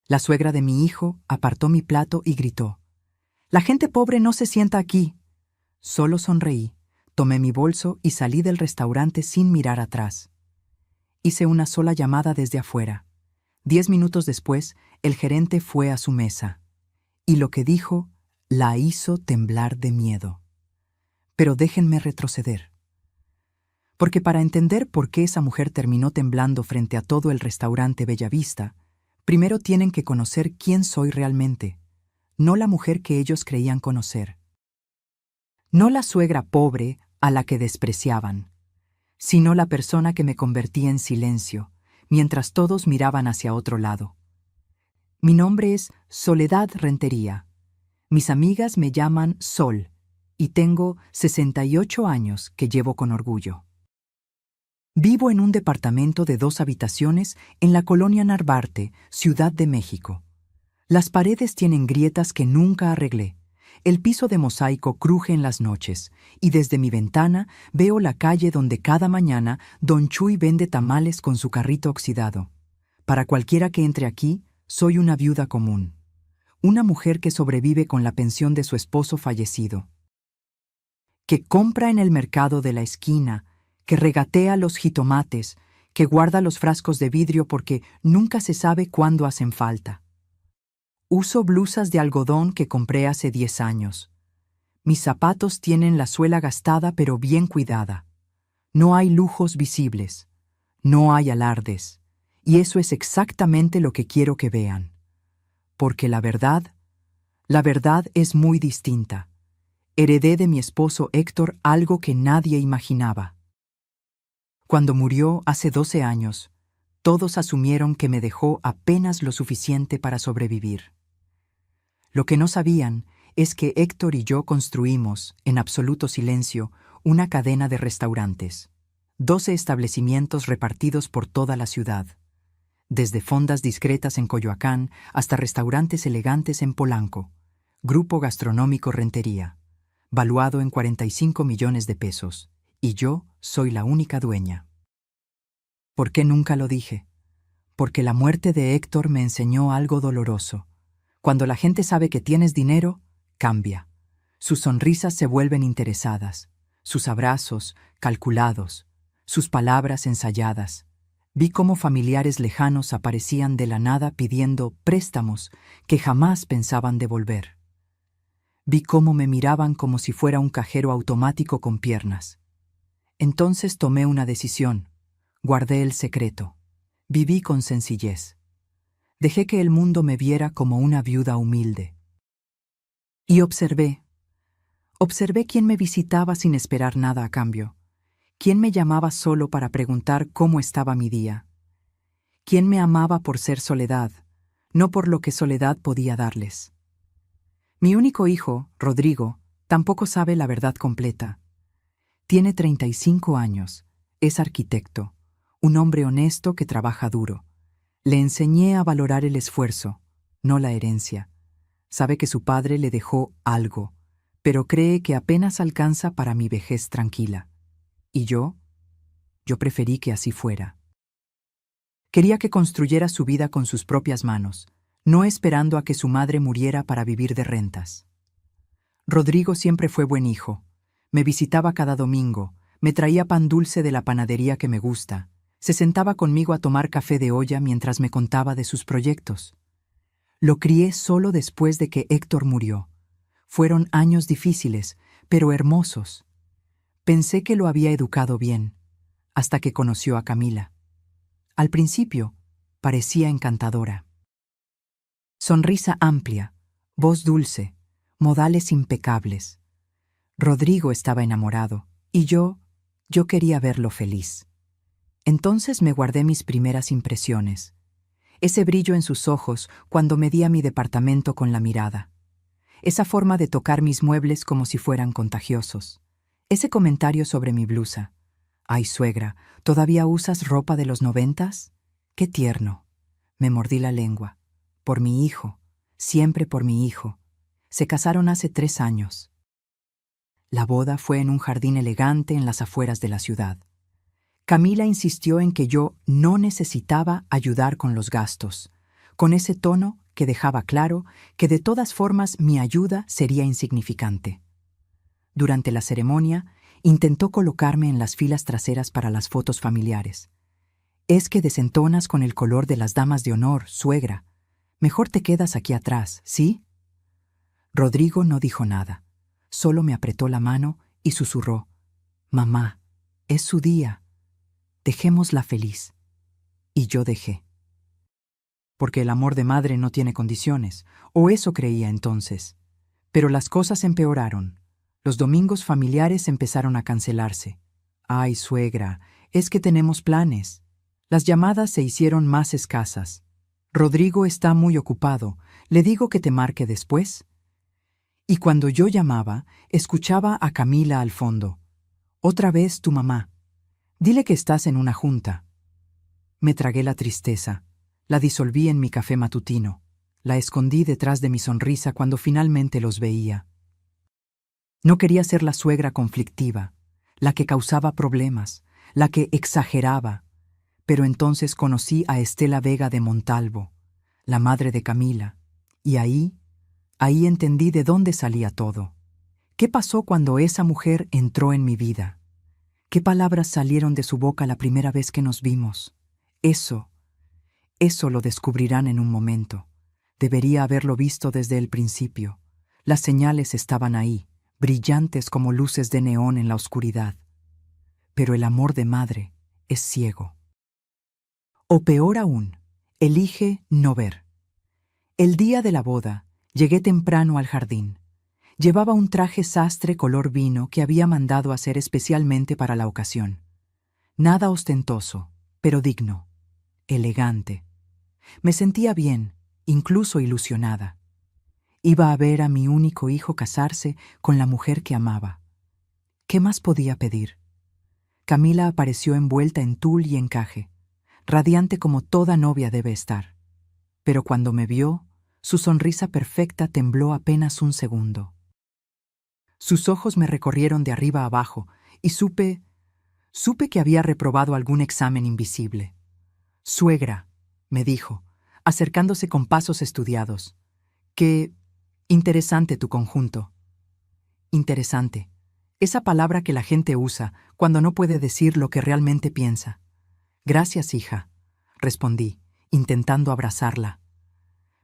La suegra de mi hijo apartó mi plato y gritó: «La gente pobre no se sienta aquí». Solo sonreí, tomé mi bolso y salí del restaurante sin mirar atrás. Hice una sola llamada desde afuera. 10 minutos después, el gerente fue a su mesa. Y lo que dijo la hizo temblar de miedo. Pero déjenme retroceder. Porque para entender por qué esa mujer terminó temblando frente a todo el restaurante Bellavista, primero tienen que conocer quién soy realmente, no la mujer que ellos creían conocer. No la suegra pobre a la que despreciaban, sino la persona que me convertía en silencio, mientras todos miraban hacia otro lado. Mi nombre es Soledad Rentería. Mis amigas me llaman Sol, y tengo 68 años que llevo con orgullo. Vivo en un departamento de 2 habitaciones en la colonia Narvarte, Ciudad de México. Las paredes tienen grietas que nunca arreglé. El piso de mosaico cruje en las noches, y desde mi ventana veo la calle donde cada mañana Don Chuy vende tamales con su carrito oxidado. Para cualquiera que entre aquí, soy una viuda común. Una mujer que sobrevive con la pensión de su esposo fallecido. Que compra en el mercado de la esquina, que regatea los jitomates, que guarda los frascos de vidrio porque nunca se sabe cuándo hacen falta. Uso blusas de algodón que compré hace 10 años. Mis zapatos tienen la suela gastada pero bien cuidada. No hay lujos visibles. No hay alardes. Y eso es exactamente lo que quiero que vean. Porque la verdad es muy distinta. Heredé de mi esposo Héctor algo que nadie imaginaba. Cuando murió hace 12 años, todos asumieron que me dejó apenas lo suficiente para sobrevivir. Lo que no sabían es que Héctor y yo construimos, en absoluto silencio, una cadena de restaurantes. 12 establecimientos repartidos por toda la ciudad. Desde fondas discretas en Coyoacán hasta restaurantes elegantes en Polanco. Grupo Gastronómico Rentería, valuado en 45 millones de pesos. Y yo soy la única dueña. ¿Por qué nunca lo dije? Porque la muerte de Héctor me enseñó algo doloroso. Cuando la gente sabe que tienes dinero, cambia. Sus sonrisas se vuelven interesadas, sus abrazos calculados, sus palabras ensayadas. Vi cómo familiares lejanos aparecían de la nada pidiendo préstamos que jamás pensaban devolver. Vi cómo me miraban como si fuera un cajero automático con piernas. Entonces tomé una decisión. Guardé el secreto. Viví con sencillez. Dejé que el mundo me viera como una viuda humilde. Y observé quién me visitaba sin esperar nada a cambio. Quién me llamaba solo para preguntar cómo estaba mi día. Quién me amaba por ser Soledad, no por lo que Soledad podía darles. Mi único hijo, Rodrigo, tampoco sabe la verdad completa. Tiene 35 años, es arquitecto, un hombre honesto que trabaja duro. Le enseñé a valorar el esfuerzo, no la herencia. Sabe que su padre le dejó algo, pero cree que apenas alcanza para mi vejez tranquila. ¿Y yo? Yo preferí que así fuera. Quería que construyera su vida con sus propias manos, no esperando a que su madre muriera para vivir de rentas. Rodrigo siempre fue buen hijo. Me visitaba cada domingo, me traía pan dulce de la panadería que me gusta, se sentaba conmigo a tomar café de olla mientras me contaba de sus proyectos. Lo crié solo después de que Héctor murió. Fueron años difíciles, pero hermosos. Pensé que lo había educado bien, hasta que conoció a Camila. Al principio, parecía encantadora. Sonrisa amplia, voz dulce, modales impecables. Rodrigo estaba enamorado, y yo quería verlo feliz. Entonces me guardé mis primeras impresiones. Ese brillo en sus ojos cuando medía mi departamento con la mirada. Esa forma de tocar mis muebles como si fueran contagiosos. Ese comentario sobre mi blusa. «Ay, suegra, ¿todavía usas ropa de los 90s? ¡Qué tierno!». Me mordí la lengua. Por mi hijo, siempre por mi hijo. Se casaron hace 3 años. La boda fue en un jardín elegante en las afueras de la ciudad. Camila insistió en que yo no necesitaba ayudar con los gastos. con ese tono que dejaba claro que de todas formas mi ayuda sería insignificante. Durante la ceremonia, intentó colocarme en las filas traseras para las fotos familiares. «Es que desentonas con el color de las damas de honor, suegra. Mejor te quedas aquí atrás, ¿sí?» Rodrigo no dijo nada. Solo me apretó la mano y susurró: «Mamá, es su día. Dejémosla feliz». Y yo dejé. Porque el amor de madre no tiene condiciones, o eso creía entonces. Pero las cosas empeoraron. Los domingos familiares empezaron a cancelarse. «Ay, suegra, es que tenemos planes». Las llamadas se hicieron más escasas. «Rodrigo está muy ocupado. ¿Le digo que te marque después?» Y cuando yo llamaba, escuchaba a Camila al fondo. «Otra vez tu mamá. Dile que estás en una junta». Me tragué la tristeza. La disolví en mi café matutino. La escondí detrás de mi sonrisa cuando finalmente los veía. No quería ser la suegra conflictiva, la que causaba problemas, la que exageraba. Pero entonces conocí a Estela Vega de Montalvo, la madre de Camila, y ahí entendí de dónde salía todo. ¿Qué pasó cuando esa mujer entró en mi vida? ¿Qué palabras salieron de su boca la primera vez que nos vimos? Eso lo descubrirán en un momento. Debería haberlo visto desde el principio. Las señales estaban ahí, brillantes como luces de neón en la oscuridad. Pero el amor de madre es ciego. O peor aún, elige no ver. El día de la boda, llegué temprano al jardín. Llevaba un traje sastre color vino que había mandado hacer especialmente para la ocasión. Nada ostentoso, pero digno, elegante. Me sentía bien, incluso ilusionada. Iba a ver a mi único hijo casarse con la mujer que amaba. ¿Qué más podía pedir? Camila apareció envuelta en tul y encaje, radiante como toda novia debe estar. Pero cuando me vio, su sonrisa perfecta tembló apenas un segundo. Sus ojos me recorrieron de arriba a abajo y supe que había reprobado algún examen invisible. «Suegra», me dijo, acercándose con pasos estudiados, «qué interesante tu conjunto». Interesante, esa palabra que la gente usa cuando no puede decir lo que realmente piensa. «Gracias, hija», respondí, intentando abrazarla.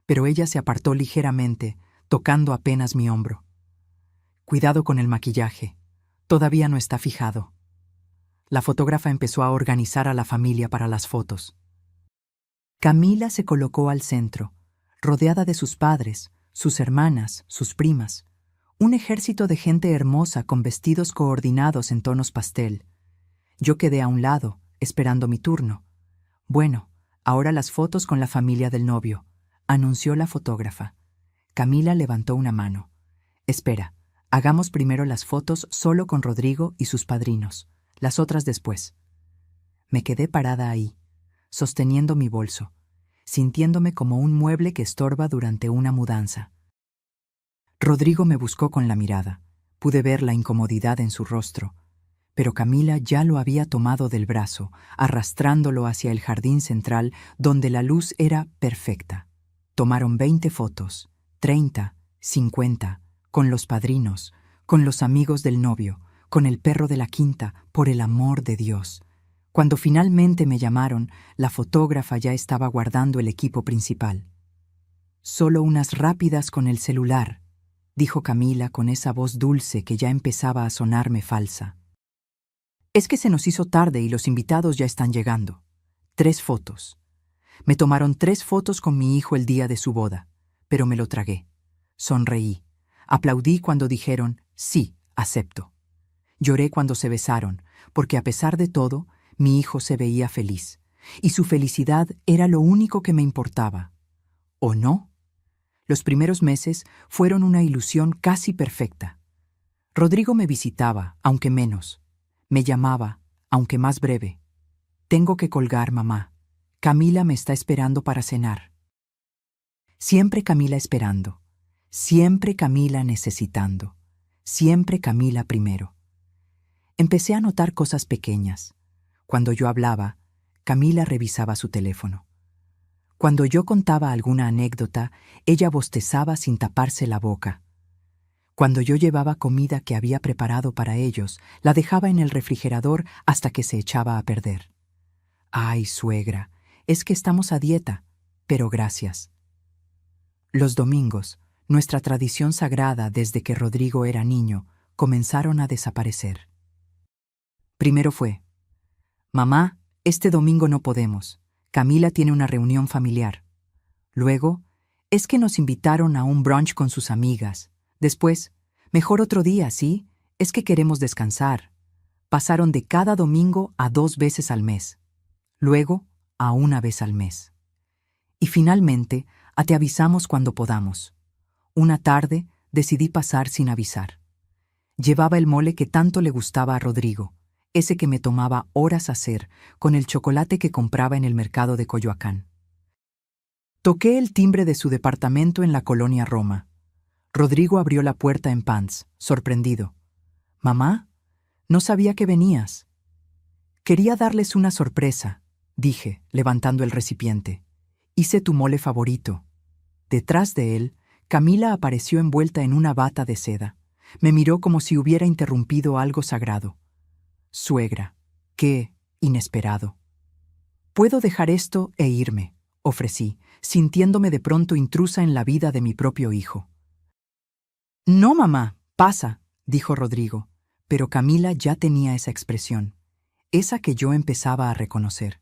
Pero ella se apartó ligeramente, tocando apenas mi hombro. «Cuidado con el maquillaje, todavía no está fijado». La fotógrafa empezó a organizar a la familia para las fotos. Camila se colocó al centro, rodeada de sus padres, sus hermanas, sus primas, un ejército de gente hermosa con vestidos coordinados en tonos pastel. Yo quedé a un lado, esperando mi turno. «Bueno, ahora las fotos con la familia del novio», anunció la fotógrafa. Camila levantó una mano. «Espera, hagamos primero las fotos solo con Rodrigo y sus padrinos, las otras después». Me quedé parada ahí, sosteniendo mi bolso, sintiéndome como un mueble que estorba durante una mudanza. Rodrigo me buscó con la mirada. Pude ver la incomodidad en su rostro, pero Camila ya lo había tomado del brazo, arrastrándolo hacia el jardín central donde la luz era perfecta. Tomaron 20 fotos, 30, 50, con los padrinos, con los amigos del novio, con el perro de la quinta, por el amor de Dios. Cuando finalmente me llamaron, la fotógrafa ya estaba guardando el equipo principal. «Solo unas rápidas con el celular», dijo Camila con esa voz dulce que ya empezaba a sonarme falsa. «Es que se nos hizo tarde y los invitados ya están llegando. 3 fotos». Me tomaron 3 fotos con mi hijo el día de su boda, pero me lo tragué. Sonreí. Aplaudí cuando dijeron, «Sí, acepto». Lloré cuando se besaron, porque a pesar de todo, mi hijo se veía feliz, y su felicidad era lo único que me importaba. ¿O no? Los primeros meses fueron una ilusión casi perfecta. Rodrigo me visitaba, aunque menos. Me llamaba, aunque más breve. «Tengo que colgar, mamá. Camila me está esperando para cenar». Siempre Camila esperando. Siempre Camila necesitando. Siempre Camila primero. Empecé a notar cosas pequeñas. Cuando yo hablaba, Camila revisaba su teléfono. Cuando yo contaba alguna anécdota, ella bostezaba sin taparse la boca. Cuando yo llevaba comida que había preparado para ellos, la dejaba en el refrigerador hasta que se echaba a perder. Ay, suegra, es que estamos a dieta, pero gracias. Los domingos, nuestra tradición sagrada desde que Rodrigo era niño, comenzaron a desaparecer. Primero fue: mamá, este domingo no podemos. Camila tiene una reunión familiar. Luego, es que nos invitaron a un brunch con sus amigas. Después, mejor otro día, ¿sí? Es que queremos descansar. Pasaron de cada domingo a 2 veces al mes. Luego, a 1 vez al mes. Y finalmente, a te avisamos cuando podamos. Una tarde, decidí pasar sin avisar. Llevaba el mole que tanto le gustaba a Rodrigo, ese que me tomaba horas hacer, con el chocolate que compraba en el mercado de Coyoacán. Toqué el timbre de su departamento en la colonia Roma. Rodrigo abrió la puerta en pants, sorprendido. «¿Mamá? No sabía que venías». «Quería darles una sorpresa», dije, levantando el recipiente. «Hice tu mole favorito». Detrás de él, Camila apareció envuelta en una bata de seda. Me miró como si hubiera interrumpido algo sagrado. «Suegra, qué inesperado». «Puedo dejar esto e irme», ofrecí, sintiéndome de pronto intrusa en la vida de mi propio hijo. «No, mamá, pasa», dijo Rodrigo, pero Camila ya tenía esa expresión, esa que yo empezaba a reconocer.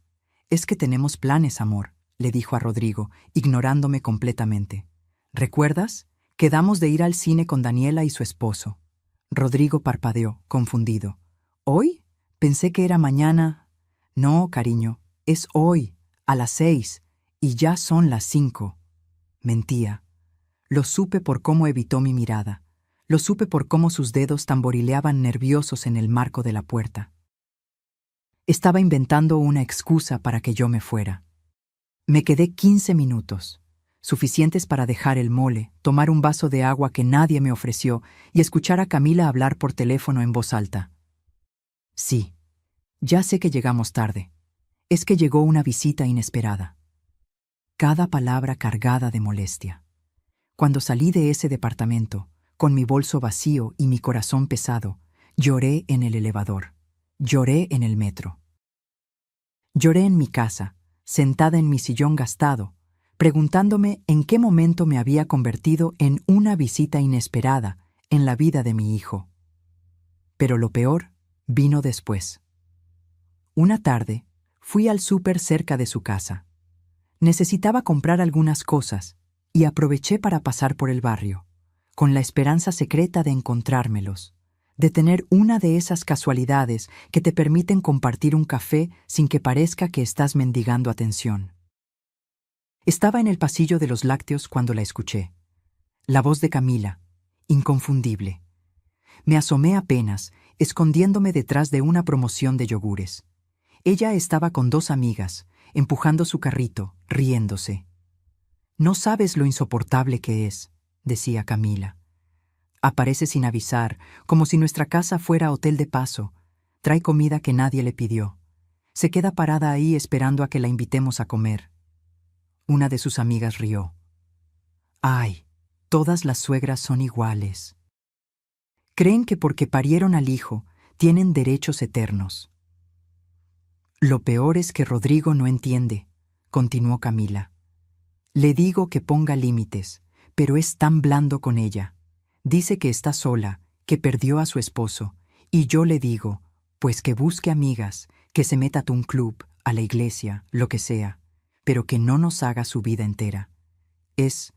«Es que tenemos planes, amor», le dijo a Rodrigo, ignorándome completamente. «¿Recuerdas? Quedamos de ir al cine con Daniela y su esposo». Rodrigo parpadeó, confundido. «¿Hoy? Pensé que era mañana». «No, cariño, es hoy, a las 6, y ya son las 5». Mentía. Lo supe por cómo evitó mi mirada. Lo supe por cómo sus dedos tamborileaban nerviosos en el marco de la puerta. Estaba inventando una excusa para que yo me fuera. Me quedé 15 minutos, suficientes para dejar el mole, tomar un vaso de agua que nadie me ofreció y escuchar a Camila hablar por teléfono en voz alta. «Sí, ya sé que llegamos tarde. Es que llegó una visita inesperada». Cada palabra cargada de molestia. Cuando salí de ese departamento, con mi bolso vacío y mi corazón pesado, lloré en el elevador. Lloré en el metro. Lloré en mi casa, sentada en mi sillón gastado, preguntándome en qué momento me había convertido en una visita inesperada en la vida de mi hijo. Pero lo peor vino después. Una tarde, fui al súper cerca de su casa. Necesitaba comprar algunas cosas y aproveché para pasar por el barrio, con la esperanza secreta de encontrármelos, de tener una de esas casualidades que te permiten compartir un café sin que parezca que estás mendigando atención. Estaba en el pasillo de los lácteos cuando la escuché. La voz de Camila, inconfundible. Me asomé apenas, escondiéndome detrás de una promoción de yogures. Ella estaba con 2 amigas, empujando su carrito, riéndose. «No sabes lo insoportable que es», decía Camila. «Aparece sin avisar, como si nuestra casa fuera hotel de paso. Trae comida que nadie le pidió. Se queda parada ahí esperando a que la invitemos a comer». Una de sus amigas rió. «Ay, todas las suegras son iguales. Creen que porque parieron al hijo, tienen derechos eternos». «Lo peor es que Rodrigo no entiende», continuó Camila. «Le digo que ponga límites, pero es tan blando con ella. Dice que está sola, que perdió a su esposo, y yo le digo, pues que busque amigas, que se meta a un club, a la iglesia, lo que sea, pero que no nos haga su vida entera. Es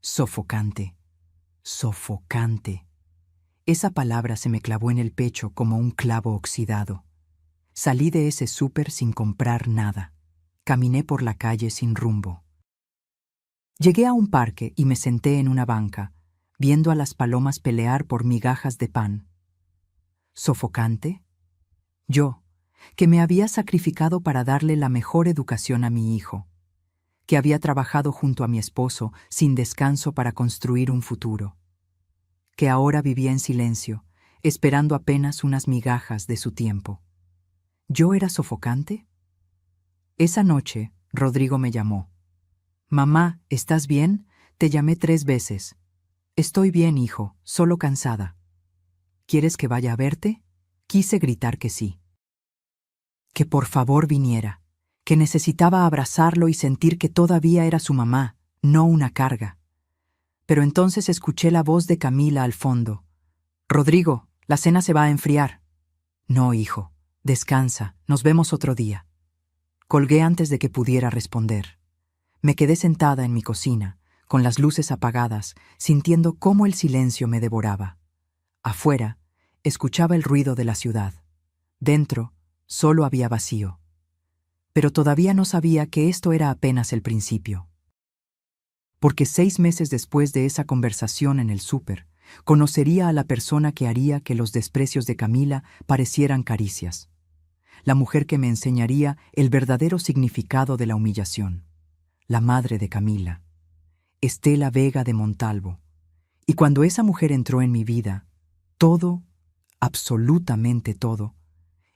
sofocante, sofocante». Esa palabra se me clavó en el pecho como un clavo oxidado. Salí de ese súper sin comprar nada. Caminé por la calle sin rumbo. Llegué a un parque y me senté en una banca, viendo a las palomas pelear por migajas de pan. ¿Sofocante? Yo, que me había sacrificado para darle la mejor educación a mi hijo, que había trabajado junto a mi esposo sin descanso para construir un futuro, que ahora vivía en silencio, esperando apenas unas migajas de su tiempo. ¿Yo era sofocante? Esa noche, Rodrigo me llamó. Mamá, ¿estás bien? Te llamé 3 veces. Estoy bien, hijo, solo cansada. ¿Quieres que vaya a verte? Quise gritar que sí. Que por favor viniera, que necesitaba abrazarlo y sentir que todavía era su mamá, no una carga. Pero entonces escuché la voz de Camila al fondo. Rodrigo, la cena se va a enfriar. No, hijo, descansa, nos vemos otro día. Colgué antes de que pudiera responder. Me quedé sentada en mi cocina, con las luces apagadas, sintiendo cómo el silencio me devoraba. Afuera, escuchaba el ruido de la ciudad. Dentro, solo había vacío. Pero todavía no sabía que esto era apenas el principio. Porque 6 meses después de esa conversación en el súper, conocería a la persona que haría que los desprecios de Camila parecieran caricias. La mujer que me enseñaría el verdadero significado de la humillación. La madre de Camila, Estela Vega de Montalvo. Y cuando esa mujer entró en mi vida, todo, absolutamente todo,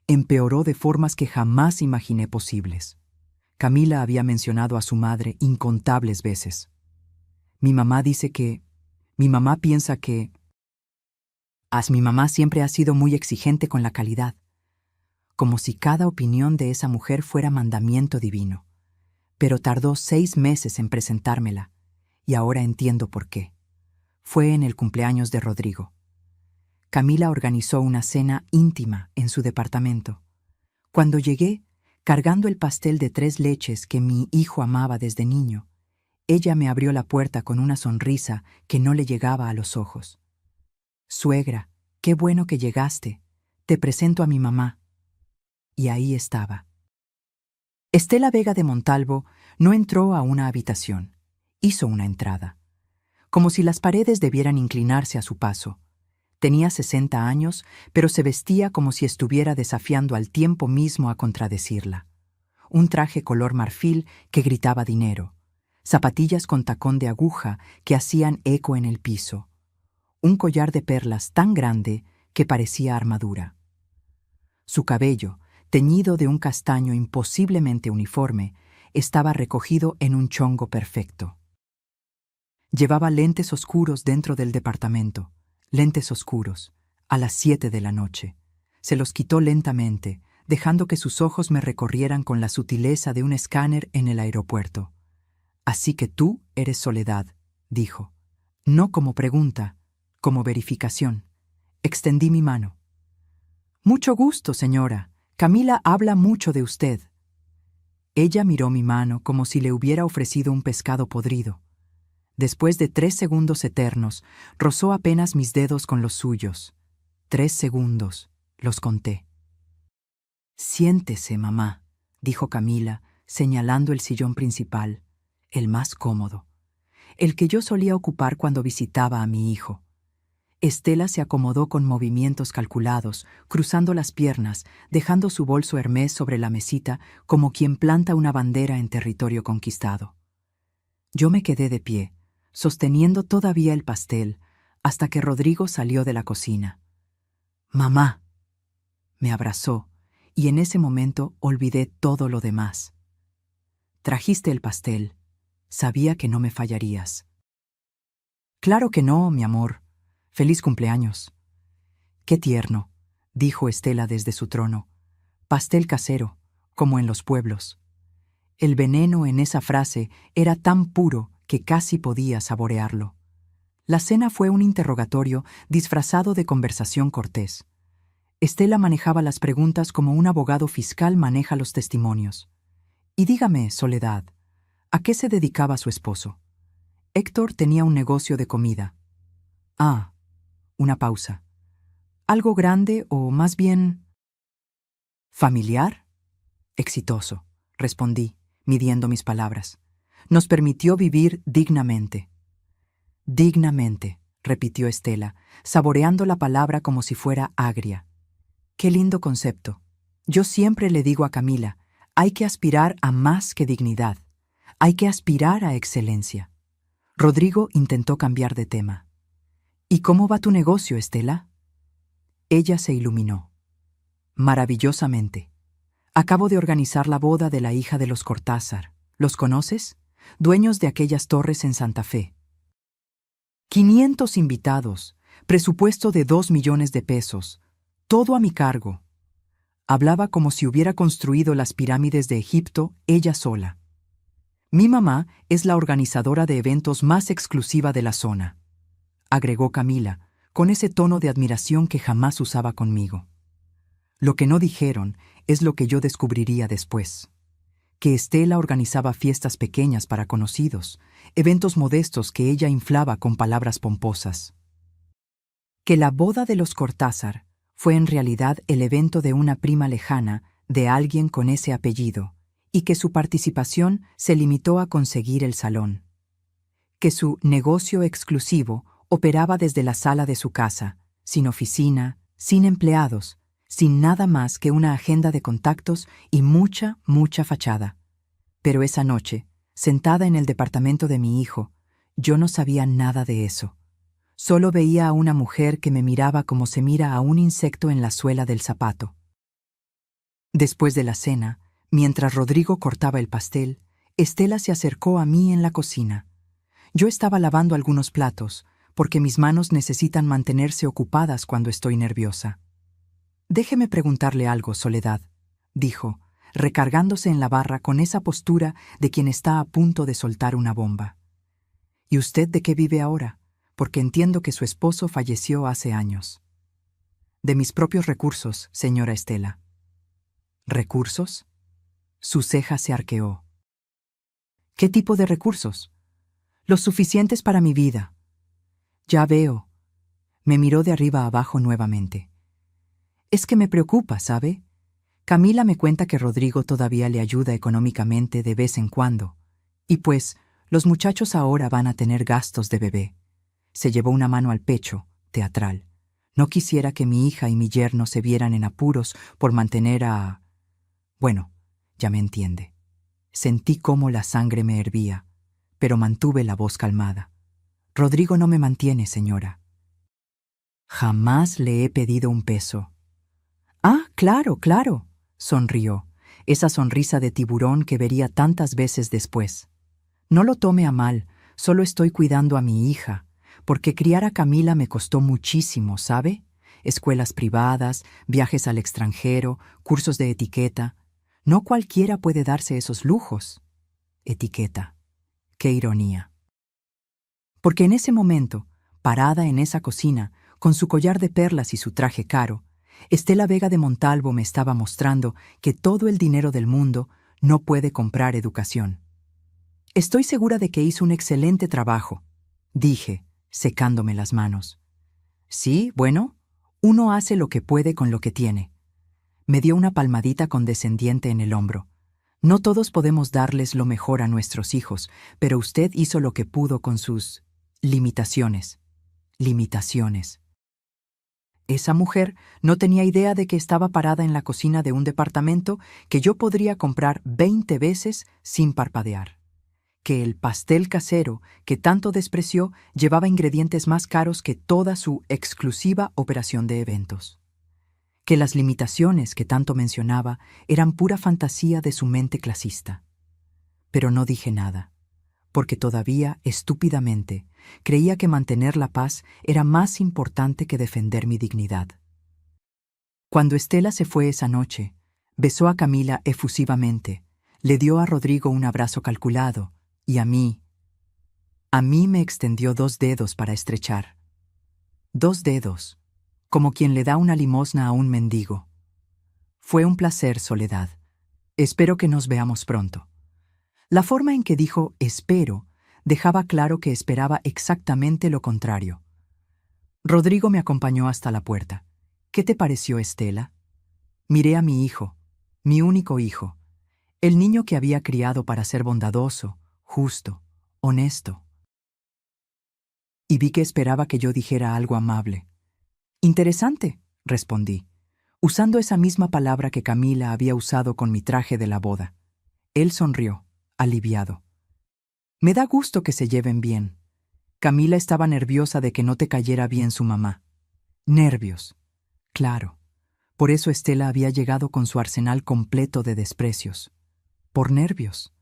empeoró de formas que jamás imaginé posibles. Camila había mencionado a su madre incontables veces. Mi mamá piensa que... Mi mamá siempre ha sido muy exigente con la calidad, como si cada opinión de esa mujer fuera mandamiento divino. Pero tardó 6 meses en presentármela, y ahora entiendo por qué. Fue en el cumpleaños de Rodrigo. Camila organizó una cena íntima en su departamento. Cuando llegué, cargando el pastel de 3 leches que mi hijo amaba desde niño, ella me abrió la puerta con una sonrisa que no le llegaba a los ojos. Suegra, qué bueno que llegaste. Te presento a mi mamá. Y ahí estaba. Estela Vega de Montalvo no entró a una habitación, hizo una entrada, como si las paredes debieran inclinarse a su paso. Tenía 60 años, pero se vestía como si estuviera desafiando al tiempo mismo a contradecirla. Un traje color marfil que gritaba dinero, zapatillas con tacón de aguja que hacían eco en el piso, un collar de perlas tan grande que parecía armadura. Su cabello, teñido de un castaño imposiblemente uniforme, estaba recogido en un chongo perfecto. Llevaba lentes oscuros dentro del departamento, lentes oscuros, a las 7 de la noche. Se los quitó lentamente, dejando que sus ojos me recorrieran con la sutileza de un escáner en el aeropuerto. Así que tú eres Soledad, dijo. No como pregunta, como verificación. Extendí mi mano. Mucho gusto, señora. Camila habla mucho de usted. Ella miró mi mano como si le hubiera ofrecido un pescado podrido. Después de 3 segundos eternos, rozó apenas mis dedos con los suyos. 3 segundos, los conté. Siéntese, mamá, dijo Camila, señalando el sillón principal, el más cómodo, el que yo solía ocupar cuando visitaba a mi hijo. Estela se acomodó con movimientos calculados, cruzando las piernas, dejando su bolso Hermès sobre la mesita como quien planta una bandera en territorio conquistado. Yo me quedé de pie, sosteniendo todavía el pastel, hasta que Rodrigo salió de la cocina. «Mamá», me abrazó, y en ese momento olvidé todo lo demás. «Trajiste el pastel. Sabía que no me fallarías». «Claro que no, mi amor. Feliz cumpleaños». «Qué tierno», dijo Estela desde su trono. «Pastel casero, como en los pueblos». El veneno en esa frase era tan puro que casi podía saborearlo. La cena fue un interrogatorio disfrazado de conversación cortés. Estela manejaba las preguntas como un abogado fiscal maneja los testimonios. Y dígame, Soledad, ¿a qué se dedicaba su esposo? Héctor tenía un negocio de comida. Ah, una pausa. ¿Algo grande o más bien... familiar? Exitoso, respondí, midiendo mis palabras. Nos permitió vivir dignamente. Dignamente, repitió Estela, saboreando la palabra como si fuera agria. Qué lindo concepto. Yo siempre le digo a Camila, hay que aspirar a más que dignidad. Hay que aspirar a excelencia. Rodrigo intentó cambiar de tema. ¿Y cómo va tu negocio, Estela? Ella se iluminó. Maravillosamente. Acabo de organizar la boda de la hija de los Cortázar. ¿Los conoces? dueños de aquellas torres en Santa Fe. 500 invitados, presupuesto de 2 millones de pesos, todo a mi cargo. Hablaba como si hubiera construido las pirámides de Egipto ella sola. Mi mamá es la organizadora de eventos más exclusiva de la zona, agregó Camila, con ese tono de admiración que jamás usaba conmigo. Lo que no dijeron es lo que yo descubriría después. Que Estela organizaba fiestas pequeñas para conocidos, eventos modestos que ella inflaba con palabras pomposas. Que la boda de los Cortázar fue en realidad el evento de una prima lejana de alguien con ese apellido, y que su participación se limitó a conseguir el salón. Que su negocio exclusivo operaba desde la sala de su casa, sin oficina, sin empleados, sin nada más que una agenda de contactos y mucha fachada. Pero esa noche, sentada en el departamento de mi hijo, yo no sabía nada de eso. Solo veía a una mujer que me miraba como se mira a un insecto en la suela del zapato. Después de la cena, mientras Rodrigo cortaba el pastel, Estela se acercó a mí en la cocina. Yo estaba lavando algunos platos, porque mis manos necesitan mantenerse ocupadas cuando estoy nerviosa. «Déjeme preguntarle algo, Soledad», dijo, recargándose en la barra con esa postura de quien está a punto de soltar una bomba. «¿Y usted de qué vive ahora? Porque entiendo que su esposo falleció hace años». «De mis propios recursos, señora Estela». «¿Recursos?». Su ceja se arqueó. «¿Qué tipo de recursos?». «Los suficientes para mi vida». «Ya veo». Me miró de arriba a abajo nuevamente. «Es que me preocupa, ¿sabe? Camila me cuenta que Rodrigo todavía le ayuda económicamente de vez en cuando. Y pues, los muchachos ahora van a tener gastos de bebé». Se llevó una mano al pecho, teatral. «No quisiera que mi hija y mi yerno se vieran en apuros por mantener a... Bueno, ya me entiende». Sentí cómo la sangre me hervía, pero mantuve la voz calmada. «Rodrigo no me mantiene, señora». «Jamás le he pedido un peso». «Ah, claro, claro», sonrió, esa sonrisa de tiburón que vería tantas veces después. «No lo tome a mal, solo estoy cuidando a mi hija, porque criar a Camila me costó muchísimo, ¿sabe? Escuelas privadas, viajes al extranjero, cursos de etiqueta. No cualquiera puede darse esos lujos». Etiqueta. Qué ironía. Porque en ese momento, parada en esa cocina, con su collar de perlas y su traje caro, Estela Vega de Montalvo me estaba mostrando que todo el dinero del mundo no puede comprar educación. «Estoy segura de que hizo un excelente trabajo», dije, secándome las manos. «Sí, bueno, uno hace lo que puede con lo que tiene». Me dio una palmadita condescendiente en el hombro. «No todos podemos darles lo mejor a nuestros hijos, pero usted hizo lo que pudo con sus limitaciones». Limitaciones. Esa mujer no tenía idea de que estaba parada en la cocina de un departamento que yo podría comprar 20 veces sin parpadear. Que el pastel casero, que tanto despreció, llevaba ingredientes más caros que toda su exclusiva operación de eventos. Que las limitaciones que tanto mencionaba eran pura fantasía de su mente clasista. Pero no dije nada, porque todavía, estúpidamente, creía que mantener la paz era más importante que defender mi dignidad. Cuando Estela se fue esa noche, besó a Camila efusivamente, le dio a Rodrigo un abrazo calculado, y a mí me extendió 2 dedos para estrechar. 2 dedos, como quien le da una limosna a un mendigo. «Fue un placer, Soledad. Espero que nos veamos pronto». La forma en que dijo «espero» dejaba claro que esperaba exactamente lo contrario. Rodrigo me acompañó hasta la puerta. «¿Qué te pareció, Estela?». Miré a mi hijo, mi único hijo, el niño que había criado para ser bondadoso, justo, honesto. Y vi que esperaba que yo dijera algo amable. «Interesante», respondí, usando esa misma palabra que Camila había usado con mi traje de la boda. Él sonrió, aliviado. «Me da gusto que se lleven bien. Camila estaba nerviosa de que no te cayera bien su mamá». Nervios. Claro. Por eso Estela había llegado con su arsenal completo de desprecios. Por nervios.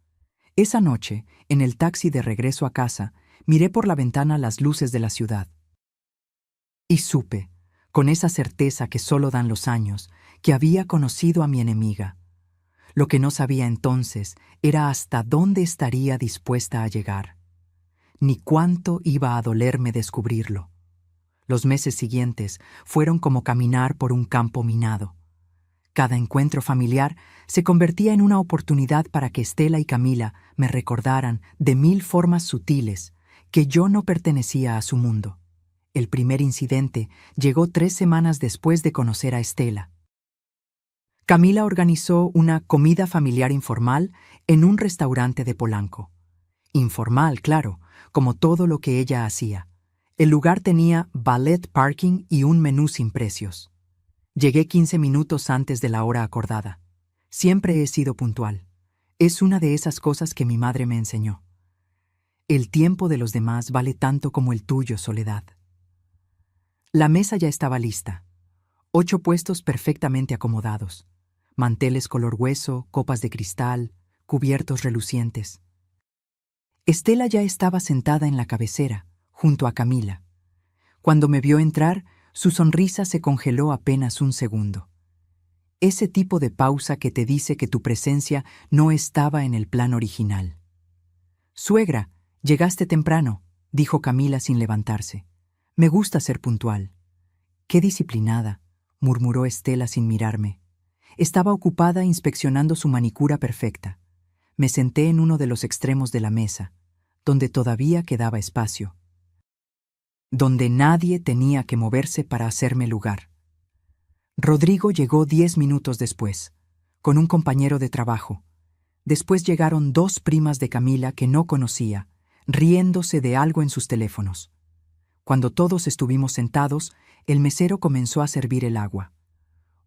Esa noche, en el taxi de regreso a casa, miré por la ventana las luces de la ciudad. Y supe, con esa certeza que solo dan los años, que había conocido a mi enemiga. Lo que no sabía entonces era hasta dónde estaría dispuesta a llegar, ni cuánto iba a dolerme descubrirlo. Los meses siguientes fueron como caminar por un campo minado. Cada encuentro familiar se convertía en una oportunidad para que Estela y Camila me recordaran de 1000 formas sutiles que yo no pertenecía a su mundo. El primer incidente llegó 3 semanas después de conocer a Estela. Camila organizó una comida familiar informal en un restaurante de Polanco. Informal, claro, como todo lo que ella hacía. El lugar tenía valet parking y un menú sin precios. Llegué 15 minutos antes de la hora acordada. Siempre he sido puntual. Es una de esas cosas que mi madre me enseñó. El tiempo de los demás vale tanto como el tuyo, Soledad. La mesa ya estaba lista. 8 puestos perfectamente acomodados. Manteles color hueso, copas de cristal, cubiertos relucientes. Estela ya estaba sentada en la cabecera, junto a Camila. Cuando me vio entrar, su sonrisa se congeló apenas un segundo. Ese tipo de pausa que te dice que tu presencia no estaba en el plan original. «Suegra, llegaste temprano», dijo Camila sin levantarse. «Me gusta ser puntual». «Qué disciplinada», murmuró Estela sin mirarme. Estaba ocupada inspeccionando su manicura perfecta. Me senté en uno de los extremos de la mesa, donde todavía quedaba espacio, donde nadie tenía que moverse para hacerme lugar. Rodrigo llegó 10 minutos después, con un compañero de trabajo. Después llegaron 2 primas de Camila que no conocía, riéndose de algo en sus teléfonos. Cuando todos estuvimos sentados, el mesero comenzó a servir el agua.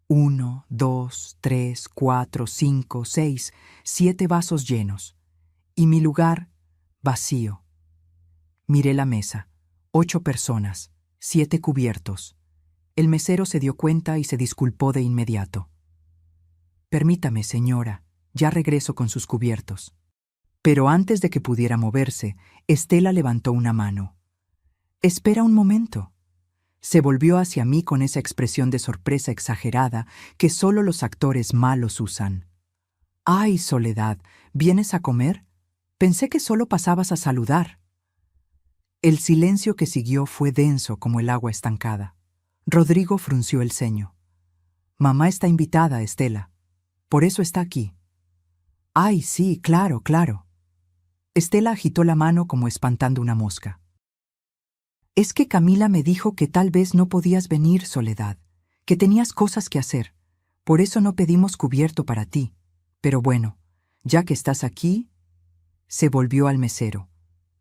1, 2, 3, 4, 5, 6, 7 vasos llenos. Y mi lugar, vacío. Miré la mesa. 8 personas, 7 cubiertos. El mesero se dio cuenta y se disculpó de inmediato. «Permítame, señora, ya regreso con sus cubiertos». Pero antes de que pudiera moverse, Estela levantó una mano. «Espera un momento». Se volvió hacia mí con esa expresión de sorpresa exagerada que solo los actores malos usan. «Ay, Soledad, ¿vienes a comer? Pensé que solo pasabas a saludar». El silencio que siguió fue denso como el agua estancada. Rodrigo frunció el ceño. «Mamá está invitada, Estela. Por eso está aquí». «Ay, sí, claro, claro». Estela agitó la mano como espantando una mosca. «Es que Camila me dijo que tal vez no podías venir, Soledad, que tenías cosas que hacer. Por eso no pedimos cubierto para ti. Pero bueno, ya que estás aquí...» Se volvió al mesero.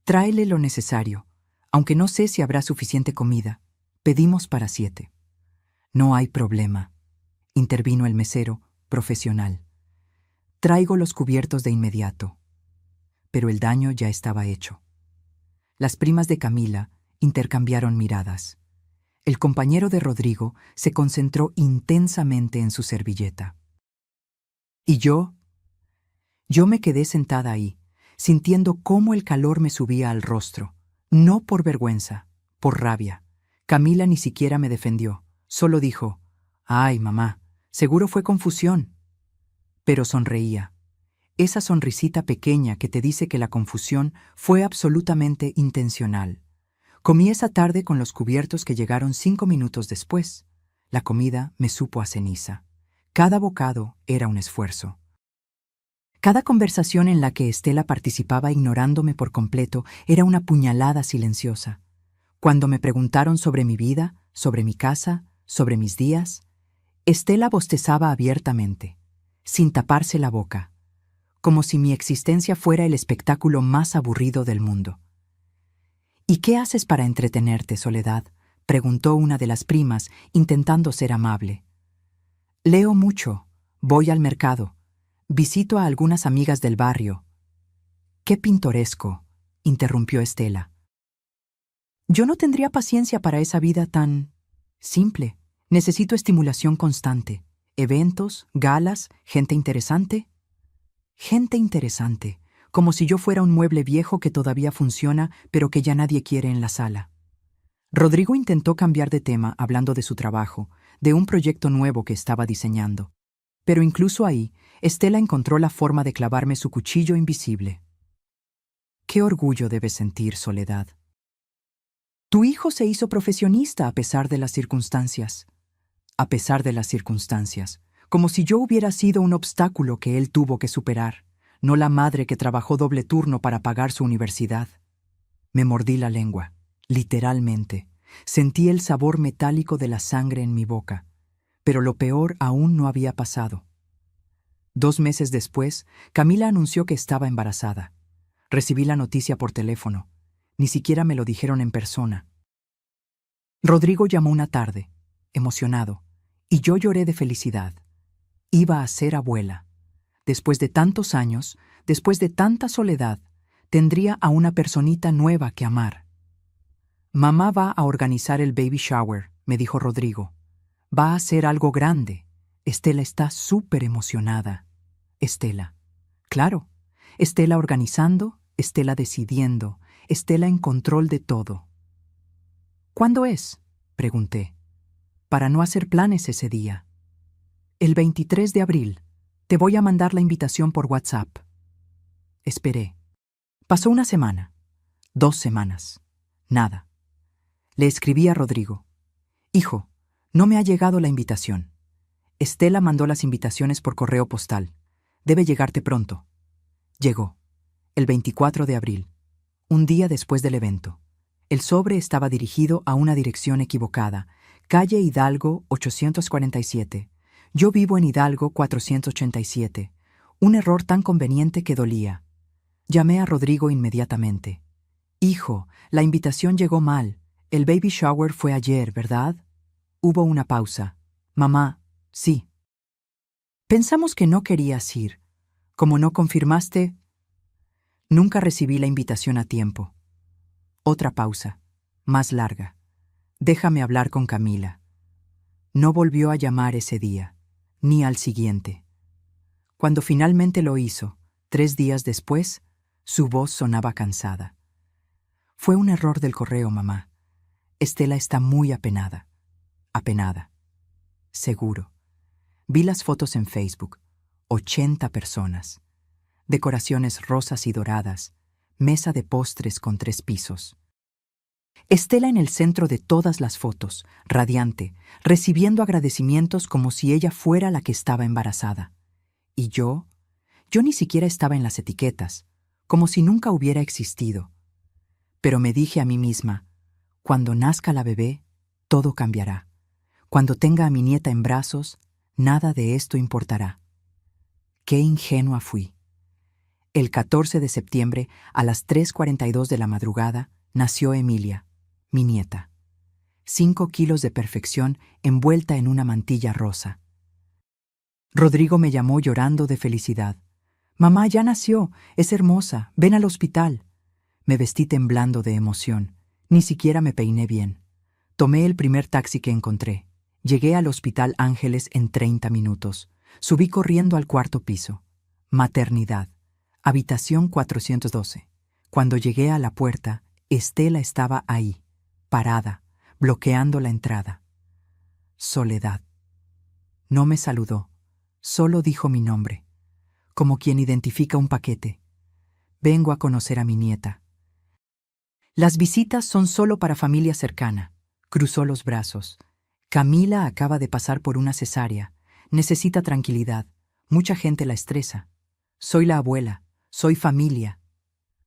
«Tráele lo necesario. Aunque no sé si habrá suficiente comida. Pedimos para 7». «No hay problema», intervino el mesero, profesional. «Traigo los cubiertos de inmediato». Pero el daño ya estaba hecho. Las primas de Camila intercambiaron miradas. El compañero de Rodrigo se concentró intensamente en su servilleta. ¿Y yo? Yo me quedé sentada ahí, sintiendo cómo el calor me subía al rostro. No por vergüenza, por rabia. Camila ni siquiera me defendió, solo dijo: «Ay, mamá, seguro fue confusión». Pero sonreía. Esa sonrisita pequeña que te dice que la confusión fue absolutamente intencional. Comí esa tarde con los cubiertos que llegaron 5 minutos después. La comida me supo a ceniza. Cada bocado era un esfuerzo. Cada conversación en la que Estela participaba ignorándome por completo era una puñalada silenciosa. Cuando me preguntaron sobre mi vida, sobre mi casa, sobre mis días, Estela bostezaba abiertamente, sin taparse la boca, como si mi existencia fuera el espectáculo más aburrido del mundo. «¿Y qué haces para entretenerte, Soledad?», preguntó una de las primas, intentando ser amable. «Leo mucho, voy al mercado, visito a algunas amigas del barrio». «Qué pintoresco», interrumpió Estela. «Yo no tendría paciencia para esa vida tan simple. Necesito estimulación constante. Eventos, galas, gente interesante». «Gente interesante. como si yo fuera un mueble viejo que todavía funciona, pero que ya nadie quiere en la sala. Rodrigo intentó cambiar de tema hablando de su trabajo, de un proyecto nuevo que estaba diseñando. Pero incluso ahí, Estela encontró la forma de clavarme su cuchillo invisible. Qué orgullo debes sentir, Soledad. Tu hijo se hizo profesionista a pesar de las circunstancias. A pesar de las circunstancias, como si yo hubiera sido un obstáculo que él tuvo que superar, no la madre que trabajó doble turno para pagar su universidad. Me mordí la lengua, literalmente. Sentí el sabor metálico de la sangre en mi boca, pero lo peor aún no había pasado. 2 meses después, Camila anunció que estaba embarazada. Recibí la noticia por teléfono. Ni siquiera me lo dijeron en persona. Rodrigo llamó una tarde, emocionado, y yo lloré de felicidad. Iba a ser abuela. Después de tantos años, después de tanta soledad, tendría a una personita nueva que amar. Mamá va a organizar el baby shower, me dijo Rodrigo. Va a ser algo grande. Estela está súper emocionada. Estela. Claro. Estela organizando, Estela decidiendo, Estela en control de todo. ¿Cuándo es?, pregunté, para no hacer planes ese día. El 23 de abril. Te voy a mandar la invitación por WhatsApp. Esperé. Pasó una semana, 2 semanas. Nada. Le escribí a Rodrigo. Hijo, no me ha llegado la invitación. Estela mandó las invitaciones por correo postal. Debe llegarte pronto. Llegó. El 24 de abril. Un día después del evento. El sobre estaba dirigido a una dirección equivocada. Calle Hidalgo 847. Yo vivo en Hidalgo 487. Un error tan conveniente que dolía. Llamé a Rodrigo inmediatamente. Hijo, la invitación llegó mal. El baby shower fue ayer, ¿verdad? Hubo una pausa. Mamá, sí. Pensamos que no querías ir. Como no confirmaste, nunca recibí la invitación a tiempo. Otra pausa, más larga. Déjame hablar con Camila. No volvió a llamar ese día, ni al siguiente. Cuando finalmente lo hizo, 3 días después, su voz sonaba cansada. Fue un error del correo, mamá. Estela está muy apenada. Apenada. Seguro. Vi las fotos en Facebook. 80 personas. Decoraciones rosas y doradas. Mesa de postres con 3 pisos. Estela en el centro de todas las fotos, radiante, recibiendo agradecimientos como si ella fuera la que estaba embarazada. Y yo ni siquiera estaba en las etiquetas, como si nunca hubiera existido. Pero me dije a mí misma, cuando nazca la bebé, todo cambiará. Cuando tenga a mi nieta en brazos, nada de esto importará. Qué ingenua fui. El 14 de septiembre, a las 3:42 de la madrugada, nació Emilia, mi nieta. 5 kilos de perfección envuelta en una mantilla rosa. Rodrigo me llamó llorando de felicidad. Mamá, ya nació, es hermosa, ven al hospital. Me vestí temblando de emoción. Ni siquiera me peiné bien. Tomé el primer taxi que encontré. Llegué al Hospital Ángeles en 30 minutos. Subí corriendo al 4º piso. Maternidad. Habitación 412. Cuando llegué a la puerta, Estela estaba ahí, parada, bloqueando la entrada. Soledad. No me saludó, solo dijo mi nombre, como quien identifica un paquete. Vengo a conocer a mi nieta. Las visitas son solo para familia cercana. Cruzó los brazos. Camila acaba de pasar por una cesárea. Necesita tranquilidad. Mucha gente la estresa. Soy la abuela. Soy familia.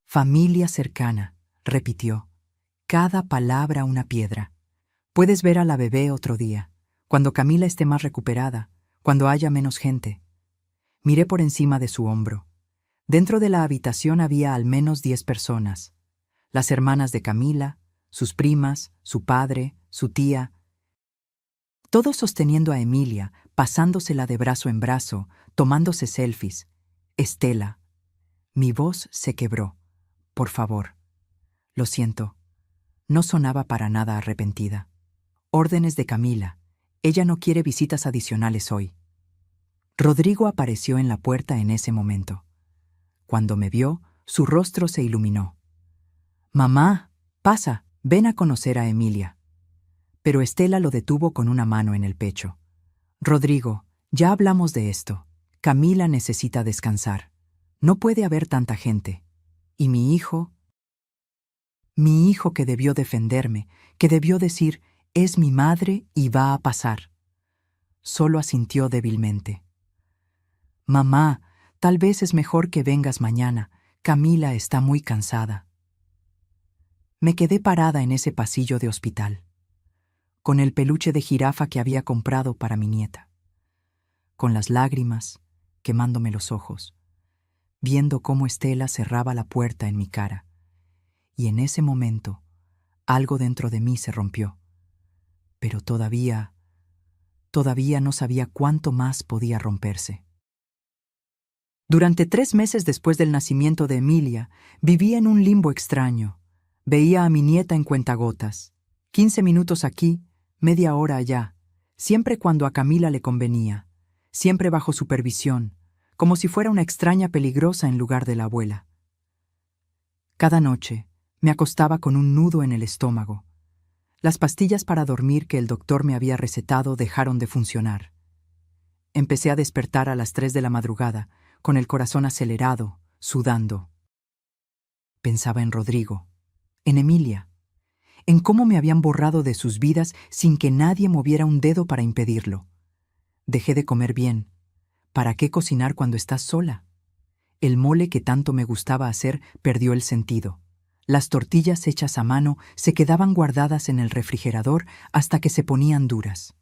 Familia cercana, repitió. Cada palabra una piedra. Puedes ver a la bebé otro día, cuando Camila esté más recuperada, cuando haya menos gente. Miré por encima de su hombro. Dentro de la habitación había al menos 10 personas. Las hermanas de Camila, sus primas, su padre, su tía. Todos sosteniendo a Emilia, pasándosela de brazo en brazo, tomándose selfies. Estela. Mi voz se quebró. Por favor. Lo siento. No sonaba para nada arrepentida. Órdenes de Camila. Ella no quiere visitas adicionales hoy. Rodrigo apareció en la puerta en ese momento. Cuando me vio, Su rostro se iluminó. «Mamá, pasa, ven a conocer a Emilia». Pero Estela lo detuvo con una mano en el pecho. «Rodrigo, ya hablamos de esto. Camila necesita descansar. No puede haber tanta gente. Y mi hijo que debió defenderme, que debió decir, es mi madre y va a pasar». Solo asintió débilmente. «Mamá, tal vez es mejor que vengas mañana. Camila está muy cansada». Me quedé parada en ese pasillo de hospital, con el peluche de jirafa que había comprado para mi nieta, con las lágrimas quemándome los ojos, viendo cómo Estela cerraba la puerta en mi cara. Y en ese momento, algo dentro de mí se rompió. Pero todavía no sabía cuánto más podía romperse. Durante 3 meses después del nacimiento de Emilia, vivía en un limbo extraño. Veía a mi nieta en cuentagotas, 15 minutos aquí, media hora allá, siempre cuando a Camila le convenía, siempre bajo supervisión, como si fuera una extraña peligrosa en lugar de la abuela. Cada noche me acostaba con un nudo en el estómago. Las pastillas para dormir que el doctor me había recetado dejaron de funcionar. Empecé a despertar a las 3 de la madrugada, con el corazón acelerado, sudando. Pensaba en Rodrigo, en Emilia, en cómo me habían borrado de sus vidas sin que nadie moviera un dedo para impedirlo. Dejé de comer bien. ¿Para qué cocinar cuando estás sola? El mole que tanto me gustaba hacer perdió el sentido. Las tortillas hechas a mano se quedaban guardadas en el refrigerador hasta que se ponían duras.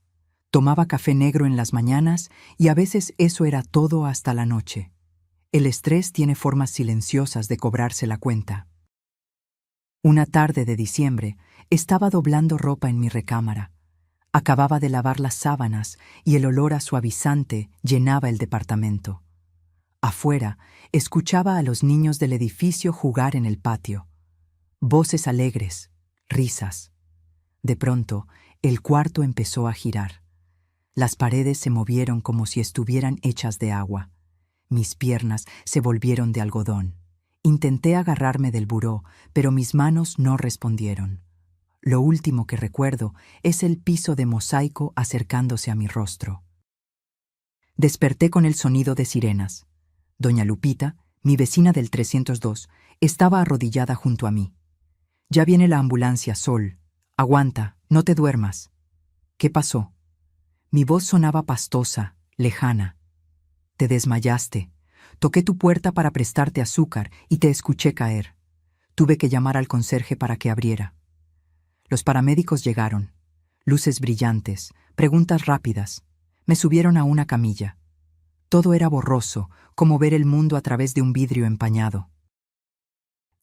Tomaba café negro en las mañanas y a veces eso era todo hasta la noche. El estrés tiene formas silenciosas de cobrarse la cuenta. Una tarde de diciembre, estaba doblando ropa en mi recámara. Acababa de lavar las sábanas y el olor a suavizante llenaba el departamento. Afuera, escuchaba a los niños del edificio jugar en el patio. Voces alegres, risas. De pronto, el cuarto empezó a girar. Las paredes se movieron como si estuvieran hechas de agua. Mis piernas se volvieron de algodón. Intenté agarrarme del buró, pero mis manos no respondieron. Lo último que recuerdo es el piso de mosaico acercándose a mi rostro. Desperté con el sonido de sirenas. Doña Lupita, mi vecina del 302, estaba arrodillada junto a mí. «Ya viene la ambulancia, Sol. Aguanta, no te duermas». «¿Qué pasó?» Mi voz sonaba pastosa, lejana. «Te desmayaste. Toqué tu puerta para prestarte azúcar y te escuché caer. Tuve que llamar al conserje para que abriera». Los paramédicos llegaron. Luces brillantes, preguntas rápidas. Me subieron a una camilla. Todo era borroso, como ver el mundo a través de un vidrio empañado.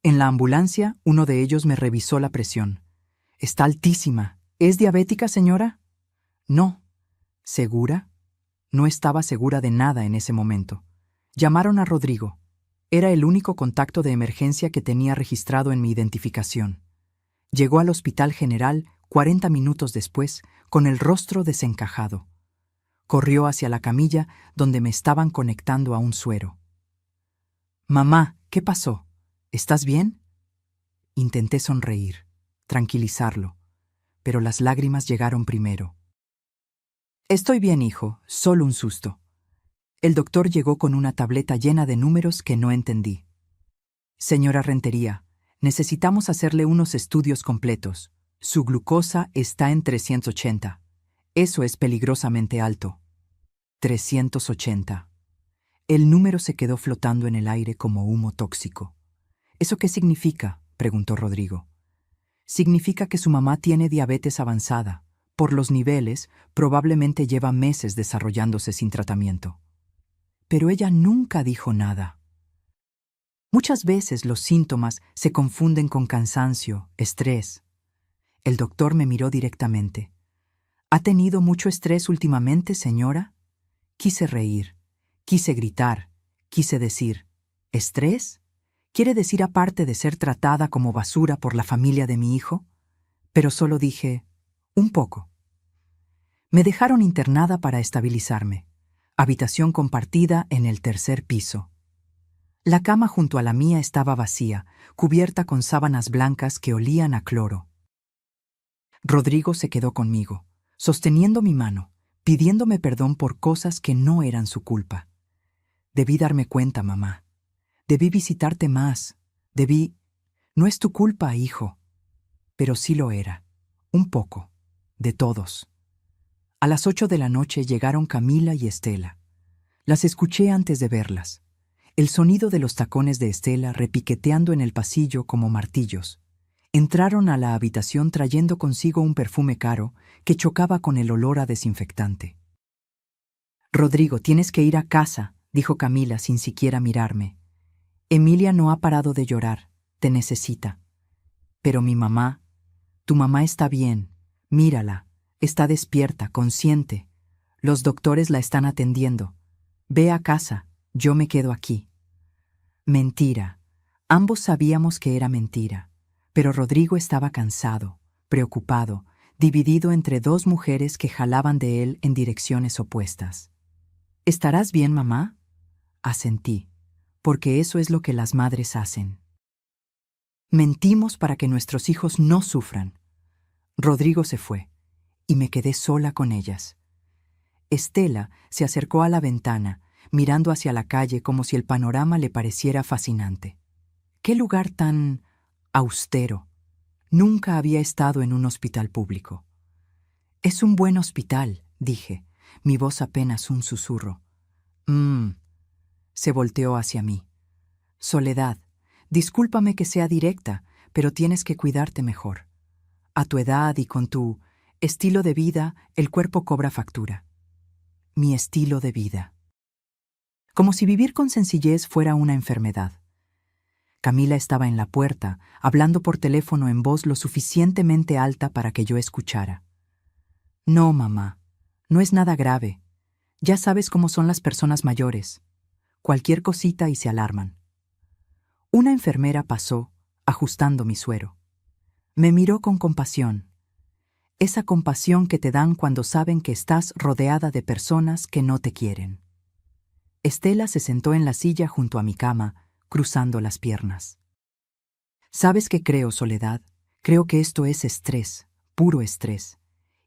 En la ambulancia, uno de ellos me revisó la presión. «Está altísima. ¿Es diabética, señora?» «No». «¿Segura?» No estaba segura de nada en ese momento. Llamaron a Rodrigo. Era el único contacto de emergencia que tenía registrado en mi identificación. Llegó al Hospital General 40 minutos después, con el rostro desencajado. Corrió hacia la camilla donde me estaban conectando a un suero. «Mamá, ¿qué pasó? ¿Estás bien?» Intenté sonreír, tranquilizarlo, pero las lágrimas llegaron primero. «Estoy bien, hijo, solo un susto». El doctor llegó con una tableta llena de números que no entendí. «Señora Rentería, necesitamos hacerle unos estudios completos. Su glucosa está en 380. Eso es peligrosamente alto». 380. El número se quedó flotando en el aire como humo tóxico. «¿Eso qué significa?», preguntó Rodrigo. «Significa que su mamá tiene diabetes avanzada. Por los niveles, probablemente lleva meses desarrollándose sin tratamiento». Pero ella nunca dijo nada. Muchas veces los síntomas se confunden con cansancio, estrés. El doctor me miró directamente. «¿Ha tenido mucho estrés últimamente, señora?» Quise reír, quise gritar, quise decir, ¿estrés? ¿Quiere decir aparte de ser tratada como basura por la familia de mi hijo? Pero solo dije, un poco. Me dejaron internada para estabilizarme. Habitación compartida en el 3er piso. La cama junto a la mía estaba vacía, cubierta con sábanas blancas que olían a cloro. Rodrigo se quedó conmigo, sosteniendo mi mano, pidiéndome perdón por cosas que no eran su culpa. Debí darme cuenta, mamá. Debí visitarte más. Debí... No es tu culpa, hijo. Pero sí lo era. Un poco. De todos. A las 8 de la noche llegaron Camila y Estela. Las escuché antes de verlas. El sonido de los tacones de Estela repiqueteando en el pasillo como martillos. Entraron a la habitación trayendo consigo un perfume caro que chocaba con el olor a desinfectante. «Rodrigo, tienes que ir a casa», dijo Camila sin siquiera mirarme. «Emilia no ha parado de llorar. Te necesita». «Pero mi mamá, tu mamá está bien. Mírala. Está despierta, consciente. Los doctores la están atendiendo. Ve a casa, yo me quedo aquí». Mentira. Ambos sabíamos que era mentira. Pero Rodrigo estaba cansado, preocupado, dividido entre dos mujeres que jalaban de él en direcciones opuestas. «¿Estarás bien, mamá?», asentí, porque eso es lo que las madres hacen. Mentimos para que nuestros hijos no sufran. Rodrigo se fue, y me quedé sola con ellas. Estela se acercó a la ventana, mirando hacia la calle como si el panorama le pareciera fascinante. ¡Qué lugar tan austero! Nunca había estado en un hospital público. «Es un buen hospital», dije, mi voz apenas un susurro. Se volteó hacia mí. «Soledad, discúlpame que sea directa, pero tienes que cuidarte mejor. A tu edad y con tu estilo de vida, el cuerpo cobra factura». Mi estilo de vida. Como si vivir con sencillez fuera una enfermedad. Camila estaba en la puerta, hablando por teléfono en voz lo suficientemente alta para que yo escuchara. «No, mamá, no es nada grave. Ya sabes cómo son las personas mayores. Cualquier cosita y se alarman». Una enfermera pasó, ajustando mi suero. Me miró con compasión. Esa compasión que te dan cuando saben que estás rodeada de personas que no te quieren. Estela se sentó en la silla junto a mi cama, cruzando las piernas. «¿Sabes qué creo, Soledad? Creo que esto es estrés, puro estrés.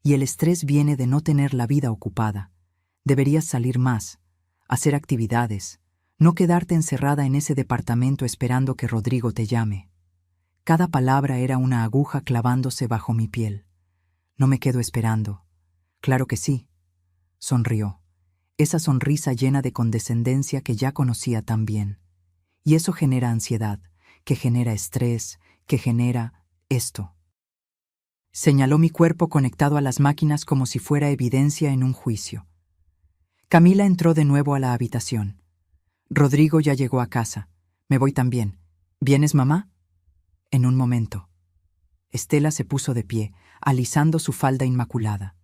Y el estrés viene de no tener la vida ocupada. Deberías salir más, hacer actividades, no quedarte encerrada en ese departamento esperando que Rodrigo te llame». Cada palabra era una aguja clavándose bajo mi piel. «No me quedo esperando». «Claro que sí», sonrió. Esa sonrisa llena de condescendencia que ya conocía tan bien. Y eso genera ansiedad, que genera estrés, que genera esto. Señaló mi cuerpo conectado a las máquinas como si fuera evidencia en un juicio. Camila entró de nuevo a la habitación. «Rodrigo ya llegó a casa. Me voy también. ¿Vienes, mamá?» En un momento. Estela se puso de pie, alisando su falda inmaculada.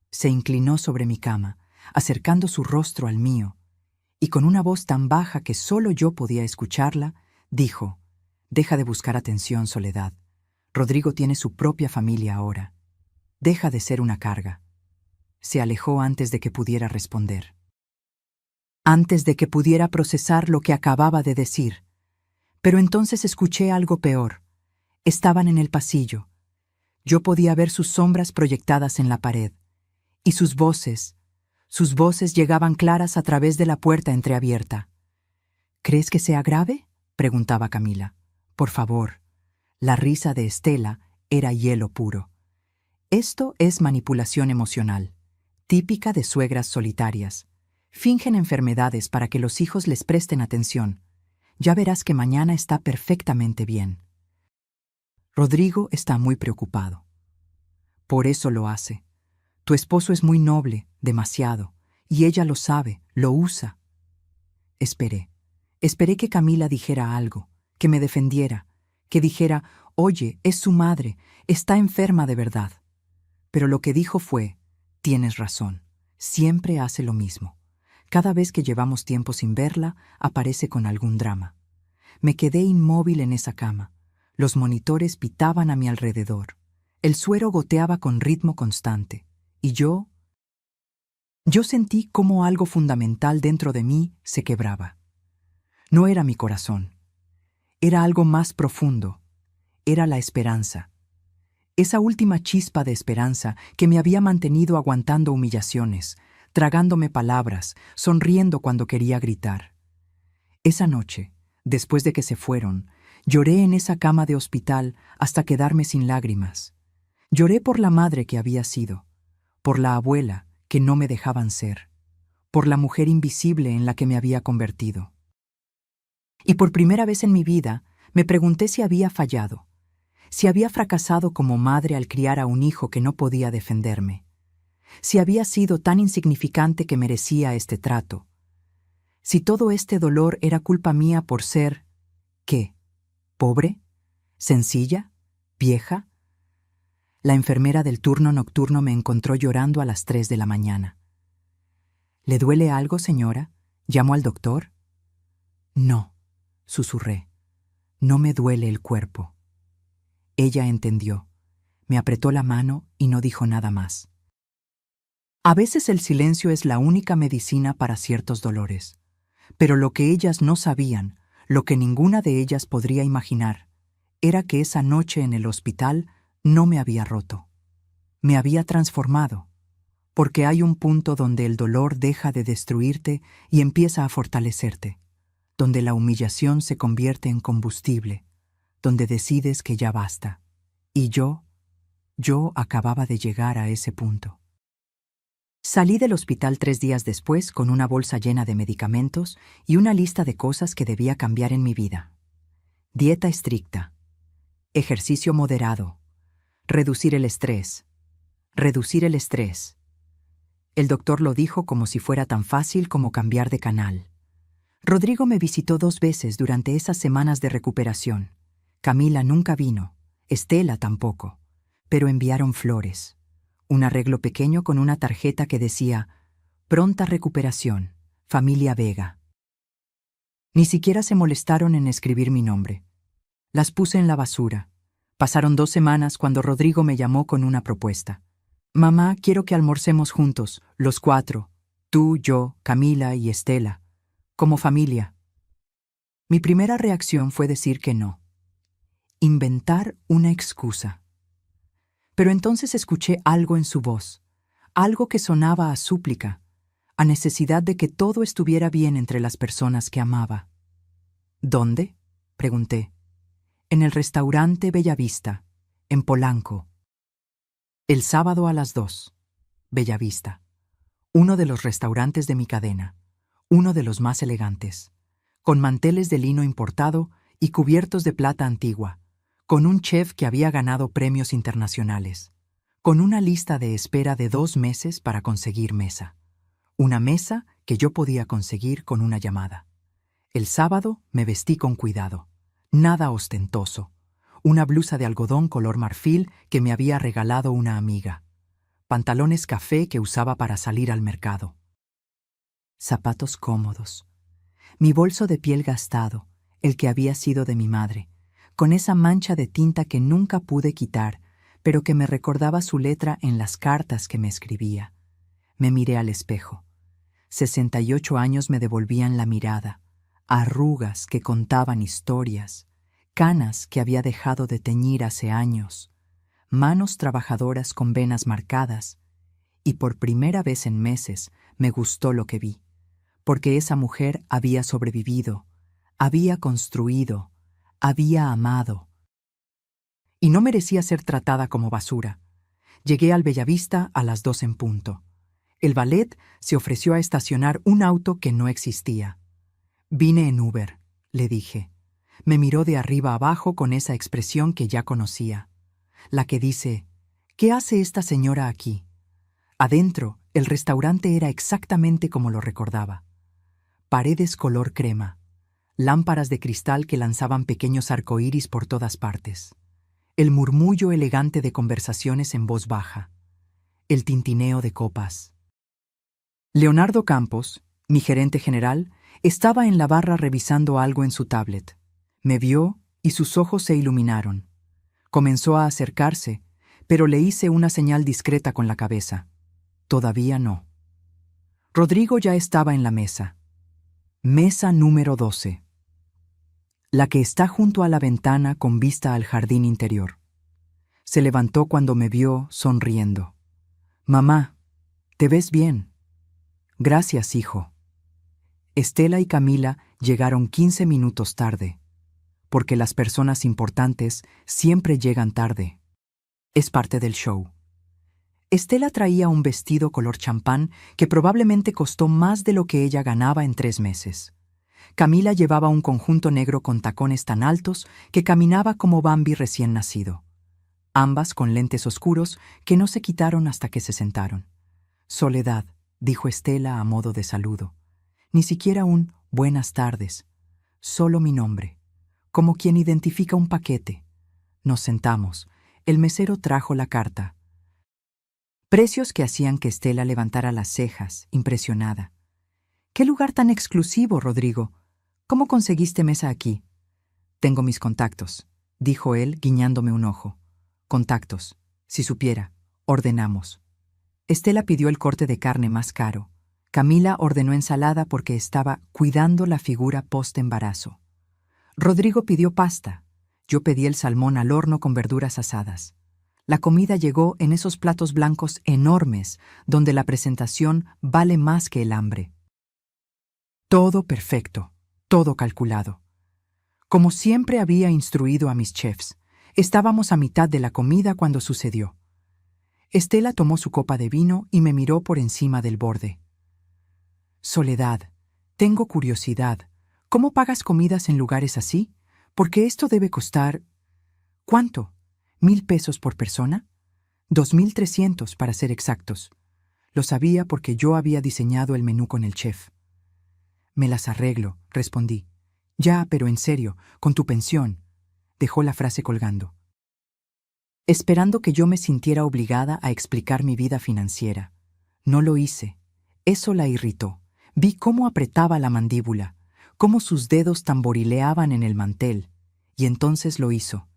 Se inclinó sobre mi cama, acercando su rostro al mío, y con una voz tan baja que solo yo podía escucharla, dijo: «Deja de buscar atención, Soledad. Rodrigo tiene su propia familia ahora. Deja de ser una carga». Se alejó antes de que pudiera responder. Antes de que pudiera procesar lo que acababa de decir. Pero entonces escuché algo peor. Estaban en el pasillo. Yo podía ver sus sombras proyectadas en la pared. Y sus voces llegaban claras a través de la puerta entreabierta. «¿Crees que sea grave?», preguntaba Camila. «Por favor». La risa de Estela era hielo puro. «Esto es manipulación emocional, típica de suegras solitarias. Fingen enfermedades para que los hijos les presten atención. Ya verás que mañana está perfectamente bien. Rodrigo está muy preocupado. Por eso lo hace. Tu esposo es muy noble, demasiado, y ella lo sabe, lo usa». Esperé que Camila dijera algo, que me defendiera, que dijera: «Oye, es su madre, está enferma de verdad». Pero lo que dijo fue: «Tienes razón, siempre hace lo mismo. Cada vez que llevamos tiempo sin verla, aparece con algún drama». Me quedé inmóvil en esa cama. Los monitores pitaban a mi alrededor. El suero goteaba con ritmo constante. Y yo sentí cómo algo fundamental dentro de mí se quebraba. No era mi corazón. Era algo más profundo. Era la esperanza. Esa última chispa de esperanza que me había mantenido aguantando humillaciones, tragándome palabras, sonriendo cuando quería gritar. Esa noche, después de que se fueron, lloré en esa cama de hospital hasta quedarme sin lágrimas. Lloré por la madre que había sido, por la abuela que no me dejaban ser, por la mujer invisible en la que me había convertido. Y por primera vez en mi vida me pregunté si había fallado, si había fracasado como madre al criar a un hijo que no podía defenderme, si había sido tan insignificante que merecía este trato, si todo este dolor era culpa mía por ser, ¿qué? ¿Pobre? ¿Sencilla? ¿Vieja? La enfermera del turno nocturno me encontró llorando a las 3 de la mañana. ¿Le duele algo, señora? ¿Llamo al doctor? No, susurré. No me duele el cuerpo. Ella entendió. Me apretó la mano y no dijo nada más. A veces el silencio es la única medicina para ciertos dolores. Pero lo que ellas no sabían, lo que ninguna de ellas podría imaginar, era que esa noche en el hospital no me había roto. Me había transformado. Porque hay un punto donde el dolor deja de destruirte y empieza a fortalecerte, donde la humillación se convierte en combustible, donde decides que ya basta. Y yo acababa de llegar a ese punto. Salí del hospital 3 días después con una bolsa llena de medicamentos y una lista de cosas que debía cambiar en mi vida. Dieta estricta, ejercicio moderado, reducir el estrés. El doctor lo dijo como si fuera tan fácil como cambiar de canal. Rodrigo me visitó 2 veces durante esas semanas de recuperación. Camila nunca vino, Estela tampoco, pero enviaron flores. Un arreglo pequeño con una tarjeta que decía «Pronta recuperación, familia Vega». Ni siquiera se molestaron en escribir mi nombre. Las puse en la basura. Pasaron 2 semanas cuando Rodrigo me llamó con una propuesta. «Mamá, quiero que almorcemos juntos, los 4, tú, yo, Camila y Estela, como familia». Mi primera reacción fue decir que no. Inventar una excusa. Pero entonces escuché algo en su voz, algo que sonaba a súplica, a necesidad de que todo estuviera bien entre las personas que amaba. «¿Dónde?», pregunté. «En el restaurante Bellavista, en Polanco». El sábado a las 2. Bellavista. Uno de los restaurantes de mi cadena, uno de los más elegantes, con manteles de lino importado y cubiertos de plata antigua, con un chef que había ganado premios internacionales, con una lista de espera de 2 meses para conseguir mesa. Una mesa que yo podía conseguir con una llamada. El sábado me vestí con cuidado, nada ostentoso. Una blusa de algodón color marfil que me había regalado una amiga. Pantalones café que usaba para salir al mercado. Zapatos cómodos. Mi bolso de piel gastado, el que había sido de mi madre, con esa mancha de tinta que nunca pude quitar, pero que me recordaba su letra en las cartas que me escribía. Me miré al espejo. 68 años me devolvían la mirada, arrugas que contaban historias, canas que había dejado de teñir hace años, manos trabajadoras con venas marcadas, y por primera vez en meses me gustó lo que vi, porque esa mujer había sobrevivido, había construido, había amado. Y no merecía ser tratada como basura. Llegué al Bellavista a las 2 en punto. El valet se ofreció a estacionar un auto que no existía. «Vine en Uber», le dije. Me miró de arriba abajo con esa expresión que ya conocía, la que dice, «¿Qué hace esta señora aquí?». Adentro, el restaurante era exactamente como lo recordaba. Paredes color crema, lámparas de cristal que lanzaban pequeños arcoíris por todas partes, el murmullo elegante de conversaciones en voz baja, el tintineo de copas. Leonardo Campos, mi gerente general, estaba en la barra revisando algo en su tablet. Me vio y sus ojos se iluminaron. Comenzó a acercarse, pero le hice una señal discreta con la cabeza. Todavía no. Rodrigo ya estaba en la mesa. Mesa número 12. la que está junto a la ventana con vista al jardín interior. Se levantó cuando me vio sonriendo. «Mamá, te ves bien». «Gracias, hijo». Estela y Camila llegaron 15 minutos tarde, porque las personas importantes siempre llegan tarde. Es parte del show. Estela traía un vestido color champán que probablemente costó más de lo que ella ganaba en 3 meses. Camila llevaba un conjunto negro con tacones tan altos que caminaba como Bambi recién nacido. Ambas con lentes oscuros que no se quitaron hasta que se sentaron. «Soledad», dijo Estela a modo de saludo. Ni siquiera un «buenas tardes», solo mi nombre, como quien identifica un paquete. Nos sentamos. El mesero trajo la carta. Precios que hacían que Estela levantara las cejas, impresionada. «¿Qué lugar tan exclusivo, Rodrigo? ¿Cómo conseguiste mesa aquí?» «Tengo mis contactos», dijo él, guiñándome un ojo. «Contactos. Si supiera. Ordenamos». Estela pidió el corte de carne más caro. Camila ordenó ensalada porque estaba cuidando la figura post-embarazo. Rodrigo pidió pasta. Yo pedí el salmón al horno con verduras asadas. La comida llegó en esos platos blancos enormes, donde la presentación vale más que el hambre. Todo perfecto, todo calculado. Como siempre había instruido a mis chefs, estábamos a mitad de la comida cuando sucedió. Estela tomó su copa de vino y me miró por encima del borde. «Soledad, tengo curiosidad. ¿Cómo pagas comidas en lugares así? Porque esto debe costar... ¿Cuánto? ¿1,000 pesos por persona? 2,300 para ser exactos». Lo sabía porque yo había diseñado el menú con el chef. «Me las arreglo», respondí. «Ya, pero en serio, con tu pensión». Dejó la frase colgando, esperando que yo me sintiera obligada a explicar mi vida financiera. No lo hice. Eso la irritó. Vi cómo apretaba la mandíbula, cómo sus dedos tamborileaban en el mantel, y entonces lo hizo.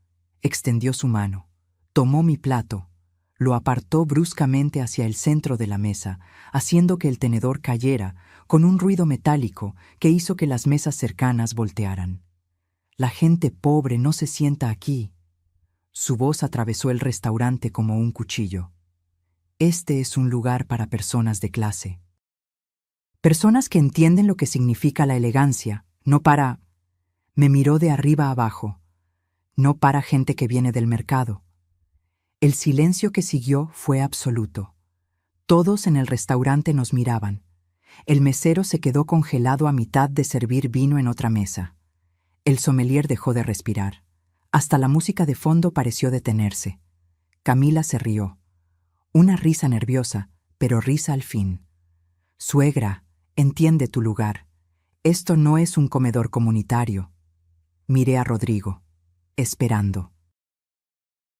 Extendió su mano, tomó mi plato, lo apartó bruscamente hacia el centro de la mesa, haciendo que el tenedor cayera con un ruido metálico que hizo que las mesas cercanas voltearan. «La gente pobre no se sienta aquí». Su voz atravesó el restaurante como un cuchillo. «Este es un lugar para personas de clase. Personas que entienden lo que significa la elegancia, no para...». Me miró de arriba abajo. «No para gente que viene del mercado». El silencio que siguió fue absoluto. Todos en el restaurante nos miraban. El mesero se quedó congelado a mitad de servir vino en otra mesa. El sommelier dejó de respirar. Hasta la música de fondo pareció detenerse. Camila se rió. Una risa nerviosa, pero risa al fin. «Suegra, entiende tu lugar. Esto no es un comedor comunitario». Miré a Rodrigo, esperando,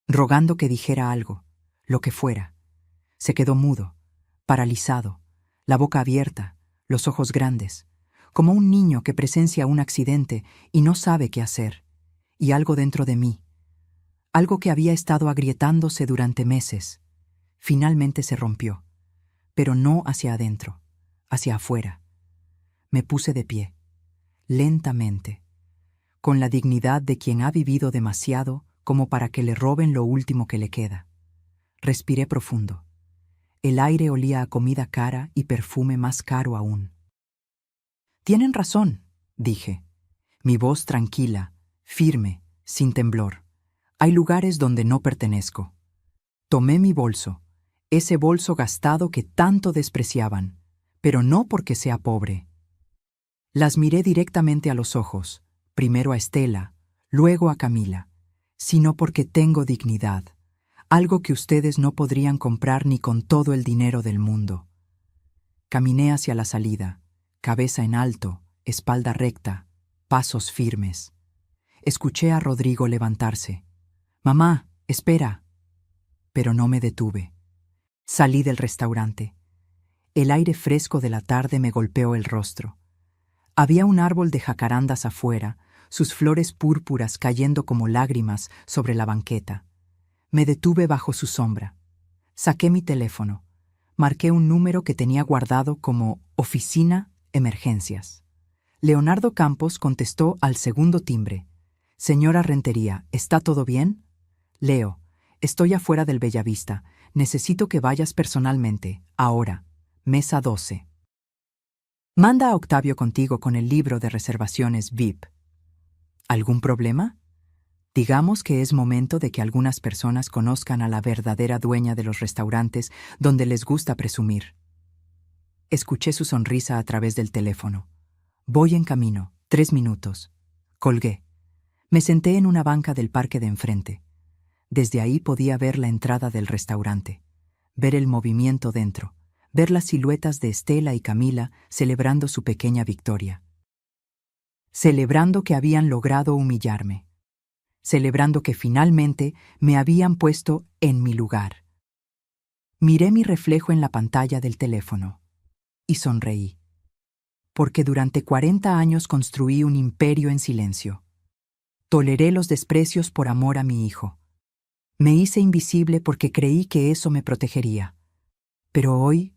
rogando que dijera algo, lo que fuera. Se quedó mudo, paralizado, la boca abierta, los ojos grandes, como un niño que presencia un accidente y no sabe qué hacer. Y algo dentro de mí, algo que había estado agrietándose durante meses, finalmente se rompió, pero no hacia adentro, hacia afuera. Me puse de pie, lentamente, con la dignidad de quien ha vivido demasiado como para que le roben lo último que le queda. Respiré profundo. El aire olía a comida cara y perfume más caro aún. «Tienen razón», dije, mi voz tranquila, firme, sin temblor. «Hay lugares donde no pertenezco». Tomé mi bolso, ese bolso gastado que tanto despreciaban, pero no porque sea pobre. Las miré directamente a los ojos, primero a Estela, luego a Camila, sino porque tengo dignidad, algo que ustedes no podrían comprar ni con todo el dinero del mundo. Caminé hacia la salida, cabeza en alto, espalda recta, pasos firmes. Escuché a Rodrigo levantarse. «Mamá, espera». Pero no me detuve. Salí del restaurante. El aire fresco de la tarde me golpeó el rostro. Había un árbol de jacarandas afuera, sus flores púrpuras cayendo como lágrimas sobre la banqueta. Me detuve bajo su sombra. Saqué mi teléfono. Marqué un número que tenía guardado como Oficina Emergencias. Leonardo Campos contestó al segundo timbre. Señora Rentería, ¿está todo bien? Leo, estoy afuera del Bellavista. Necesito que vayas personalmente. Ahora. Mesa 12. Manda a Octavio contigo con el libro de reservaciones VIP. ¿Algún problema? Digamos que es momento de que algunas personas conozcan a la verdadera dueña de los restaurantes donde les gusta presumir. Escuché su sonrisa a través del teléfono. Voy en camino. 3 minutos. Colgué. Me senté en una banca del parque de enfrente. Desde ahí podía ver la entrada del restaurante, ver el movimiento dentro, ver las siluetas de Estela y Camila celebrando su pequeña victoria. Celebrando que habían logrado humillarme. Celebrando que finalmente me habían puesto en mi lugar. Miré mi reflejo en la pantalla del teléfono y sonreí. Porque durante 40 años construí un imperio en silencio. Toleré los desprecios por amor a mi hijo. Me hice invisible porque creí que eso me protegería. Pero hoy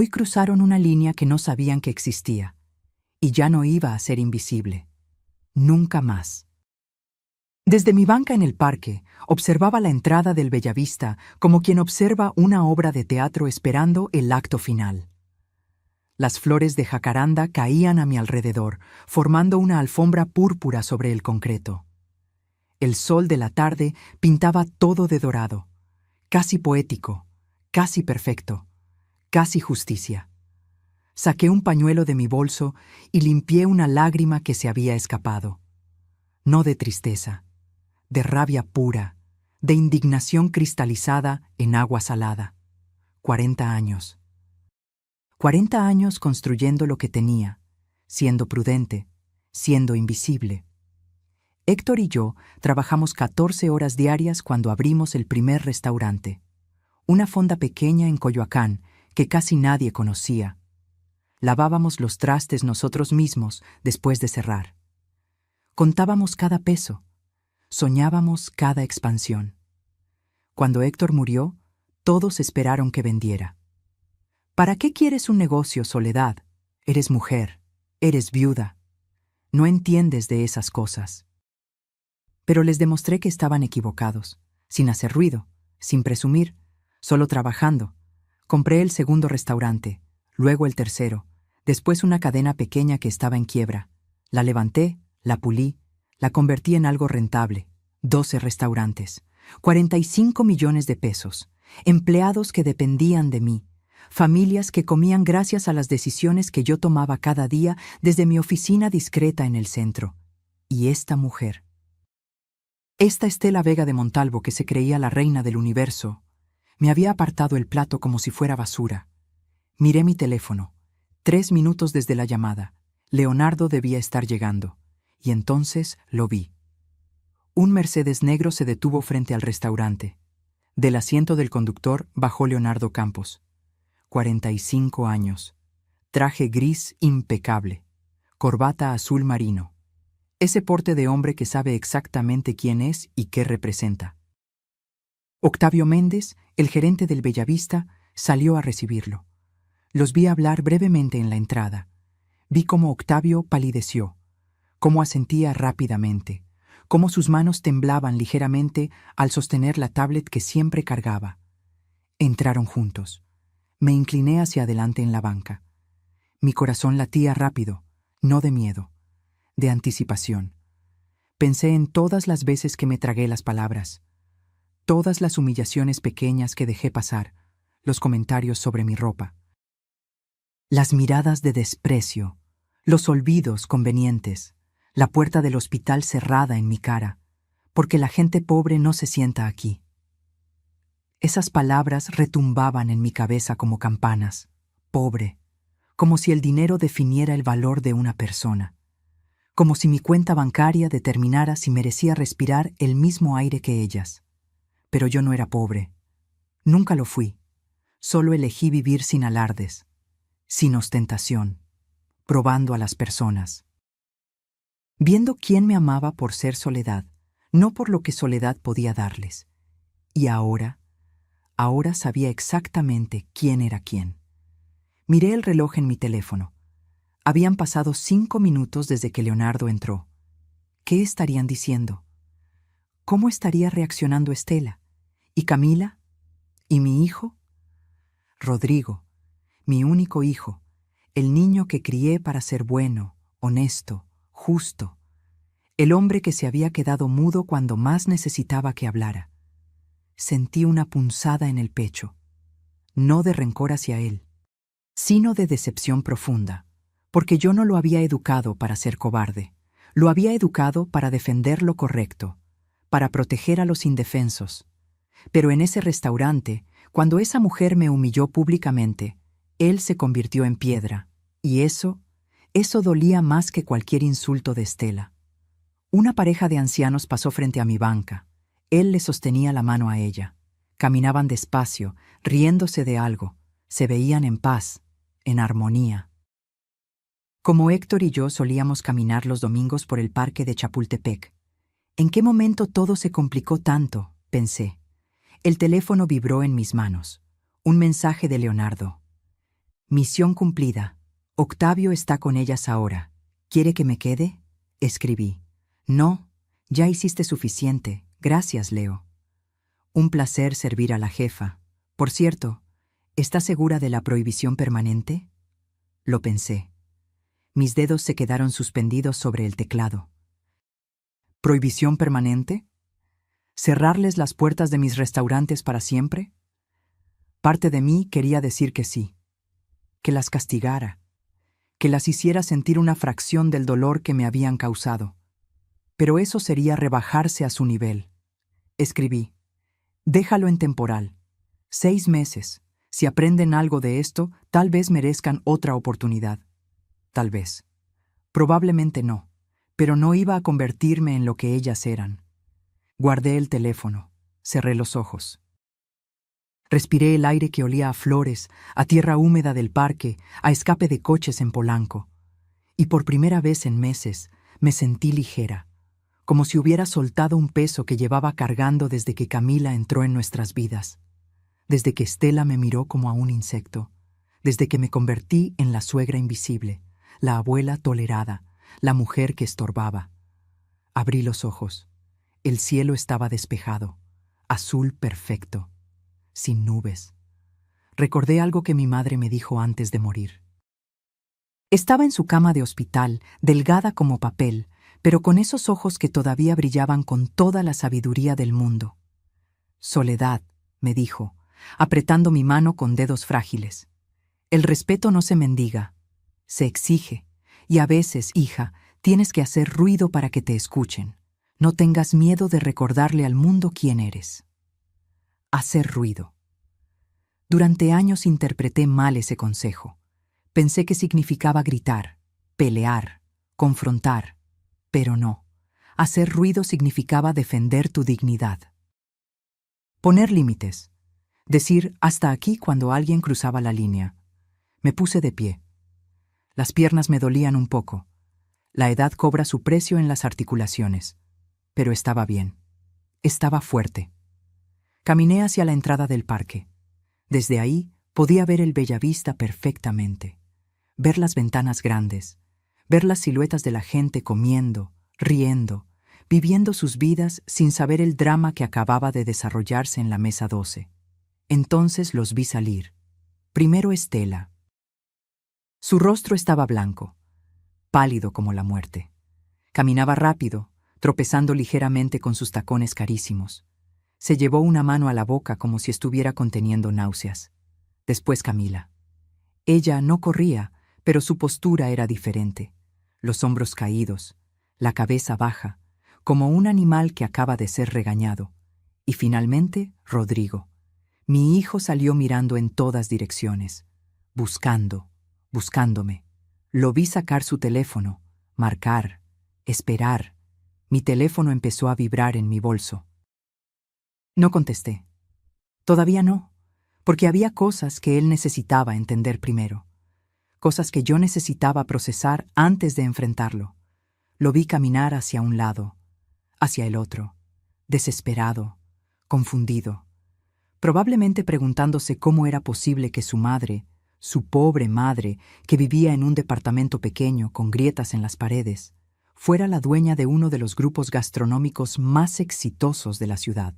cruzaron una línea que no sabían que existía, y ya no iba a ser invisible. Nunca más. Desde mi banca en el parque, observaba la entrada del Bellavista como quien observa una obra de teatro esperando el acto final. Las flores de jacaranda caían a mi alrededor, formando una alfombra púrpura sobre el concreto. El sol de la tarde pintaba todo de dorado, casi poético, casi perfecto, casi justicia. Saqué un pañuelo de mi bolso y limpié una lágrima que se había escapado. No de tristeza, de rabia pura, de indignación cristalizada en agua salada. 40 años. 40 años construyendo lo que tenía, siendo prudente, siendo invisible. Héctor y yo trabajamos 14 horas diarias cuando abrimos el primer restaurante, una fonda pequeña en Coyoacán que casi nadie conocía. Lavábamos los trastes nosotros mismos después de cerrar. Contábamos cada peso, soñábamos cada expansión. Cuando Héctor murió, todos esperaron que vendiera. ¿Para qué quieres un negocio, Soledad? Eres mujer, eres viuda. No entiendes de esas cosas. Pero les demostré que estaban equivocados, sin hacer ruido, sin presumir, solo trabajando. Compré el segundo restaurante, luego el tercero, después una cadena pequeña que estaba en quiebra. La levanté, la pulí, la convertí en algo rentable. 12 restaurantes, 45 millones de pesos, empleados que dependían de mí, familias que comían gracias a las decisiones que yo tomaba cada día desde mi oficina discreta en el centro. Y esta mujer. Esta Estela Vega de Montalvo, que se creía la reina del universo, me había apartado el plato como si fuera basura. Miré mi teléfono. 3 minutos desde la llamada. Leonardo debía estar llegando. Y entonces lo vi. Un Mercedes negro se detuvo frente al restaurante. Del asiento del conductor bajó Leonardo Campos. 45 años. Traje gris impecable. Corbata azul marino. Ese porte de hombre que sabe exactamente quién es y qué representa. Octavio Méndez, el gerente del Bellavista, salió a recibirlo. Los vi hablar brevemente en la entrada. Vi cómo Octavio palideció, cómo asentía rápidamente, cómo sus manos temblaban ligeramente al sostener la tablet que siempre cargaba. Entraron juntos. Me incliné hacia adelante en la banca. Mi corazón latía rápido, no de miedo, de anticipación. Pensé en todas las veces que me tragué las palabras, todas las humillaciones pequeñas que dejé pasar, los comentarios sobre mi ropa, las miradas de desprecio, los olvidos convenientes, la puerta del hospital cerrada en mi cara, porque la gente pobre no se sienta aquí. Esas palabras retumbaban en mi cabeza como campanas. Pobre, como si el dinero definiera el valor de una persona, como si mi cuenta bancaria determinara si merecía respirar el mismo aire que ellas. Pero yo no era pobre. Nunca lo fui. Solo elegí vivir sin alardes, sin ostentación, probando a las personas. Viendo quién me amaba por ser Soledad, no por lo que Soledad podía darles. Y ahora sabía exactamente quién era quién. Miré el reloj en mi teléfono. Habían pasado 5 minutos desde que Leonardo entró. ¿Qué estarían diciendo? ¿Cómo estaría reaccionando Estela? ¿Y Camila? ¿Y mi hijo? Rodrigo, mi único hijo, el niño que crié para ser bueno, honesto, justo, el hombre que se había quedado mudo cuando más necesitaba que hablara. Sentí una punzada en el pecho, no de rencor hacia él, sino de decepción profunda, porque yo no lo había educado para ser cobarde, lo había educado para defender lo correcto, para proteger a los indefensos. Pero en ese restaurante, cuando esa mujer me humilló públicamente, él se convirtió en piedra, y eso dolía más que cualquier insulto de Estela. Una pareja de ancianos pasó frente a mi banca. Él le sostenía la mano a ella. Caminaban despacio, riéndose de algo. Se veían en paz, en armonía. Como Héctor y yo solíamos caminar los domingos por el parque de Chapultepec. ¿En qué momento todo se complicó tanto?, pensé. El teléfono vibró en mis manos. Un mensaje de Leonardo. Misión cumplida. Octavio está con ellas ahora. ¿Quiere que me quede? Escribí. No, ya hiciste suficiente. Gracias, Leo. Un placer servir a la jefa. Por cierto, ¿está segura de la prohibición permanente? Lo pensé. Mis dedos se quedaron suspendidos sobre el teclado. ¿Prohibición permanente? ¿Cerrarles las puertas de mis restaurantes para siempre? Parte de mí quería decir que sí, que las castigara, que las hiciera sentir una fracción del dolor que me habían causado. Pero eso sería rebajarse a su nivel. Escribí, déjalo en temporal. 6 meses. Si aprenden algo de esto, tal vez merezcan otra oportunidad. Tal vez. Probablemente no, pero no iba a convertirme en lo que ellas eran. Guardé el teléfono, cerré los ojos. Respiré el aire que olía a flores, a tierra húmeda del parque, a escape de coches en Polanco. Y por primera vez en meses me sentí ligera, como si hubiera soltado un peso que llevaba cargando desde que Camila entró en nuestras vidas, desde que Estela me miró como a un insecto, desde que me convertí en la suegra invisible, la abuela tolerada, la mujer que estorbaba. Abrí los ojos. El cielo estaba despejado, azul perfecto, sin nubes. Recordé algo que mi madre me dijo antes de morir. Estaba en su cama de hospital, delgada como papel, pero con esos ojos que todavía brillaban con toda la sabiduría del mundo. Soledad, me dijo, apretando mi mano con dedos frágiles. El respeto no se mendiga, se exige, y a veces, hija, tienes que hacer ruido para que te escuchen. No tengas miedo de recordarle al mundo quién eres. Hacer ruido. Durante años interpreté mal ese consejo. Pensé que significaba gritar, pelear, confrontar. Pero no. Hacer ruido significaba defender tu dignidad. Poner límites. Decir hasta aquí cuando alguien cruzaba la línea. Me puse de pie. Las piernas me dolían un poco. La edad cobra su precio en las articulaciones. Pero estaba bien. Estaba fuerte. Caminé hacia la entrada del parque. Desde ahí podía ver el Bellavista perfectamente. Ver las ventanas grandes. Ver las siluetas de la gente comiendo, riendo, viviendo sus vidas sin saber el drama que acababa de desarrollarse en la mesa 12. Entonces los vi salir. Primero Estela. Su rostro estaba blanco, pálido como la muerte. Caminaba rápido, tropezando ligeramente con sus tacones carísimos. Se llevó una mano a la boca como si estuviera conteniendo náuseas. Después Camila. Ella no corría, pero su postura era diferente. Los hombros caídos, la cabeza baja, como un animal que acaba de ser regañado. Y finalmente, Rodrigo. Mi hijo salió mirando en todas direcciones, buscándome. Lo vi sacar su teléfono, marcar, esperar. Mi teléfono empezó a vibrar en mi bolso. No contesté. Todavía no, porque había cosas que él necesitaba entender primero. Cosas que yo necesitaba procesar antes de enfrentarlo. Lo vi caminar hacia un lado, hacia el otro, desesperado, confundido, probablemente preguntándose cómo era posible que su madre, su pobre madre, que vivía en un departamento pequeño con grietas en las paredes, fuera la dueña de uno de los grupos gastronómicos más exitosos de la ciudad.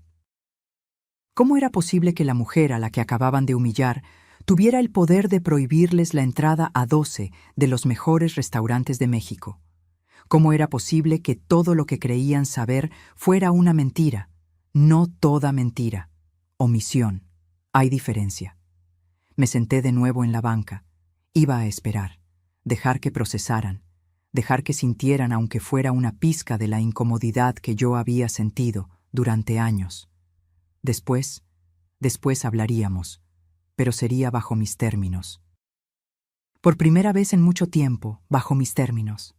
¿Cómo era posible que la mujer a la que acababan de humillar tuviera el poder de prohibirles la entrada a 12 de los mejores restaurantes de México? ¿Cómo era posible que todo lo que creían saber fuera una mentira? No toda mentira. Omisión. Hay diferencia. Me senté de nuevo en la banca. Iba a esperar, dejar que procesaran, dejar que sintieran aunque fuera una pizca de la incomodidad que yo había sentido durante años. Después hablaríamos, pero sería bajo mis términos. Por primera vez en mucho tiempo, bajo mis términos.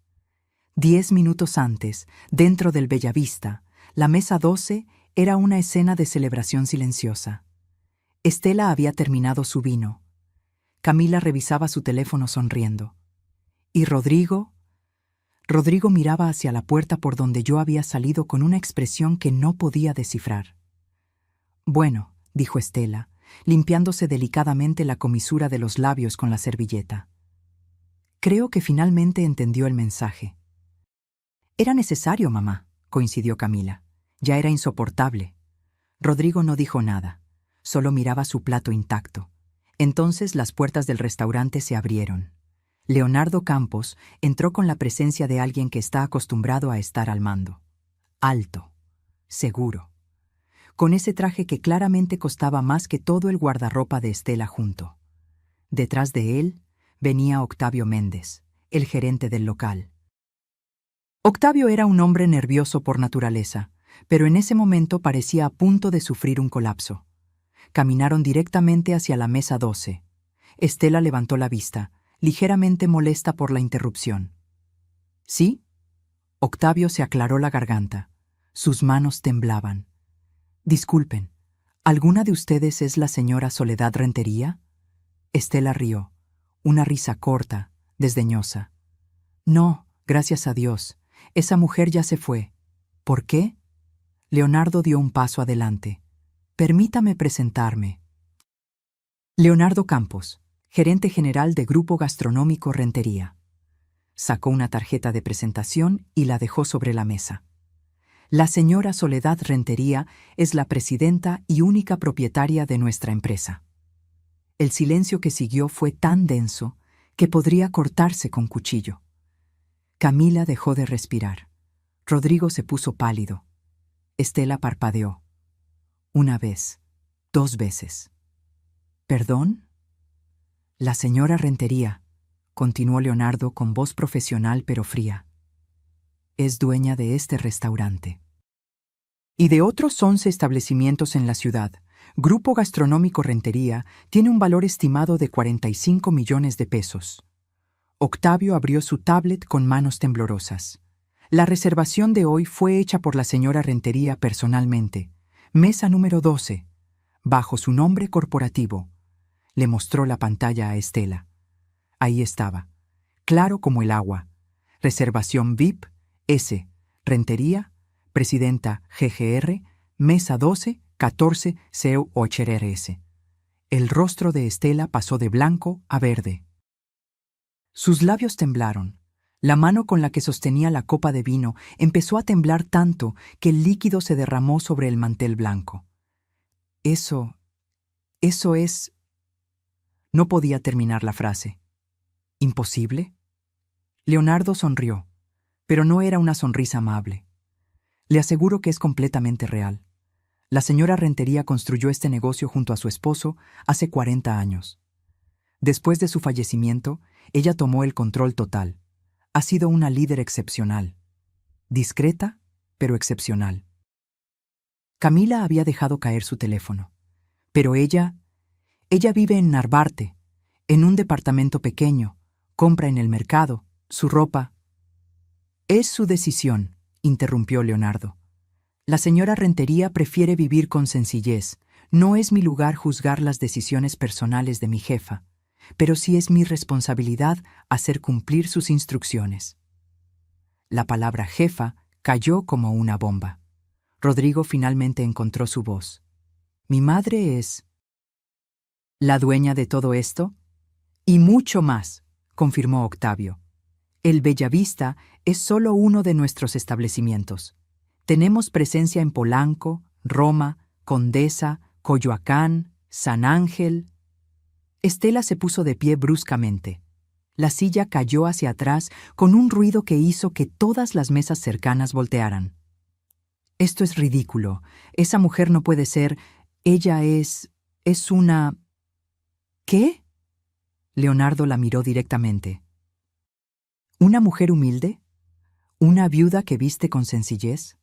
10 minutos antes, dentro del Bellavista, la mesa 12 era una escena de celebración silenciosa. Estela había terminado su vino. Camila revisaba su teléfono sonriendo. Y Rodrigo miraba hacia la puerta por donde yo había salido con una expresión que no podía descifrar. «Bueno», dijo Estela, limpiándose delicadamente la comisura de los labios con la servilleta. Creo que finalmente entendió el mensaje. «Era necesario, mamá», coincidió Camila. «Ya era insoportable». Rodrigo no dijo nada, solo miraba su plato intacto. Entonces las puertas del restaurante se abrieron. Leonardo Campos entró con la presencia de alguien que está acostumbrado a estar al mando. Alto, seguro, con ese traje que claramente costaba más que todo el guardarropa de Estela junto. Detrás de él venía Octavio Méndez, el gerente del local. Octavio era un hombre nervioso por naturaleza, pero en ese momento parecía a punto de sufrir un colapso. Caminaron directamente hacia la mesa 12. Estela levantó la vista, ligeramente molesta por la interrupción. ¿Sí? Octavio se aclaró la garganta. Sus manos temblaban. Disculpen, ¿alguna de ustedes es la señora Soledad Rentería? Estela rió, una risa corta, desdeñosa. No, gracias a Dios, esa mujer ya se fue. ¿Por qué? Leonardo dio un paso adelante. Permítame presentarme. Leonardo Campos, gerente general de Grupo Gastronómico Rentería. Sacó una tarjeta de presentación y la dejó sobre la mesa. La señora Soledad Rentería es la presidenta y única propietaria de nuestra empresa. El silencio que siguió fue tan denso que podría cortarse con cuchillo. Camila dejó de respirar. Rodrigo se puso pálido. Estela parpadeó. Una vez, 2 veces. ¿Perdón? La señora Rentería, continuó Leonardo con voz profesional pero fría, es dueña de este restaurante. Y de otros 11 establecimientos en la ciudad. Grupo Gastronómico Rentería tiene un valor estimado de 45 millones de pesos. Octavio abrió su tablet con manos temblorosas. La reservación de hoy fue hecha por la señora Rentería personalmente. Mesa número 12, bajo su nombre corporativo. Le mostró la pantalla a Estela. Ahí estaba, claro como el agua. Reservación VIP, S, Rentería, Presidenta GGR, Mesa 12, 14, CEU HRS. El rostro de Estela pasó de blanco a verde. Sus labios temblaron. La mano con la que sostenía la copa de vino empezó a temblar tanto que el líquido se derramó sobre el mantel blanco. Eso es... No podía terminar la frase. ¿Imposible? Leonardo sonrió, pero no era una sonrisa amable. Le aseguro que es completamente real. La señora Rentería construyó este negocio junto a su esposo hace 40 años. Después de su fallecimiento, ella tomó el control total. Ha sido una líder excepcional. Discreta, pero excepcional. Camila había dejado caer su teléfono. Pero ella vive en Narvarte, en un departamento pequeño, compra en el mercado, su ropa. Es su decisión, interrumpió Leonardo. La señora Rentería prefiere vivir con sencillez. No es mi lugar juzgar las decisiones personales de mi jefa, pero sí es mi responsabilidad hacer cumplir sus instrucciones. La palabra jefa cayó como una bomba. Rodrigo finalmente encontró su voz. Mi madre es... ¿La dueña de todo esto? Y mucho más, confirmó Octavio. El Bellavista es solo uno de nuestros establecimientos. Tenemos presencia en Polanco, Roma, Condesa, Coyoacán, San Ángel. Estela se puso de pie bruscamente. La silla cayó hacia atrás con un ruido que hizo que todas las mesas cercanas voltearan. Esto es ridículo. Esa mujer no puede ser. Ella es una... ¿Qué? Leonardo la miró directamente. ¿Una mujer humilde? ¿Una viuda que viste con sencillez?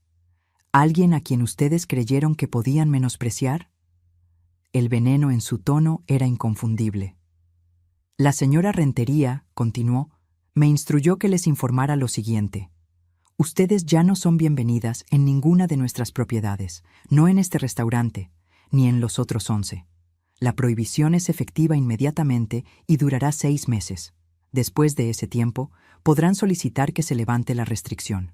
¿Alguien a quien ustedes creyeron que podían menospreciar? El veneno en su tono era inconfundible. La señora Rentería, continuó, me instruyó que les informara lo siguiente. Ustedes ya no son bienvenidas en ninguna de nuestras propiedades, no en este restaurante, ni en los otros 11. La prohibición es efectiva inmediatamente y durará 6 meses. Después de ese tiempo, podrán solicitar que se levante la restricción.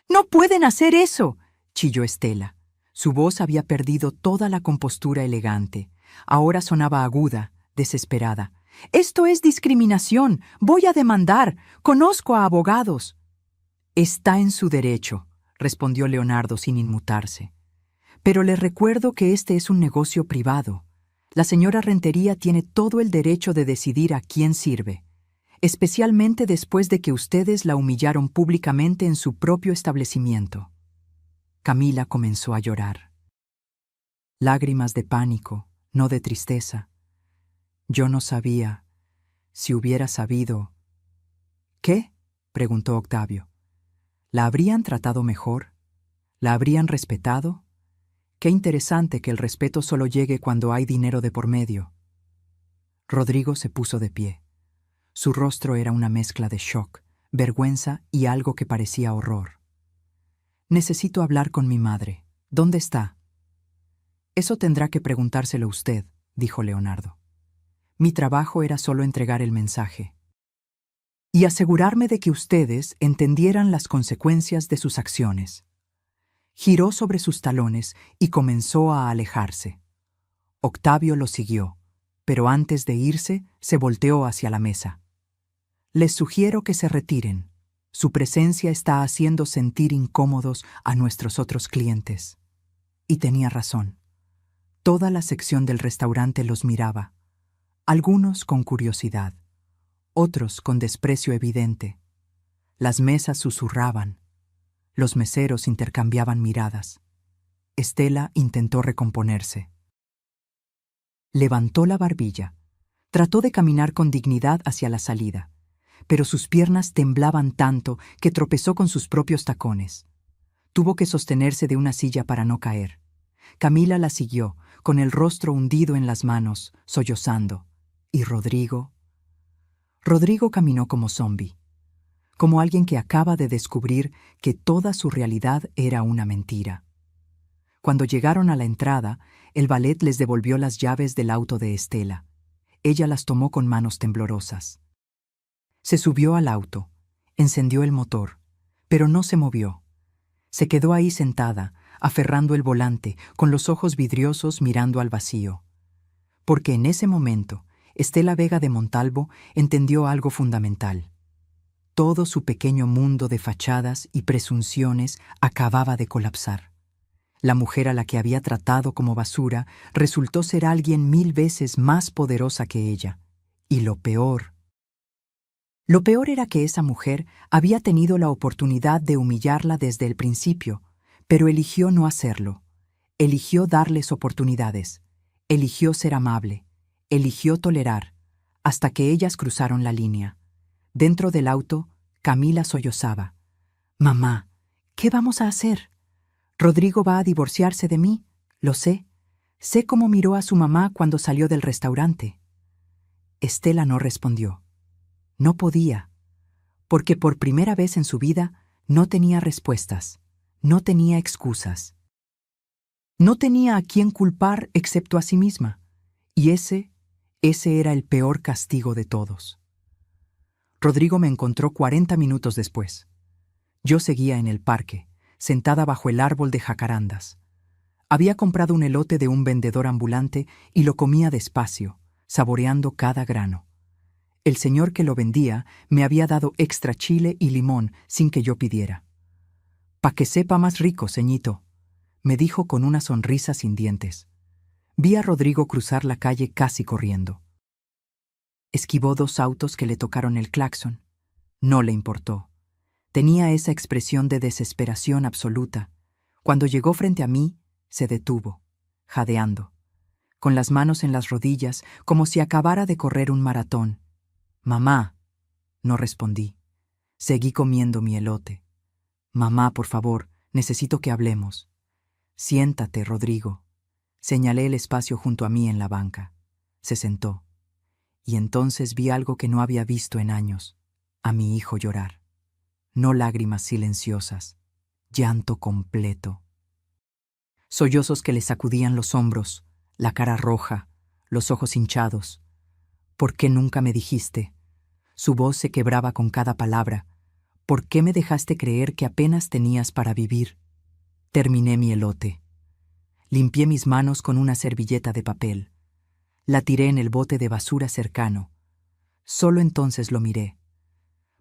¡No pueden hacer eso!, chilló Estela. Su voz había perdido toda la compostura elegante. Ahora sonaba aguda, desesperada. «Esto es discriminación. Voy a demandar. Conozco a abogados». «Está en su derecho», respondió Leonardo sin inmutarse. «Pero le recuerdo que este es un negocio privado. La señora Rentería tiene todo el derecho de decidir a quién sirve, especialmente después de que ustedes la humillaron públicamente en su propio establecimiento». Camila comenzó a llorar. Lágrimas de pánico, no de tristeza. Yo no sabía. Si hubiera sabido... ¿Qué?, preguntó Octavio. ¿La habrían tratado mejor? ¿La habrían respetado? Qué interesante que el respeto solo llegue cuando hay dinero de por medio. Rodrigo se puso de pie. Su rostro era una mezcla de shock, vergüenza y algo que parecía horror. Necesito hablar con mi madre. ¿Dónde está? Eso tendrá que preguntárselo usted, dijo Leonardo. Mi trabajo era solo entregar el mensaje y asegurarme de que ustedes entendieran las consecuencias de sus acciones. Giró sobre sus talones y comenzó a alejarse. Octavio lo siguió, pero antes de irse se volteó hacia la mesa. Les sugiero que se retiren. Su presencia está haciendo sentir incómodos a nuestros otros clientes. Y tenía razón. Toda la sección del restaurante los miraba, algunos con curiosidad, otros con desprecio evidente. Las mesas susurraban. Los meseros intercambiaban miradas. Estela intentó recomponerse. Levantó la barbilla. Trató de caminar con dignidad hacia la salida, pero sus piernas temblaban tanto que tropezó con sus propios tacones. Tuvo que sostenerse de una silla para no caer. Camila la siguió, con el rostro hundido en las manos, sollozando. ¿Y Rodrigo? Rodrigo caminó como zombi, como alguien que acaba de descubrir que toda su realidad era una mentira. Cuando llegaron a la entrada, el valet les devolvió las llaves del auto de Estela. Ella las tomó con manos temblorosas. Se subió al auto, encendió el motor, pero no se movió. Se quedó ahí sentada, aferrando el volante, con los ojos vidriosos mirando al vacío. Porque en ese momento, Estela Vega de Montalvo entendió algo fundamental. Todo su pequeño mundo de fachadas y presunciones acababa de colapsar. La mujer a la que había tratado como basura resultó ser alguien 1000 veces más poderosa que ella. Y lo peor era que esa mujer había tenido la oportunidad de humillarla desde el principio, pero eligió no hacerlo. Eligió darles oportunidades. Eligió ser amable. Eligió tolerar, hasta que ellas cruzaron la línea. Dentro del auto, Camila sollozaba. «Mamá, ¿qué vamos a hacer? Rodrigo va a divorciarse de mí, lo sé. Sé cómo miró a su mamá cuando salió del restaurante». Estela no respondió. No podía, porque por primera vez en su vida no tenía respuestas, no tenía excusas. No tenía a quién culpar excepto a sí misma, y ese era el peor castigo de todos. Rodrigo me encontró 40 minutos después. Yo seguía en el parque, sentada bajo el árbol de jacarandas. Había comprado un elote de un vendedor ambulante y lo comía despacio, saboreando cada grano. El señor que lo vendía me había dado extra chile y limón sin que yo pidiera. «Pa' que sepa más rico, ceñito», me dijo con una sonrisa sin dientes. Vi a Rodrigo cruzar la calle casi corriendo. Esquivó 2 autos que le tocaron el claxon. No le importó. Tenía esa expresión de desesperación absoluta. Cuando llegó frente a mí, se detuvo, jadeando, con las manos en las rodillas, como si acabara de correr un maratón. «Mamá», no respondí. Seguí comiendo mi elote. «Mamá, por favor, necesito que hablemos». «Siéntate, Rodrigo». Señalé el espacio junto a mí en la banca. Se sentó. Y entonces vi algo que no había visto en años: a mi hijo llorar. No lágrimas silenciosas, llanto completo. Sollozos que le sacudían los hombros, la cara roja, los ojos hinchados. «¿Por qué nunca me dijiste?». Su voz se quebraba con cada palabra. «¿Por qué me dejaste creer que apenas tenías para vivir?». Terminé mi elote. Limpié mis manos con una servilleta de papel. La tiré en el bote de basura cercano. Solo entonces lo miré.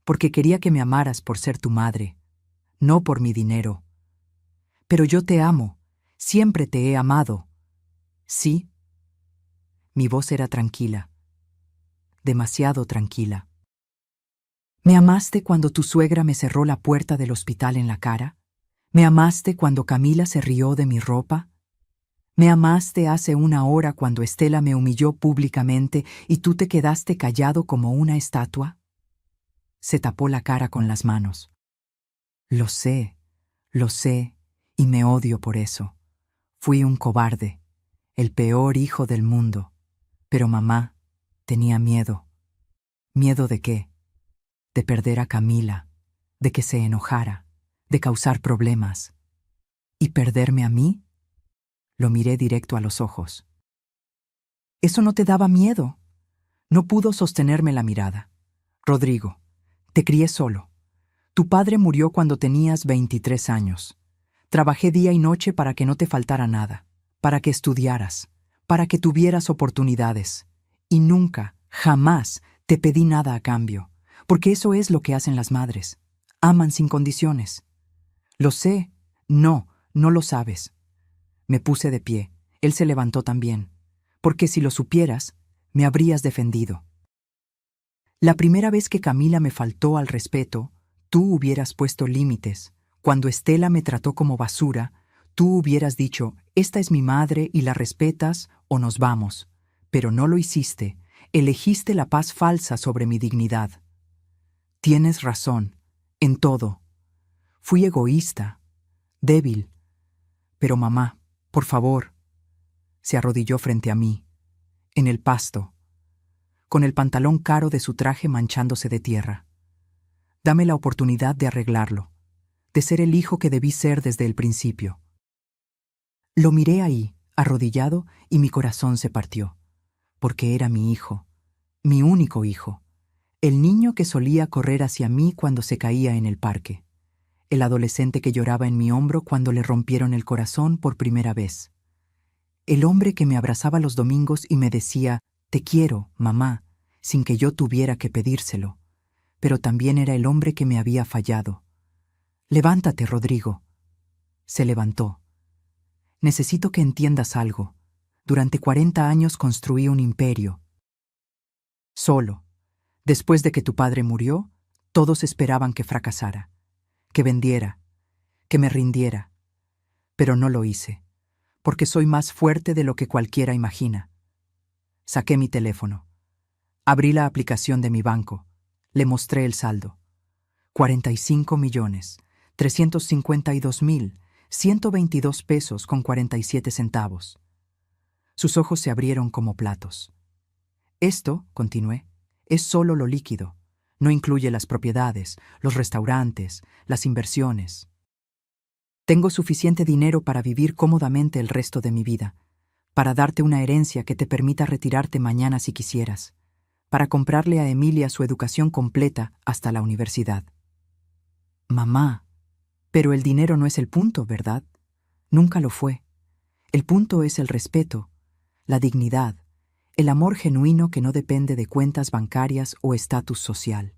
«Porque quería que me amaras por ser tu madre, no por mi dinero». «Pero yo te amo, siempre te he amado». «¿Sí?». Mi voz era tranquila, demasiado tranquila. «¿Me amaste cuando tu suegra me cerró la puerta del hospital en la cara? ¿Me amaste cuando Camila se rió de mi ropa? ¿Me amaste hace 1 hora cuando Estela me humilló públicamente y tú te quedaste callado como una estatua?». Se tapó la cara con las manos. Lo sé, y me odio por eso. Fui un cobarde, el peor hijo del mundo. Pero mamá tenía miedo. ¿Miedo de qué? De perder a Camila, de que se enojara, de causar problemas. ¿Y perderme a mí? Lo miré directo a los ojos. «¿Eso no te daba miedo?». No pudo sostenerme la mirada. «Rodrigo, te crié solo. Tu padre murió cuando tenías 23 años. Trabajé día y noche para que no te faltara nada, para que estudiaras, para que tuvieras oportunidades. Y nunca, jamás, te pedí nada a cambio, porque eso es lo que hacen las madres. Aman sin condiciones». «Lo sé». «No, no lo sabes». Me puse de pie. Él se levantó también. «Porque si lo supieras, me habrías defendido. La primera vez que Camila me faltó al respeto, tú hubieras puesto límites. Cuando Estela me trató como basura, tú hubieras dicho: esta es mi madre y la respetas o nos vamos». Pero no lo hiciste. Elegiste la paz falsa sobre mi dignidad. Tienes razón, en todo. Fui egoísta, débil. Pero mamá, por favor. Se arrodilló frente a mí, en el pasto, con el pantalón caro de su traje manchándose de tierra. Dame la oportunidad de arreglarlo, de ser el hijo que debí ser desde el principio. Lo miré ahí, arrodillado, y mi corazón se partió, porque era mi hijo, mi único hijo, el niño que solía correr hacia mí cuando se caía en el parque, el adolescente que lloraba en mi hombro cuando le rompieron el corazón por primera vez, el hombre que me abrazaba los domingos y me decía: «Te quiero, mamá», sin que yo tuviera que pedírselo. Pero también era el hombre que me había fallado. «Levántate, Rodrigo». Se levantó. «Necesito que entiendas algo. Durante 40 años construí un imperio. Solo. Después de que tu padre murió, todos esperaban que fracasara, que vendiera, que me rindiera. Pero no lo hice, porque soy más fuerte de lo que cualquiera imagina». Saqué mi teléfono. Abrí la aplicación de mi banco. Le mostré el saldo. 45.352.122 pesos con 47 centavos. Sus ojos se abrieron como platos. «Esto», continué, «es solo lo líquido. No incluye las propiedades, los restaurantes, las inversiones. Tengo suficiente dinero para vivir cómodamente el resto de mi vida, para darte una herencia que te permita retirarte mañana si quisieras, para comprarle a Emilia su educación completa hasta la universidad». «Mamá, pero el dinero no es el punto, ¿verdad? Nunca lo fue. El punto es el respeto, la dignidad, El amor genuino que no depende de cuentas bancarias o estatus social.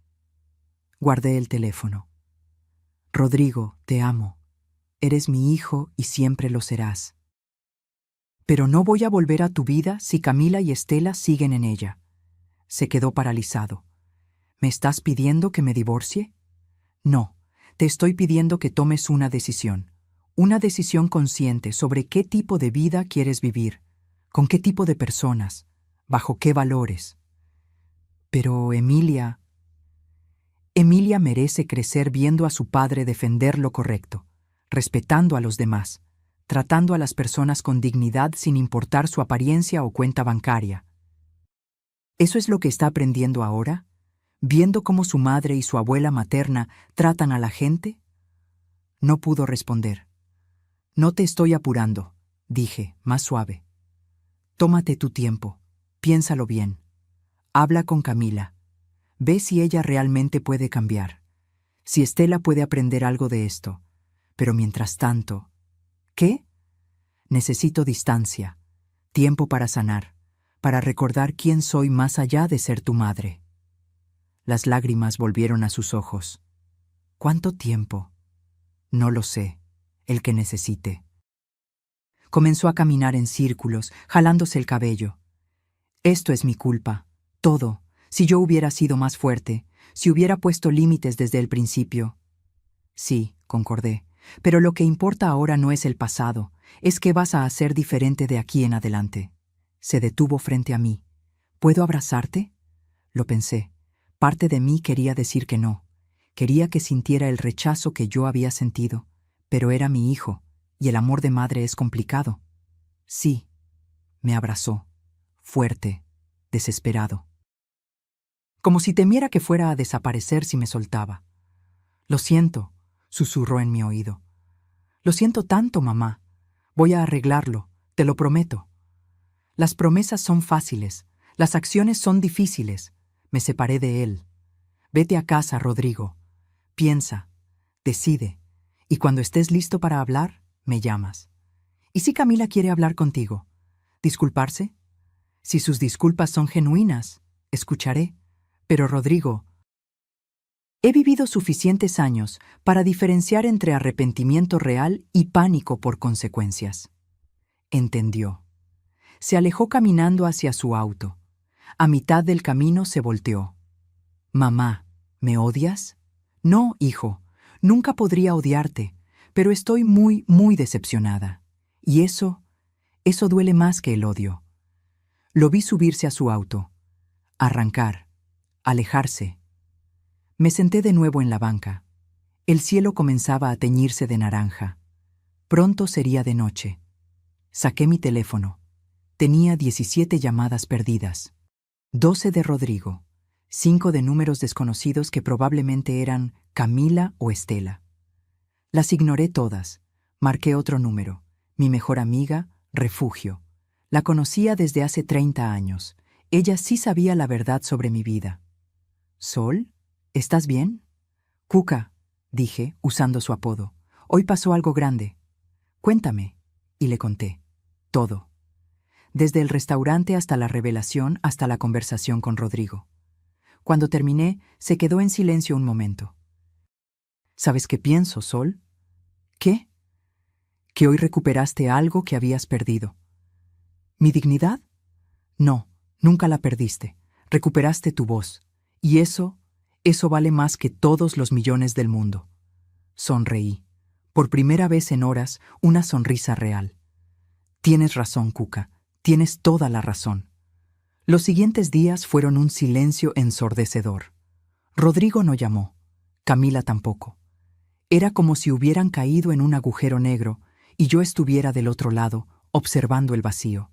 Guardé el teléfono. Rodrigo, te amo. Eres mi hijo y siempre lo serás. Pero no voy a volver a tu vida si Camila y Estela siguen en ella. Se quedó paralizado. ¿Me estás pidiendo que me divorcie? No, te estoy pidiendo que tomes una decisión consciente sobre qué tipo de vida quieres vivir, con qué tipo de personas, bajo qué valores. Pero Emilia merece crecer viendo a su padre defender lo correcto, respetando a los demás, tratando a las personas con dignidad sin importar su apariencia o cuenta bancaria. ¿Eso es lo que está aprendiendo ahora? ¿Viendo cómo su madre y su abuela materna tratan a la gente? No pudo responder. No te estoy apurando, dije, más suave. Tómate tu tiempo, piénsalo bien. Habla con Camila. Ve si ella realmente puede cambiar. Si Estela puede aprender algo de esto. Pero mientras tanto... ¿Qué? Necesito distancia, tiempo para sanar, para recordar quién soy más allá de ser tu madre. Las lágrimas volvieron a sus ojos. ¿Cuánto tiempo? No lo sé, el que necesite. Comenzó a caminar en círculos, jalándose el cabello. Esto es mi culpa, todo. Si yo hubiera sido más fuerte, si hubiera puesto límites desde el principio. Sí, concordé, pero lo que importa ahora no es el pasado, es qué vas a hacer diferente de aquí en adelante. Se detuvo frente a mí. ¿Puedo abrazarte? Lo pensé. Parte de mí quería decir que no. Quería que sintiera el rechazo que yo había sentido, pero era mi hijo, y el amor de madre es complicado. Sí, me abrazó, fuerte, desesperado. Como si temiera que fuera a desaparecer si me soltaba. Lo siento, susurró en mi oído. Lo siento tanto, mamá. Voy a arreglarlo, te lo prometo. Las promesas son fáciles, las acciones son difíciles. Me separé de él. Vete a casa, Rodrigo. Piensa, decide, y cuando estés listo para hablar, me llamas. ¿Y si Camila quiere hablar contigo? ¿Disculparse? Si sus disculpas son genuinas, escucharé. Pero Rodrigo, he vivido suficientes años para diferenciar entre arrepentimiento real y pánico por consecuencias. Entendió. Se alejó caminando hacia su auto. A mitad del camino se volteó. Mamá, ¿me odias? No, hijo, nunca podría odiarte, pero estoy muy, muy decepcionada. Y eso duele más que el odio. Lo vi subirse a su auto, arrancar, alejarse. Me senté de nuevo en la banca. El cielo comenzaba a teñirse de naranja. Pronto sería de noche. Saqué mi teléfono. Tenía 17 llamadas perdidas. 12 de Rodrigo, 5 de números desconocidos que probablemente eran Camila o Estela. Las ignoré todas. Marqué otro número. Mi mejor amiga, Refugio. La conocía desde hace 30 años. Ella sí sabía la verdad sobre mi vida. ¿Sol? ¿Estás bien? Cuca, dije, usando su apodo. Hoy pasó algo grande. Cuéntame. Y le conté. Todo. Desde el restaurante hasta la revelación, hasta la conversación con Rodrigo. Cuando terminé, se quedó en silencio un momento. ¿Sabes qué pienso, Sol? ¿Qué? Que hoy recuperaste algo que habías perdido. ¿Mi dignidad? No, nunca la perdiste. Recuperaste tu voz. Y eso vale más que todos los millones del mundo. Sonreí. Por primera vez en horas, una sonrisa real. Tienes razón, Cuca. Tienes toda la razón. Los siguientes días fueron un silencio ensordecedor. Rodrigo no llamó. Camila tampoco. Era como si hubieran caído en un agujero negro y yo estuviera del otro lado, observando el vacío.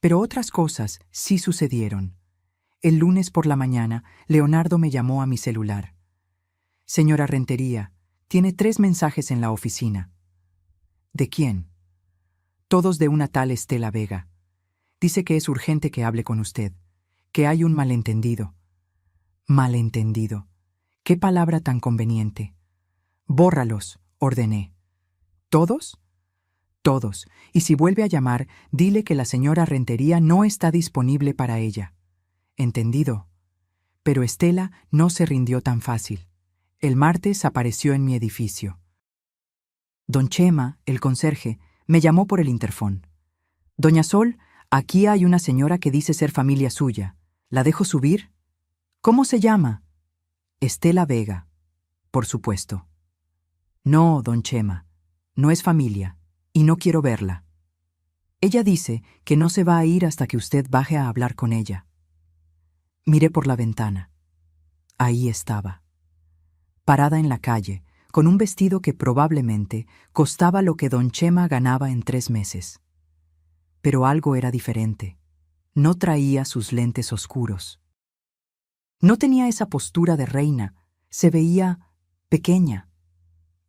Pero otras cosas sí sucedieron. El lunes por la mañana, Leonardo me llamó a mi celular. Señora Rentería, tiene 3 mensajes en la oficina. ¿De quién? Todos de una tal Estela Vega. Dice que es urgente que hable con usted, que hay un malentendido. Malentendido. Qué palabra tan conveniente. Bórralos, ordené. ¿Todos? Todos, y si vuelve a llamar, dile que la señora Rentería no está disponible para ella. ¿Entendido? Pero Estela no se rindió tan fácil. El martes apareció en mi edificio. Don Chema, el conserje, me llamó por el interfón. Doña Sol, aquí hay una señora que dice ser familia suya. ¿La dejo subir? ¿Cómo se llama? Estela Vega. Por supuesto. No, don Chema, no es familia, y no quiero verla. Ella dice que no se va a ir hasta que usted baje a hablar con ella. Miré por la ventana. Ahí estaba, parada en la calle, con un vestido que probablemente costaba lo que don Chema ganaba en 3 meses. Pero algo era diferente. No traía sus lentes oscuros. No tenía esa postura de reina, se veía pequeña.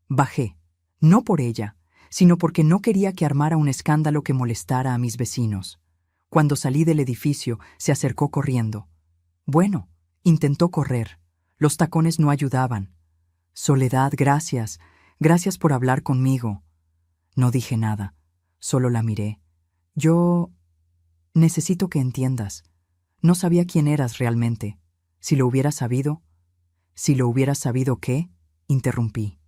Bajé, no por ella, sino porque no quería que armara un escándalo que molestara a mis vecinos. Cuando salí del edificio, se acercó corriendo. Bueno, intentó correr. Los tacones no ayudaban. Soledad, gracias. Gracias por hablar conmigo. No dije nada, solo la miré. Yo necesito que entiendas. No sabía quién eras realmente. Si lo hubieras sabido... Si lo hubieras sabido, ¿qué? Interrumpí.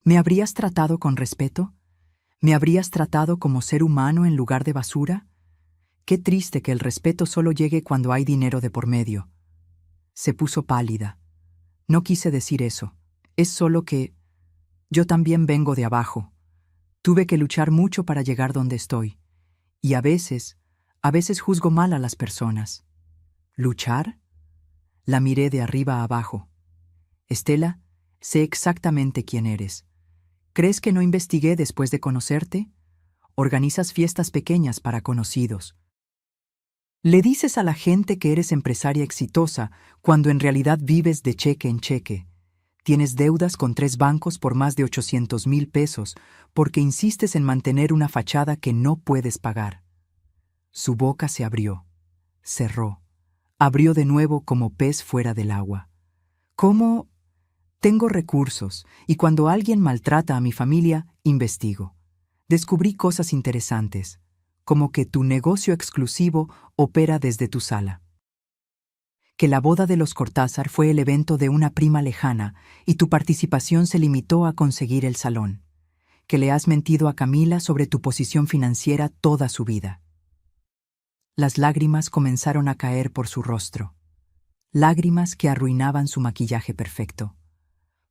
¿Me habrías tratado con respeto? ¿Me habrías tratado como ser humano en lugar de basura? Qué triste que el respeto solo llegue cuando hay dinero de por medio. Se puso pálida. No quise decir eso. Es solo que... Yo también vengo de abajo. Tuve que luchar mucho para llegar donde estoy. Y a veces juzgo mal a las personas. ¿Luchar? La miré de arriba a abajo. Estela, sé exactamente quién eres. ¿Crees que no investigué después de conocerte? Organizas fiestas pequeñas para conocidos. Le dices a la gente que eres empresaria exitosa cuando en realidad vives de cheque en cheque. Tienes deudas con 3 bancos por más de 800,000 pesos porque insistes en mantener una fachada que no puedes pagar. Su boca se abrió, cerró, abrió de nuevo como pez fuera del agua. ¿Cómo? Tengo recursos y cuando alguien maltrata a mi familia, investigo. Descubrí cosas interesantes, como que tu negocio exclusivo opera desde tu sala. Que la boda de los Cortázar fue el evento de una prima lejana y tu participación se limitó a conseguir el salón. Que le has mentido a Camila sobre tu posición financiera toda su vida. Las lágrimas comenzaron a caer por su rostro. Lágrimas que arruinaban su maquillaje perfecto.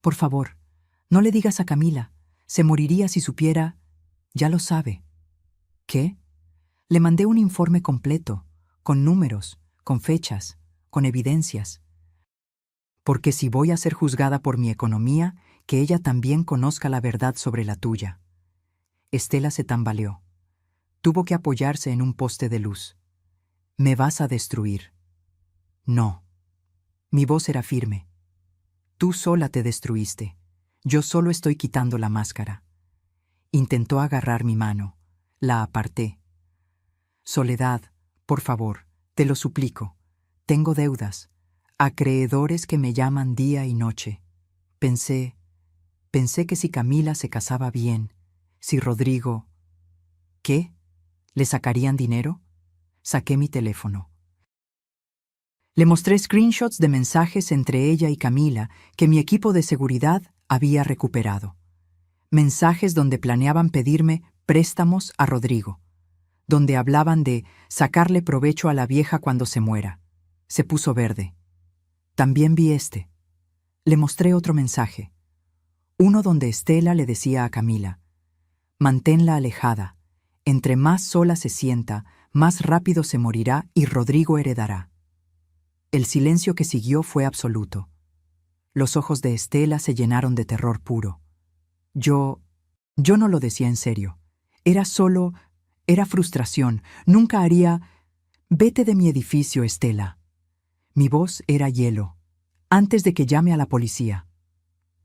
Por favor, no le digas a Camila. Se moriría si supiera... Ya lo sabe. ¿Qué? Le mandé un informe completo, con números, con fechas, con evidencias. Porque si voy a ser juzgada por mi economía, que ella también conozca la verdad sobre la tuya. Estela se tambaleó. Tuvo que apoyarse en un poste de luz. Me vas a destruir. No. Mi voz era firme. Tú sola te destruiste. Yo solo estoy quitando la máscara. Intentó agarrar mi mano. La aparté. Soledad, por favor, te lo suplico. Tengo deudas, acreedores que me llaman día y noche. Pensé que si Camila se casaba bien, si Rodrigo... ¿Qué? ¿Le sacarían dinero? Saqué mi teléfono. Le mostré screenshots de mensajes entre ella y Camila que mi equipo de seguridad había recuperado. Mensajes donde planeaban pedirme préstamos a Rodrigo, donde hablaban de sacarle provecho a la vieja cuando se muera. Se puso verde. También vi este. Le mostré otro mensaje. Uno donde Estela le decía a Camila, manténla alejada. Entre más sola se sienta, más rápido se morirá y Rodrigo heredará. El silencio que siguió fue absoluto. Los ojos de Estela se llenaron de terror puro. Yo no lo decía en serio. Era frustración. Nunca haría... Vete de mi edificio, Estela. Mi voz era hielo. Antes de que llame a la policía.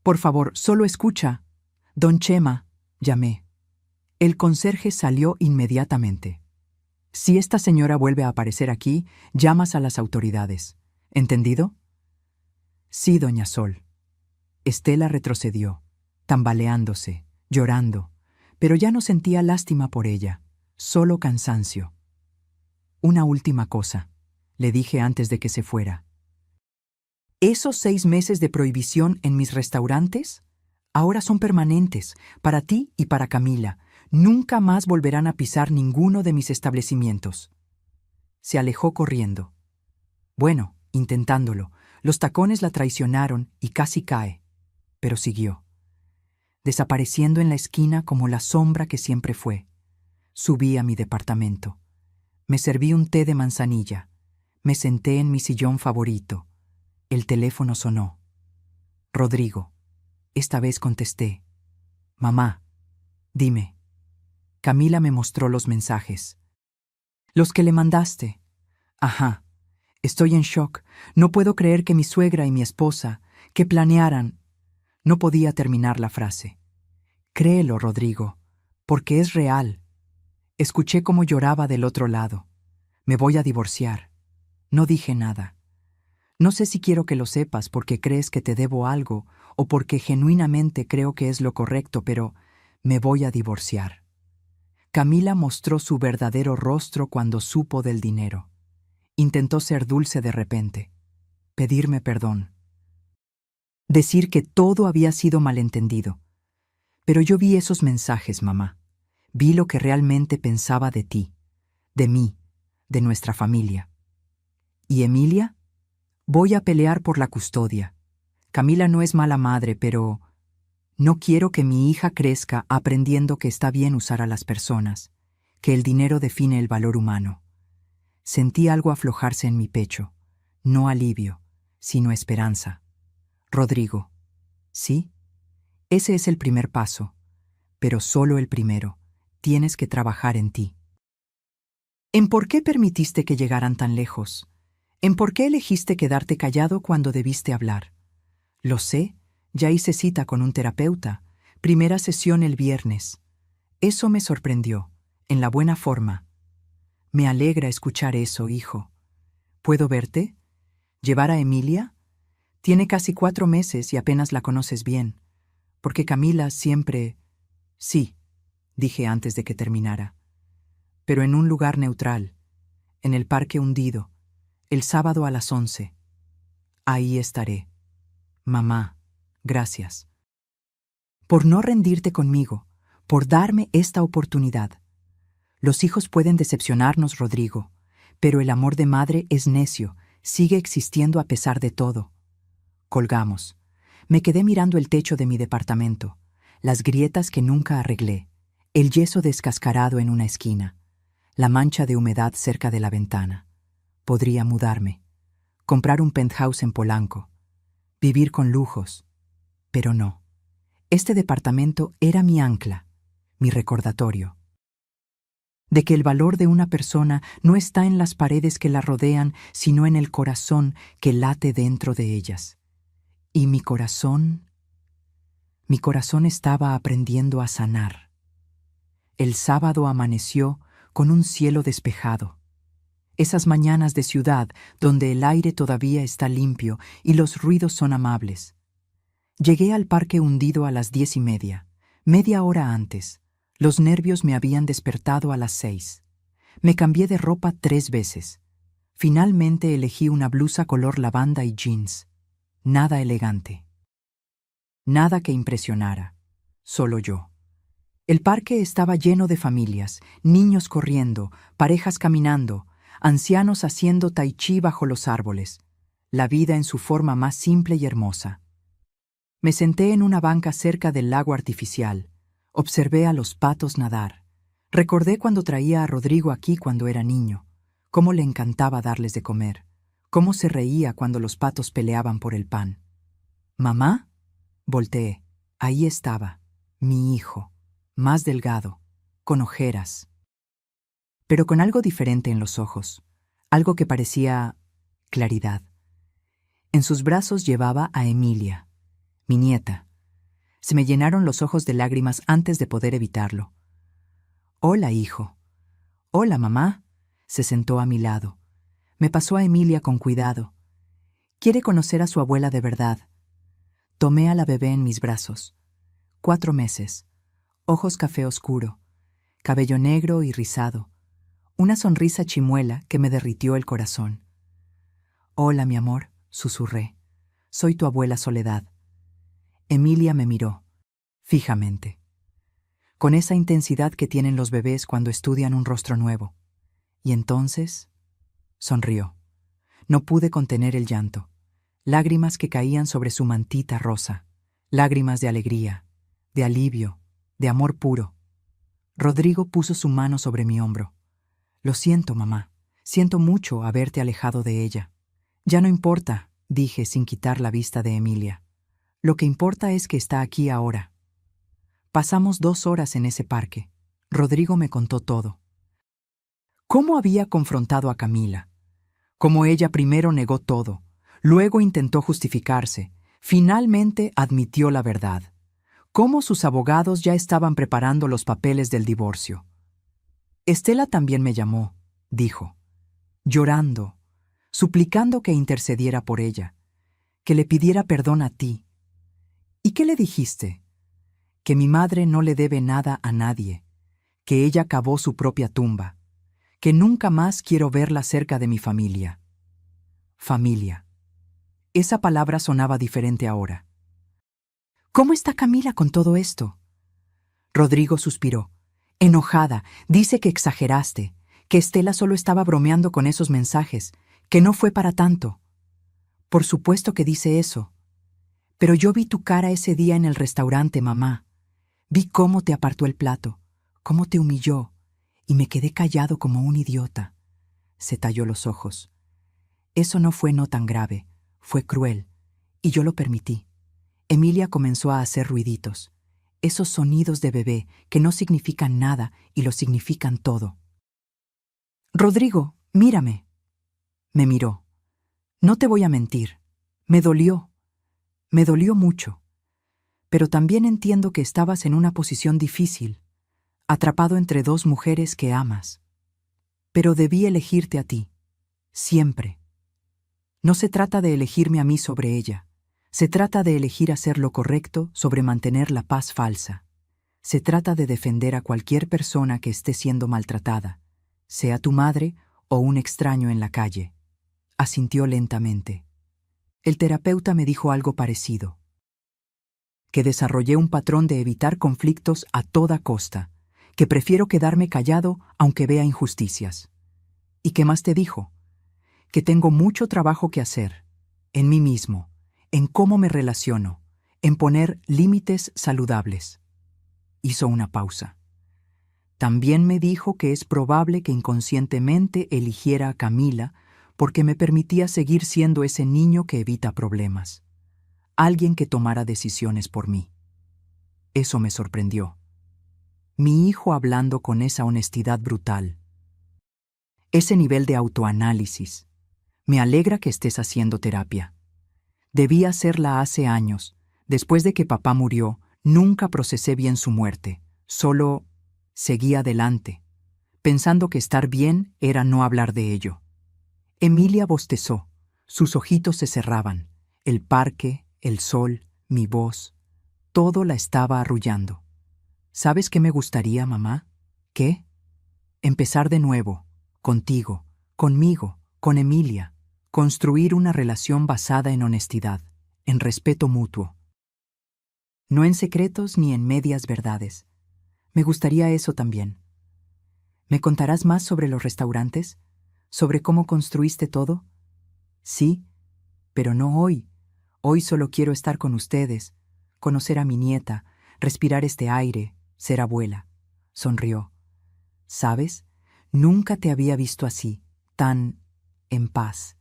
Por favor, solo escucha. Don Chema, llamé. El conserje salió inmediatamente. Si esta señora vuelve a aparecer aquí, llamas a las autoridades. ¿Entendido? Sí, doña Sol. Estela retrocedió, tambaleándose, llorando. pero ya no sentía lástima por ella, solo cansancio. Una última cosa, le dije antes de que se fuera. Esos 6 meses de prohibición en mis restaurantes ahora son permanentes, para ti y para Camila. Nunca más volverán a pisar ninguno de mis establecimientos. Se alejó corriendo. Bueno, intentándolo. Los tacones la traicionaron y casi cae, pero siguió, desapareciendo en la esquina como la sombra que siempre fue. Subí a mi departamento. Me serví un té de manzanilla. Me senté en mi sillón favorito. El teléfono sonó. Rodrigo. Esta vez contesté. Mamá, dime. Camila me mostró los mensajes. Los que le mandaste. Ajá. Estoy en shock. No puedo creer que mi suegra y mi esposa, que planearan. No podía terminar la frase. Créelo, Rodrigo, porque es real. Escuché cómo lloraba del otro lado. Me voy a divorciar. No dije nada. No sé si quiero que lo sepas porque crees que te debo algo o porque genuinamente creo que es lo correcto, pero me voy a divorciar. Camila mostró su verdadero rostro cuando supo del dinero. Intentó ser dulce de repente, pedirme perdón, decir que todo había sido malentendido. Pero yo vi esos mensajes, mamá. Vi lo que realmente pensaba de ti, de mí, de nuestra familia. ¿Y Emilia? Voy a pelear por la custodia. Camila no es mala madre, pero no quiero que mi hija crezca aprendiendo que está bien usar a las personas, que el dinero define el valor humano. Sentí algo aflojarse en mi pecho, no alivio, sino esperanza. Rodrigo, ¿sí? Ese es el primer paso, pero solo el primero. Tienes que trabajar en ti. ¿En por qué permitiste que llegaran tan lejos? ¿En por qué elegiste quedarte callado cuando debiste hablar? Lo sé, ya hice cita con un terapeuta, primera sesión el viernes. Eso me sorprendió, en la buena forma. Me alegra escuchar eso, hijo. ¿Puedo verte? ¿Llevar a Emilia? Tiene casi 4 meses y apenas la conoces bien. Porque Camila siempre... Sí, dije antes de que terminara. Pero en un lugar neutral, en el parque hundido, el sábado a las 11. Ahí estaré. Mamá, gracias. Por no rendirte conmigo, por darme esta oportunidad. Los hijos pueden decepcionarnos, Rodrigo, pero el amor de madre es necio, sigue existiendo a pesar de todo. Colgamos. Me quedé mirando el techo de mi departamento, las grietas que nunca arreglé, el yeso descascarado en una esquina, la mancha de humedad cerca de la ventana. Podría mudarme, comprar un penthouse en Polanco, vivir con lujos, pero no. Este departamento era mi ancla, mi recordatorio. De que el valor de una persona no está en las paredes que la rodean, sino en el corazón que late dentro de ellas. Y mi corazón estaba aprendiendo a sanar. El sábado amaneció con un cielo despejado. Esas mañanas de ciudad donde el aire todavía está limpio y los ruidos son amables. Llegué al parque hundido a las 10:30, media hora antes. Los nervios me habían despertado a las 6. Me cambié de ropa 3 veces. Finalmente elegí una blusa color lavanda y jeans. Nada elegante. Nada que impresionara. Solo yo. El parque estaba lleno de familias, niños corriendo, parejas caminando, ancianos haciendo tai chi bajo los árboles. La vida en su forma más simple y hermosa. Me senté en una banca cerca del lago artificial. Observé a los patos nadar. Recordé cuando traía a Rodrigo aquí cuando era niño, cómo le encantaba darles de comer, cómo se reía cuando los patos peleaban por el pan. ¿Mamá? Volteé. Ahí estaba, mi hijo, más delgado, con ojeras, pero con algo diferente en los ojos, algo que parecía claridad. En sus brazos llevaba a Emilia, mi nieta. Se me llenaron los ojos de lágrimas antes de poder evitarlo. Hola, hijo. Hola, mamá. Se sentó a mi lado. Me pasó a Emilia con cuidado. Quiere conocer a su abuela de verdad. Tomé a la bebé en mis brazos. 4 meses. ojos café oscuro, cabello negro y rizado, una sonrisa chimuela que me derritió el corazón. «Hola, mi amor», susurré. «Soy tu abuela Soledad». Emilia me miró, fijamente, con esa intensidad que tienen los bebés cuando estudian un rostro nuevo. Y entonces sonrió. No pude contener el llanto. Lágrimas que caían sobre su mantita rosa. Lágrimas de alegría, de alivio, de amor puro. Rodrigo puso su mano sobre mi hombro. «Lo siento, mamá. Siento mucho haberte alejado de ella». «Ya no importa», dije sin quitar la vista de Emilia. «Lo que importa es que está aquí ahora». Pasamos 2 horas en ese parque. Rodrigo me contó todo. Cómo había confrontado a Camila. Cómo ella primero negó todo, luego intentó justificarse, finalmente admitió la verdad. Cómo sus abogados ya estaban preparando los papeles del divorcio. «Estela también me llamó», dijo, llorando, suplicando que intercediera por ella, que le pidiera perdón a ti. «¿Y qué le dijiste?» «Que mi madre no le debe nada a nadie, que ella cavó su propia tumba, que nunca más quiero verla cerca de mi familia». Familia. Esa palabra sonaba diferente ahora. «¿Cómo está Camila con todo esto?» Rodrigo suspiró. «Enojada, dice que exageraste, que Estela solo estaba bromeando con esos mensajes, que no fue para tanto». «Por supuesto que dice eso. Pero yo vi tu cara ese día en el restaurante, mamá. Vi cómo te apartó el plato, cómo te humilló, y me quedé callado como un idiota». Se talló los ojos. «Eso no fue no tan grave, fue cruel, y yo lo permití». Emilia comenzó a hacer ruiditos, esos sonidos de bebé que no significan nada y lo significan todo. «Rodrigo, mírame». Me miró. «No te voy a mentir. Me dolió mucho. Pero también entiendo que estabas en una posición difícil, atrapado entre 2 mujeres que amas. Pero debí elegirte a ti, siempre. No se trata de elegirme a mí sobre ella. Se trata de elegir hacer lo correcto sobre mantener la paz falsa. Se trata de defender a cualquier persona que esté siendo maltratada, sea tu madre o un extraño en la calle». Asintió lentamente. El terapeuta me dijo algo parecido. Que desarrollé un patrón de evitar conflictos a toda costa, que prefiero quedarme callado aunque vea injusticias. ¿Y qué más te dijo? Que tengo mucho trabajo que hacer, en mí mismo, en cómo me relaciono, en poner límites saludables. Hizo una pausa. También me dijo que es probable que inconscientemente eligiera a Camila porque me permitía seguir siendo ese niño que evita problemas. Alguien que tomara decisiones por mí. Eso me sorprendió. Mi hijo hablando con esa honestidad brutal. Ese nivel de autoanálisis. Me alegra que estés haciendo terapia. Debí hacerla hace años. Después de que papá murió, nunca procesé bien su muerte. Solo seguí adelante, pensando que estar bien era no hablar de ello. Emilia bostezó. Sus ojitos se cerraban. El parque, el sol, mi voz, todo la estaba arrullando. ¿Sabes qué me gustaría, mamá? ¿Qué? Empezar de nuevo, contigo, conmigo, con Emilia. Construir una relación basada en honestidad, en respeto mutuo. No en secretos ni en medias verdades. Me gustaría eso también. ¿Me contarás más sobre los restaurantes? ¿Sobre cómo construiste todo? Sí, pero no hoy. Hoy solo quiero estar con ustedes, conocer a mi nieta, respirar este aire, ser abuela. Sonrió. ¿Sabes? Nunca te había visto así, tan en paz.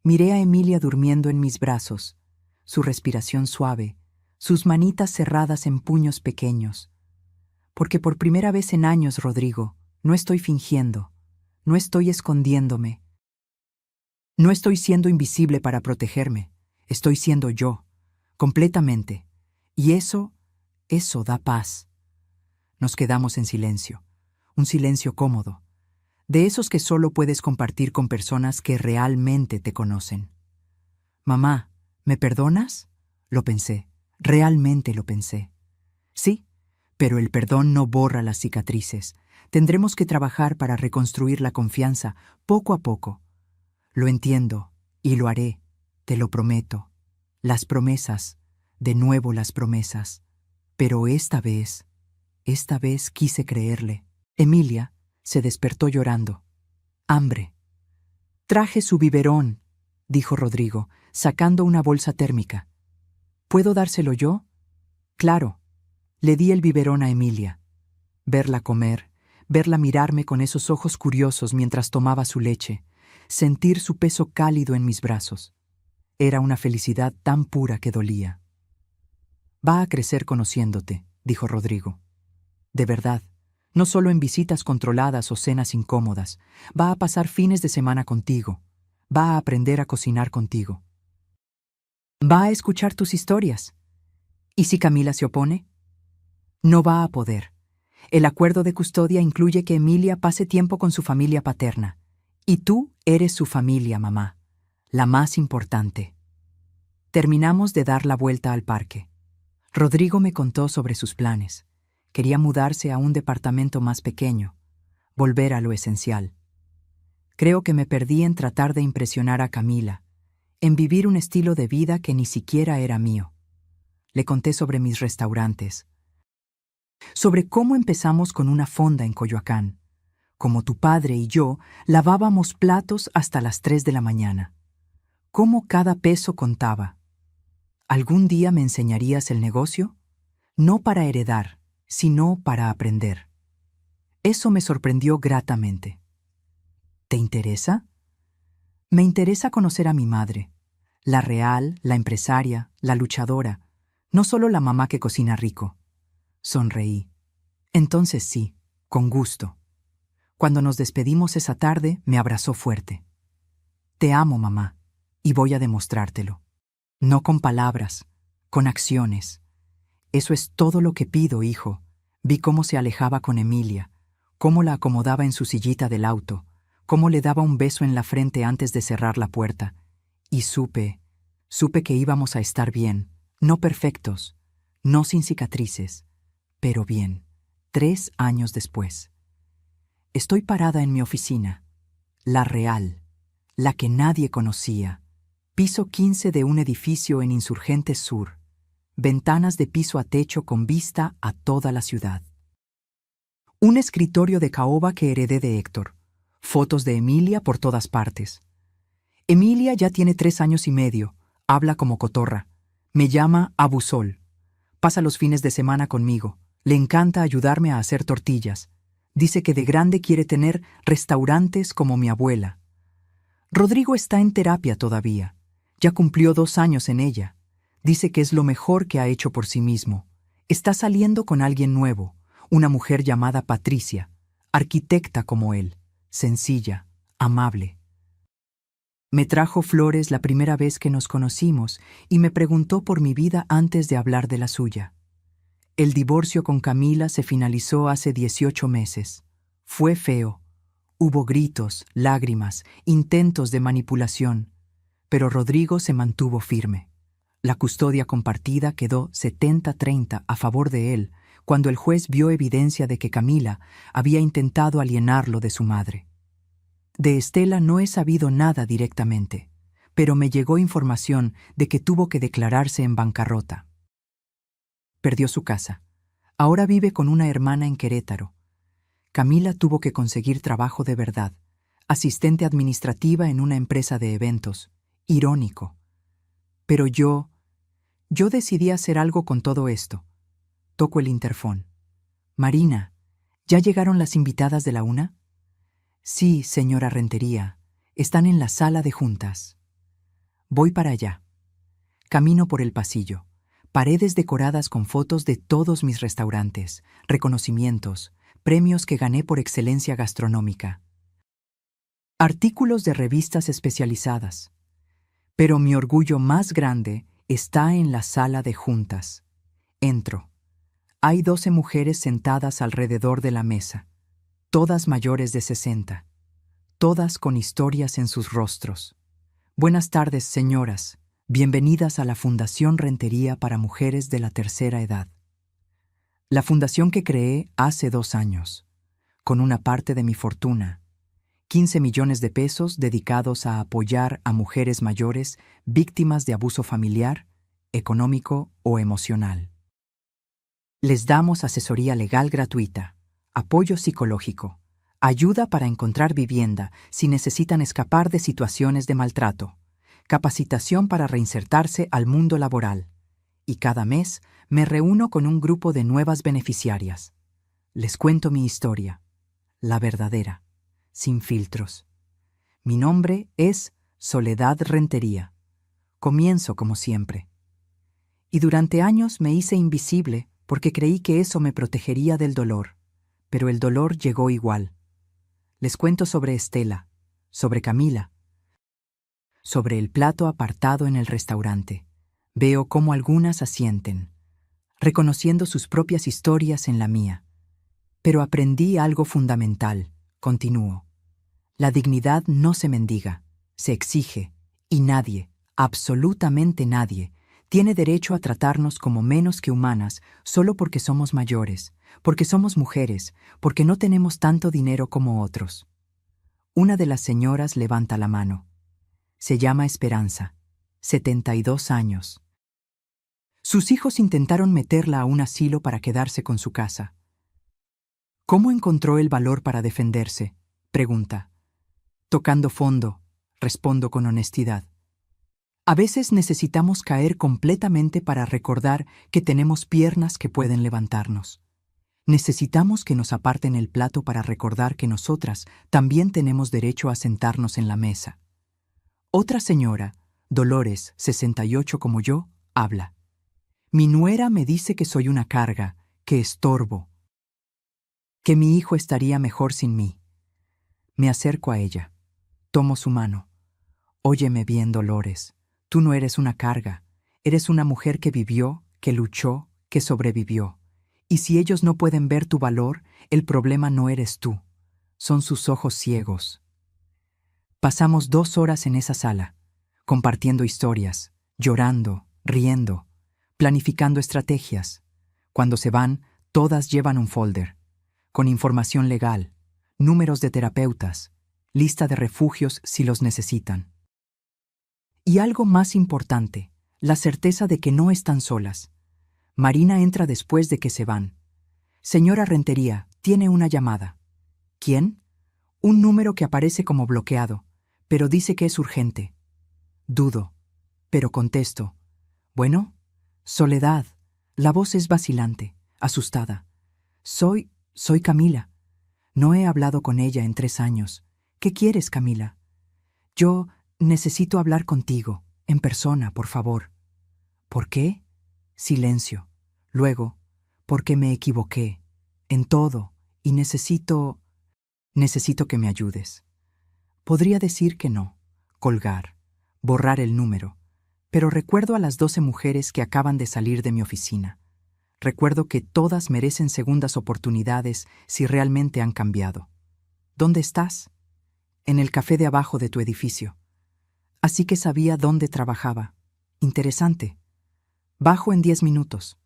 Miré a Emilia durmiendo en mis brazos, su respiración suave, sus manitas cerradas en puños pequeños. Porque por primera vez en años, Rodrigo, no estoy fingiendo, no estoy escondiéndome. No estoy siendo invisible para protegerme, estoy siendo yo, completamente. Y eso da paz. Nos quedamos en silencio, un silencio cómodo, de esos que solo puedes compartir con personas que realmente te conocen. «Mamá, ¿me perdonas?», lo pensé, realmente lo pensé. «Sí, Pero el perdón no borra las cicatrices. Tendremos que trabajar para reconstruir la confianza poco a poco. Lo entiendo y lo haré, te lo prometo. Las promesas, de nuevo las promesas. Pero esta vez quise creerle. Emilia se despertó llorando. Hambre. Traje su biberón, dijo Rodrigo, sacando una bolsa térmica. ¿Puedo dárselo yo? Claro. Le di el biberón a Emilia. Verla comer, verla mirarme con esos ojos curiosos mientras tomaba su leche, sentir su peso cálido en mis brazos. Era una felicidad tan pura que dolía. Va a crecer conociéndote, dijo Rodrigo. De verdad, no solo en visitas controladas o cenas incómodas, va a pasar fines de semana contigo, va a aprender a cocinar contigo. Va a escuchar tus historias. ¿Y si Camila se opone? No va a poder. El acuerdo de custodia incluye que Emilia pase tiempo con su familia paterna. Y tú eres su familia, mamá, la más importante. Terminamos de dar la vuelta al parque. Rodrigo me contó sobre sus planes. Quería mudarse a un departamento más pequeño, volver a lo esencial. Creo que me perdí en tratar de impresionar a Camila, en vivir un estilo de vida que ni siquiera era mío. Le conté sobre mis restaurantes, sobre cómo empezamos con una fonda en Coyoacán, cómo tu padre y yo lavábamos platos hasta las 3 de la mañana, cómo cada peso contaba. ¿Algún día me enseñarías el negocio? No para heredar, sino para aprender. Eso me sorprendió gratamente. ¿Te interesa? Me interesa conocer a mi madre, la real, la empresaria, la luchadora, no solo la mamá que cocina rico. Sonreí. Entonces sí, con gusto. Cuando nos despedimos esa tarde, me abrazó fuerte. Te amo, mamá, y voy a demostrártelo. No con palabras, con acciones. Eso es todo lo que pido, hijo. Vi cómo se alejaba con Emilia, cómo la acomodaba en su sillita del auto, cómo le daba un beso en la frente antes de cerrar la puerta. Y supe que íbamos a estar bien, no perfectos, no sin cicatrices, pero bien, 3 años después. Estoy parada en mi oficina, la real, la que nadie conocía, piso 15 de un edificio en Insurgentes Sur, ventanas de piso a techo con vista a toda la ciudad. Un escritorio de caoba que heredé de Héctor, fotos de Emilia por todas partes. Emilia ya tiene 3 años y medio, habla como cotorra, me llama Abusol, pasa los fines de semana conmigo, le encanta ayudarme a hacer tortillas, dice que de grande quiere tener restaurantes como mi abuela. Rodrigo está en terapia todavía, ya cumplió 2 años en ella, dice que es lo mejor que ha hecho por sí mismo, está saliendo con alguien nuevo, una mujer llamada Patricia, arquitecta como él, sencilla, amable. Me trajo flores la primera vez que nos conocimos y me preguntó por mi vida antes de hablar de la suya. El divorcio con Camila se finalizó hace 18 meses. Fue feo. Hubo gritos, lágrimas, intentos de manipulación, pero Rodrigo se mantuvo firme. La custodia compartida quedó 70-30 a favor de él cuando el juez vio evidencia de que Camila había intentado alienarlo de su madre. De Estela no he sabido nada directamente, pero me llegó información de que tuvo que declararse en bancarrota. Perdió su casa. Ahora vive con una hermana en Querétaro. Camila tuvo que conseguir trabajo de verdad, asistente administrativa en una empresa de eventos. Irónico. Pero yo decidí hacer algo con todo esto. Toco el interfón. Marina, ¿ya llegaron las invitadas de la una? Sí, señora Rentería. Están en la sala de juntas. Voy para allá. Camino por el pasillo. Paredes decoradas con fotos de todos mis restaurantes, reconocimientos, premios que gané por excelencia gastronómica. Artículos de revistas especializadas. Pero mi orgullo más grande está en la sala de juntas. Entro. Hay 12 mujeres sentadas alrededor de la mesa, todas mayores de 60, todas con historias en sus rostros. Buenas tardes, señoras. Bienvenidas a la Fundación Rentería para Mujeres de la Tercera Edad. La fundación que creé hace 2 años, con una parte de mi fortuna, 15 millones de pesos dedicados a apoyar a mujeres mayores víctimas de abuso familiar, económico o emocional. Les damos asesoría legal gratuita, apoyo psicológico, ayuda para encontrar vivienda si necesitan escapar de situaciones de maltrato, capacitación para reinsertarse al mundo laboral. Y cada mes me reúno con un grupo de nuevas beneficiarias. Les cuento mi historia, la verdadera, sin filtros. Mi nombre es Soledad Rentería. Comienzo como siempre. Y durante años me hice invisible porque creí que eso me protegería del dolor, pero el dolor llegó igual. Les cuento sobre Estela, sobre Camila, sobre el plato apartado en el restaurante. Veo cómo algunas asienten, reconociendo sus propias historias en la mía. Pero aprendí algo fundamental, continúo. La dignidad no se mendiga, se exige, y nadie, absolutamente nadie, tiene derecho a tratarnos como menos que humanas solo porque somos mayores, porque somos mujeres, porque no tenemos tanto dinero como otros. Una de las señoras levanta la mano. Se llama Esperanza, 72 años. Sus hijos intentaron meterla a un asilo para quedarse con su casa. ¿Cómo encontró el valor para defenderse?, pregunta. Tocando fondo, respondo con honestidad. A veces necesitamos caer completamente para recordar que tenemos piernas que pueden levantarnos. Necesitamos que nos aparten el plato para recordar que nosotras también tenemos derecho a sentarnos en la mesa. Otra señora, Dolores, 68 como yo, habla. Mi nuera me dice que soy una carga, que estorbo, que mi hijo estaría mejor sin mí. Me acerco a ella. Tomo su mano. Óyeme bien, Dolores. Tú no eres una carga. Eres una mujer que vivió, que luchó, que sobrevivió. Y si ellos no pueden ver tu valor, el problema no eres tú. Son sus ojos ciegos. Pasamos 2 horas en esa sala, compartiendo historias, llorando, riendo, planificando estrategias. Cuando se van, todas llevan un folder, con información legal, números de terapeutas, lista de refugios si los necesitan. Y algo más importante, la certeza de que no están solas. Marina entra después de que se van. Señora Rentería, tiene una llamada. ¿Quién? Un número que aparece como bloqueado, pero dice que es urgente. Dudo, pero contesto. Bueno, Soledad. La voz es vacilante, asustada. Soy Camila. No he hablado con ella en 3 años. ¿Qué quieres, Camila? Yo necesito hablar contigo, en persona, por favor. ¿Por qué? Silencio. Luego, porque me equivoqué, en todo, y necesito que me ayudes. Podría decir que no, colgar, borrar el número, pero recuerdo a las 12 mujeres que acaban de salir de mi oficina. Recuerdo que todas merecen segundas oportunidades si realmente han cambiado. ¿Dónde estás? En el café de abajo de tu edificio. Así que sabía dónde trabajaba. Interesante. Bajo en 10 minutos.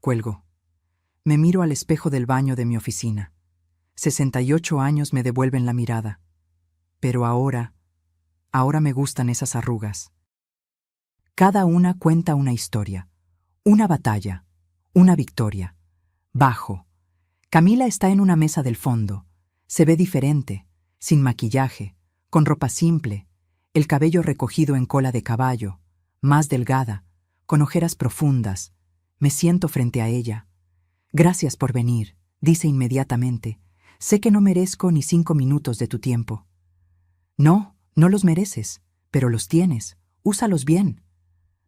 Cuelgo. Me miro al espejo del baño de mi oficina. 68 años me devuelven la mirada. Pero ahora me gustan esas arrugas. Cada una cuenta una historia, una batalla, una victoria. Bajo. Camila está en una mesa del fondo. Se ve diferente, sin maquillaje, con ropa simple, el cabello recogido en cola de caballo, más delgada, con ojeras profundas. Me siento frente a ella. Gracias por venir, dice inmediatamente. Sé que no merezco ni 5 minutos de tu tiempo. No, no los mereces, pero los tienes. Úsalos bien.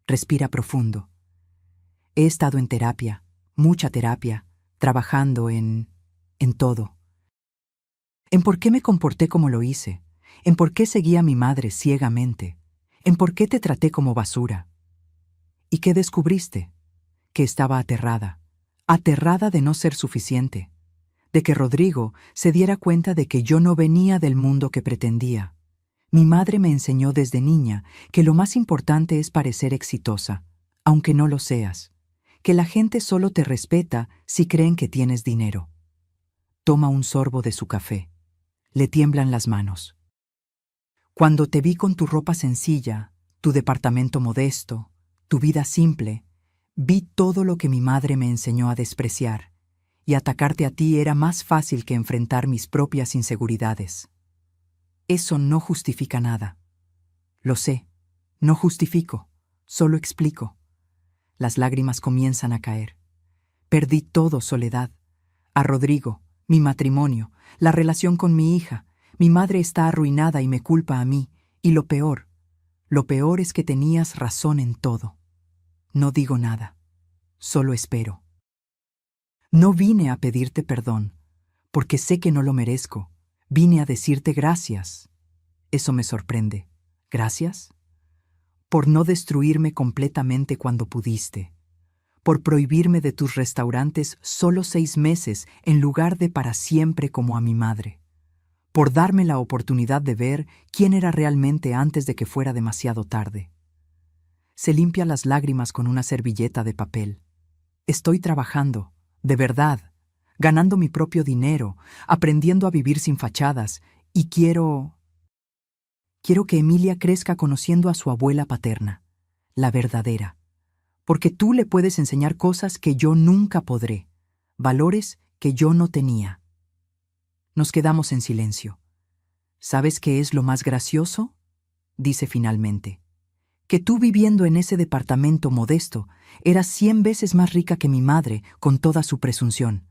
Respira profundo. He estado en terapia, mucha terapia, trabajando en todo. En por qué me comporté como lo hice, en por qué seguí a mi madre ciegamente, en por qué te traté como basura. ¿Y qué descubriste? Que estaba aterrada de no ser suficiente, de que Rodrigo se diera cuenta de que yo no venía del mundo que pretendía. Mi madre me enseñó desde niña que lo más importante es parecer exitosa, aunque no lo seas, que la gente solo te respeta si creen que tienes dinero. Toma un sorbo de su café. Le tiemblan las manos. Cuando te vi con tu ropa sencilla, tu departamento modesto, tu vida simple, vi todo lo que mi madre me enseñó a despreciar, y atacarte a ti era más fácil que enfrentar mis propias inseguridades. Eso no justifica nada. Lo sé, no justifico, solo explico. Las lágrimas comienzan a caer. Perdí todo, Soledad. A Rodrigo, mi matrimonio, la relación con mi hija. Mi madre está arruinada y me culpa a mí. Y lo peor es que tenías razón en todo. No digo nada, solo espero. No vine a pedirte perdón, porque sé que no lo merezco. Vine a decirte gracias. Eso me sorprende. ¿Gracias? Por no destruirme completamente cuando pudiste. Por prohibirme de tus restaurantes solo 6 meses en lugar de para siempre como a mi madre. Por darme la oportunidad de ver quién era realmente antes de que fuera demasiado tarde. Se limpia las lágrimas con una servilleta de papel. Estoy trabajando, de verdad, ganando mi propio dinero, aprendiendo a vivir sin fachadas, y quiero que Emilia crezca conociendo a su abuela paterna, la verdadera, porque tú le puedes enseñar cosas que yo nunca podré, valores que yo no tenía. Nos quedamos en silencio. ¿Sabes qué es lo más gracioso? Dice finalmente. Que tú viviendo en ese departamento modesto eras 100 veces más rica que mi madre con toda su presunción,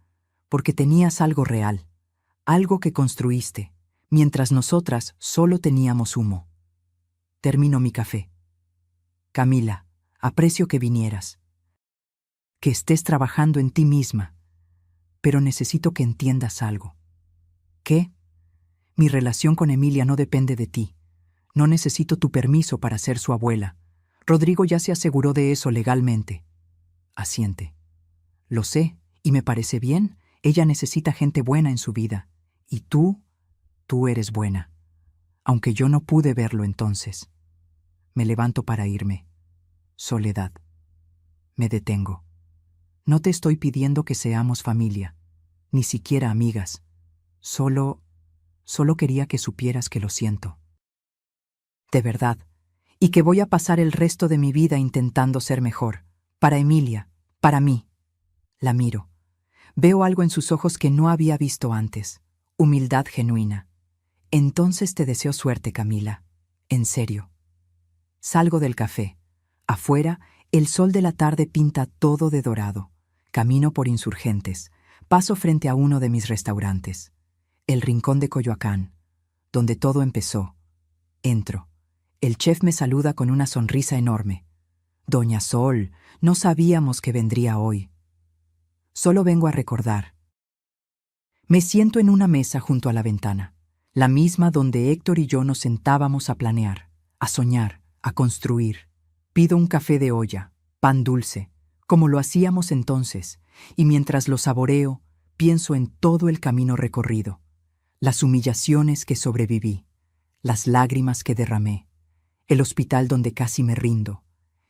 porque tenías algo real, algo que construiste, mientras nosotras solo teníamos humo. Termino mi café. Camila, aprecio que vinieras, que estés trabajando en ti misma, pero necesito que entiendas algo. ¿Qué? Mi relación con Emilia no depende de ti. No necesito tu permiso para ser su abuela. Rodrigo ya se aseguró de eso legalmente. Asiente. Lo sé, y me parece bien. Ella necesita gente buena en su vida. Y tú eres buena. Aunque yo no pude verlo entonces. Me levanto para irme. Soledad. Me detengo. No te estoy pidiendo que seamos familia, ni siquiera amigas. Solo quería que supieras que lo siento. De verdad, y que voy a pasar el resto de mi vida intentando ser mejor. Para Emilia, para mí. La miro. Veo algo en sus ojos que no había visto antes. Humildad genuina. Entonces te deseo suerte, Camila. En serio. Salgo del café. Afuera, el sol de la tarde pinta todo de dorado. Camino por Insurgentes. Paso frente a uno de mis restaurantes. El Rincón de Coyoacán, donde todo empezó. Entro. El chef me saluda con una sonrisa enorme. Doña Sol, no sabíamos que vendría hoy. Solo vengo a recordar. Me siento en una mesa junto a la ventana, la misma donde Héctor y yo nos sentábamos a planear, a soñar, a construir. Pido un café de olla, pan dulce, como lo hacíamos entonces, y mientras lo saboreo, pienso en todo el camino recorrido, las humillaciones que sobreviví, las lágrimas que derramé, el hospital donde casi me rindo,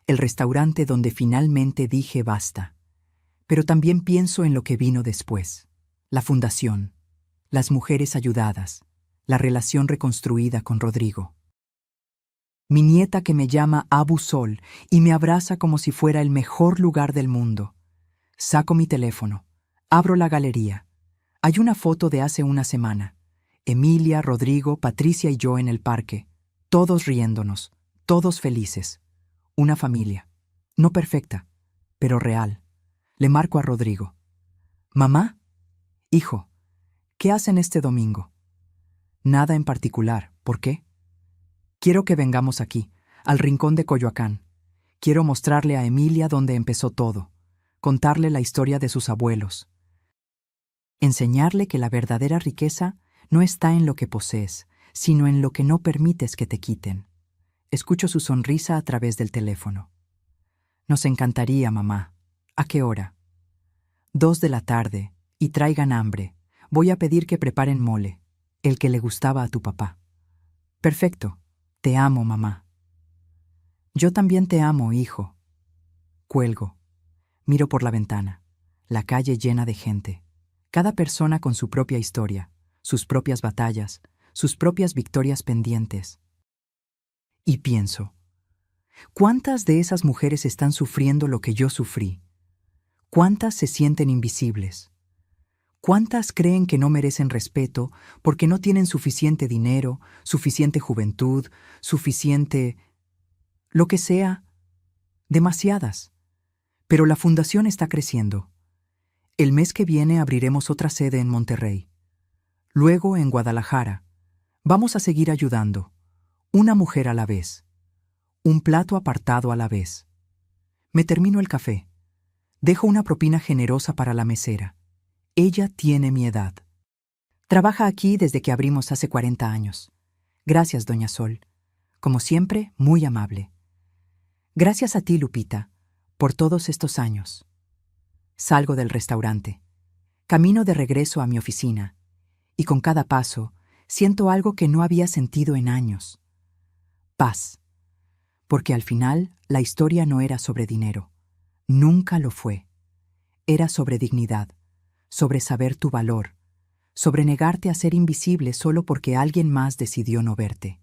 el restaurante donde finalmente dije basta. Pero también pienso en lo que vino después, la fundación, las mujeres ayudadas, la relación reconstruida con Rodrigo. Mi nieta que me llama Abu Sol y me abraza como si fuera el mejor lugar del mundo. Saco mi teléfono, abro la galería. Hay una foto de hace una semana. Emilia, Rodrigo, Patricia y yo en el parque, todos riéndonos, todos felices. Una familia, no perfecta, pero real. Le marco a Rodrigo. ¿Mamá? Hijo, ¿qué hacen este domingo? Nada en particular. ¿Por qué? Quiero que vengamos aquí, al Rincón de Coyoacán. Quiero mostrarle a Emilia dónde empezó todo, contarle la historia de sus abuelos. Enseñarle que la verdadera riqueza no está en lo que posees, sino en lo que no permites que te quiten. Escucho su sonrisa a través del teléfono. Nos encantaría, mamá. ¿A qué hora? 2 de la tarde, y traigan hambre. Voy a pedir que preparen mole, el que le gustaba a tu papá. Perfecto. Te amo, mamá. Yo también te amo, hijo. Cuelgo. Miro por la ventana, la calle llena de gente, cada persona con su propia historia, sus propias batallas, sus propias victorias pendientes. Y pienso, ¿cuántas de esas mujeres están sufriendo lo que yo sufrí? ¿Cuántas se sienten invisibles? ¿Cuántas creen que no merecen respeto porque no tienen suficiente dinero, suficiente juventud, suficiente... lo que sea? Demasiadas. Pero la fundación está creciendo. El mes que viene abriremos otra sede en Monterrey. Luego en Guadalajara. Vamos a seguir ayudando. Una mujer a la vez. Un plato apartado a la vez. Me termino el café. Dejo una propina generosa para la mesera. Ella tiene mi edad. Trabaja aquí desde que abrimos hace 40 años. Gracias, doña Sol. Como siempre, muy amable. Gracias a ti, Lupita, por todos estos años. Salgo del restaurante. Camino de regreso a mi oficina. Y con cada paso, siento algo que no había sentido en años. Paz. Porque al final, la historia no era sobre dinero. Nunca lo fue. Era sobre dignidad, sobre saber tu valor, sobre negarte a ser invisible solo porque alguien más decidió no verte.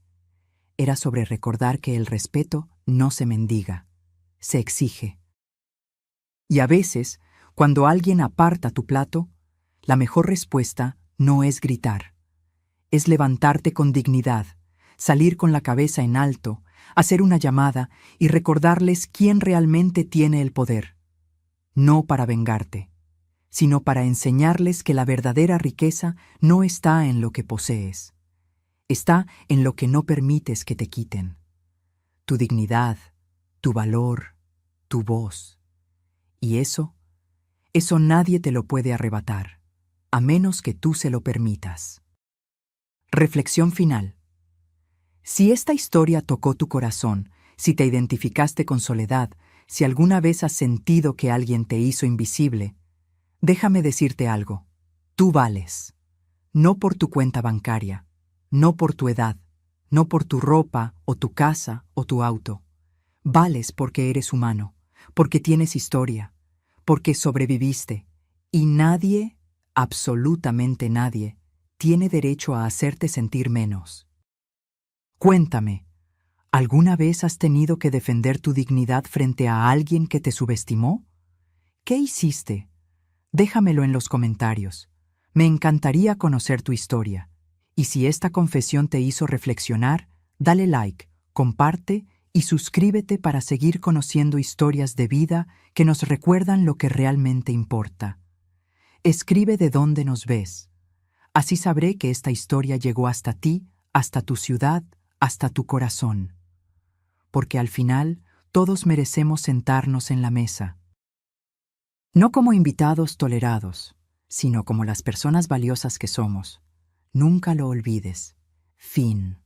Era sobre recordar que el respeto no se mendiga, se exige. Y a veces, cuando alguien aparta tu plato, la mejor respuesta no es gritar. Es levantarte con dignidad, salir con la cabeza en alto, hacer una llamada y recordarles quién realmente tiene el poder. No para vengarte, sino para enseñarles que la verdadera riqueza no está en lo que posees. Está en lo que no permites que te quiten. Tu dignidad, tu valor, tu voz. Y eso nadie te lo puede arrebatar, a menos que tú se lo permitas. Reflexión final. Si esta historia tocó tu corazón, si te identificaste con Soledad, si alguna vez has sentido que alguien te hizo invisible, déjame decirte algo. Tú vales. No por tu cuenta bancaria, no por tu edad, no por tu ropa o tu casa o tu auto. Vales porque eres humano, porque tienes historia, porque sobreviviste, y nadie, absolutamente nadie, tiene derecho a hacerte sentir menos. Cuéntame, ¿alguna vez has tenido que defender tu dignidad frente a alguien que te subestimó? ¿Qué hiciste? Déjamelo en los comentarios. Me encantaría conocer tu historia. Y si esta confesión te hizo reflexionar, dale like, comparte y suscríbete para seguir conociendo historias de vida que nos recuerdan lo que realmente importa. Escribe de dónde nos ves. Así sabré que esta historia llegó hasta ti, hasta tu ciudad, hasta tu corazón. Porque al final, todos merecemos sentarnos en la mesa. No como invitados tolerados, sino como las personas valiosas que somos. Nunca lo olvides. Fin.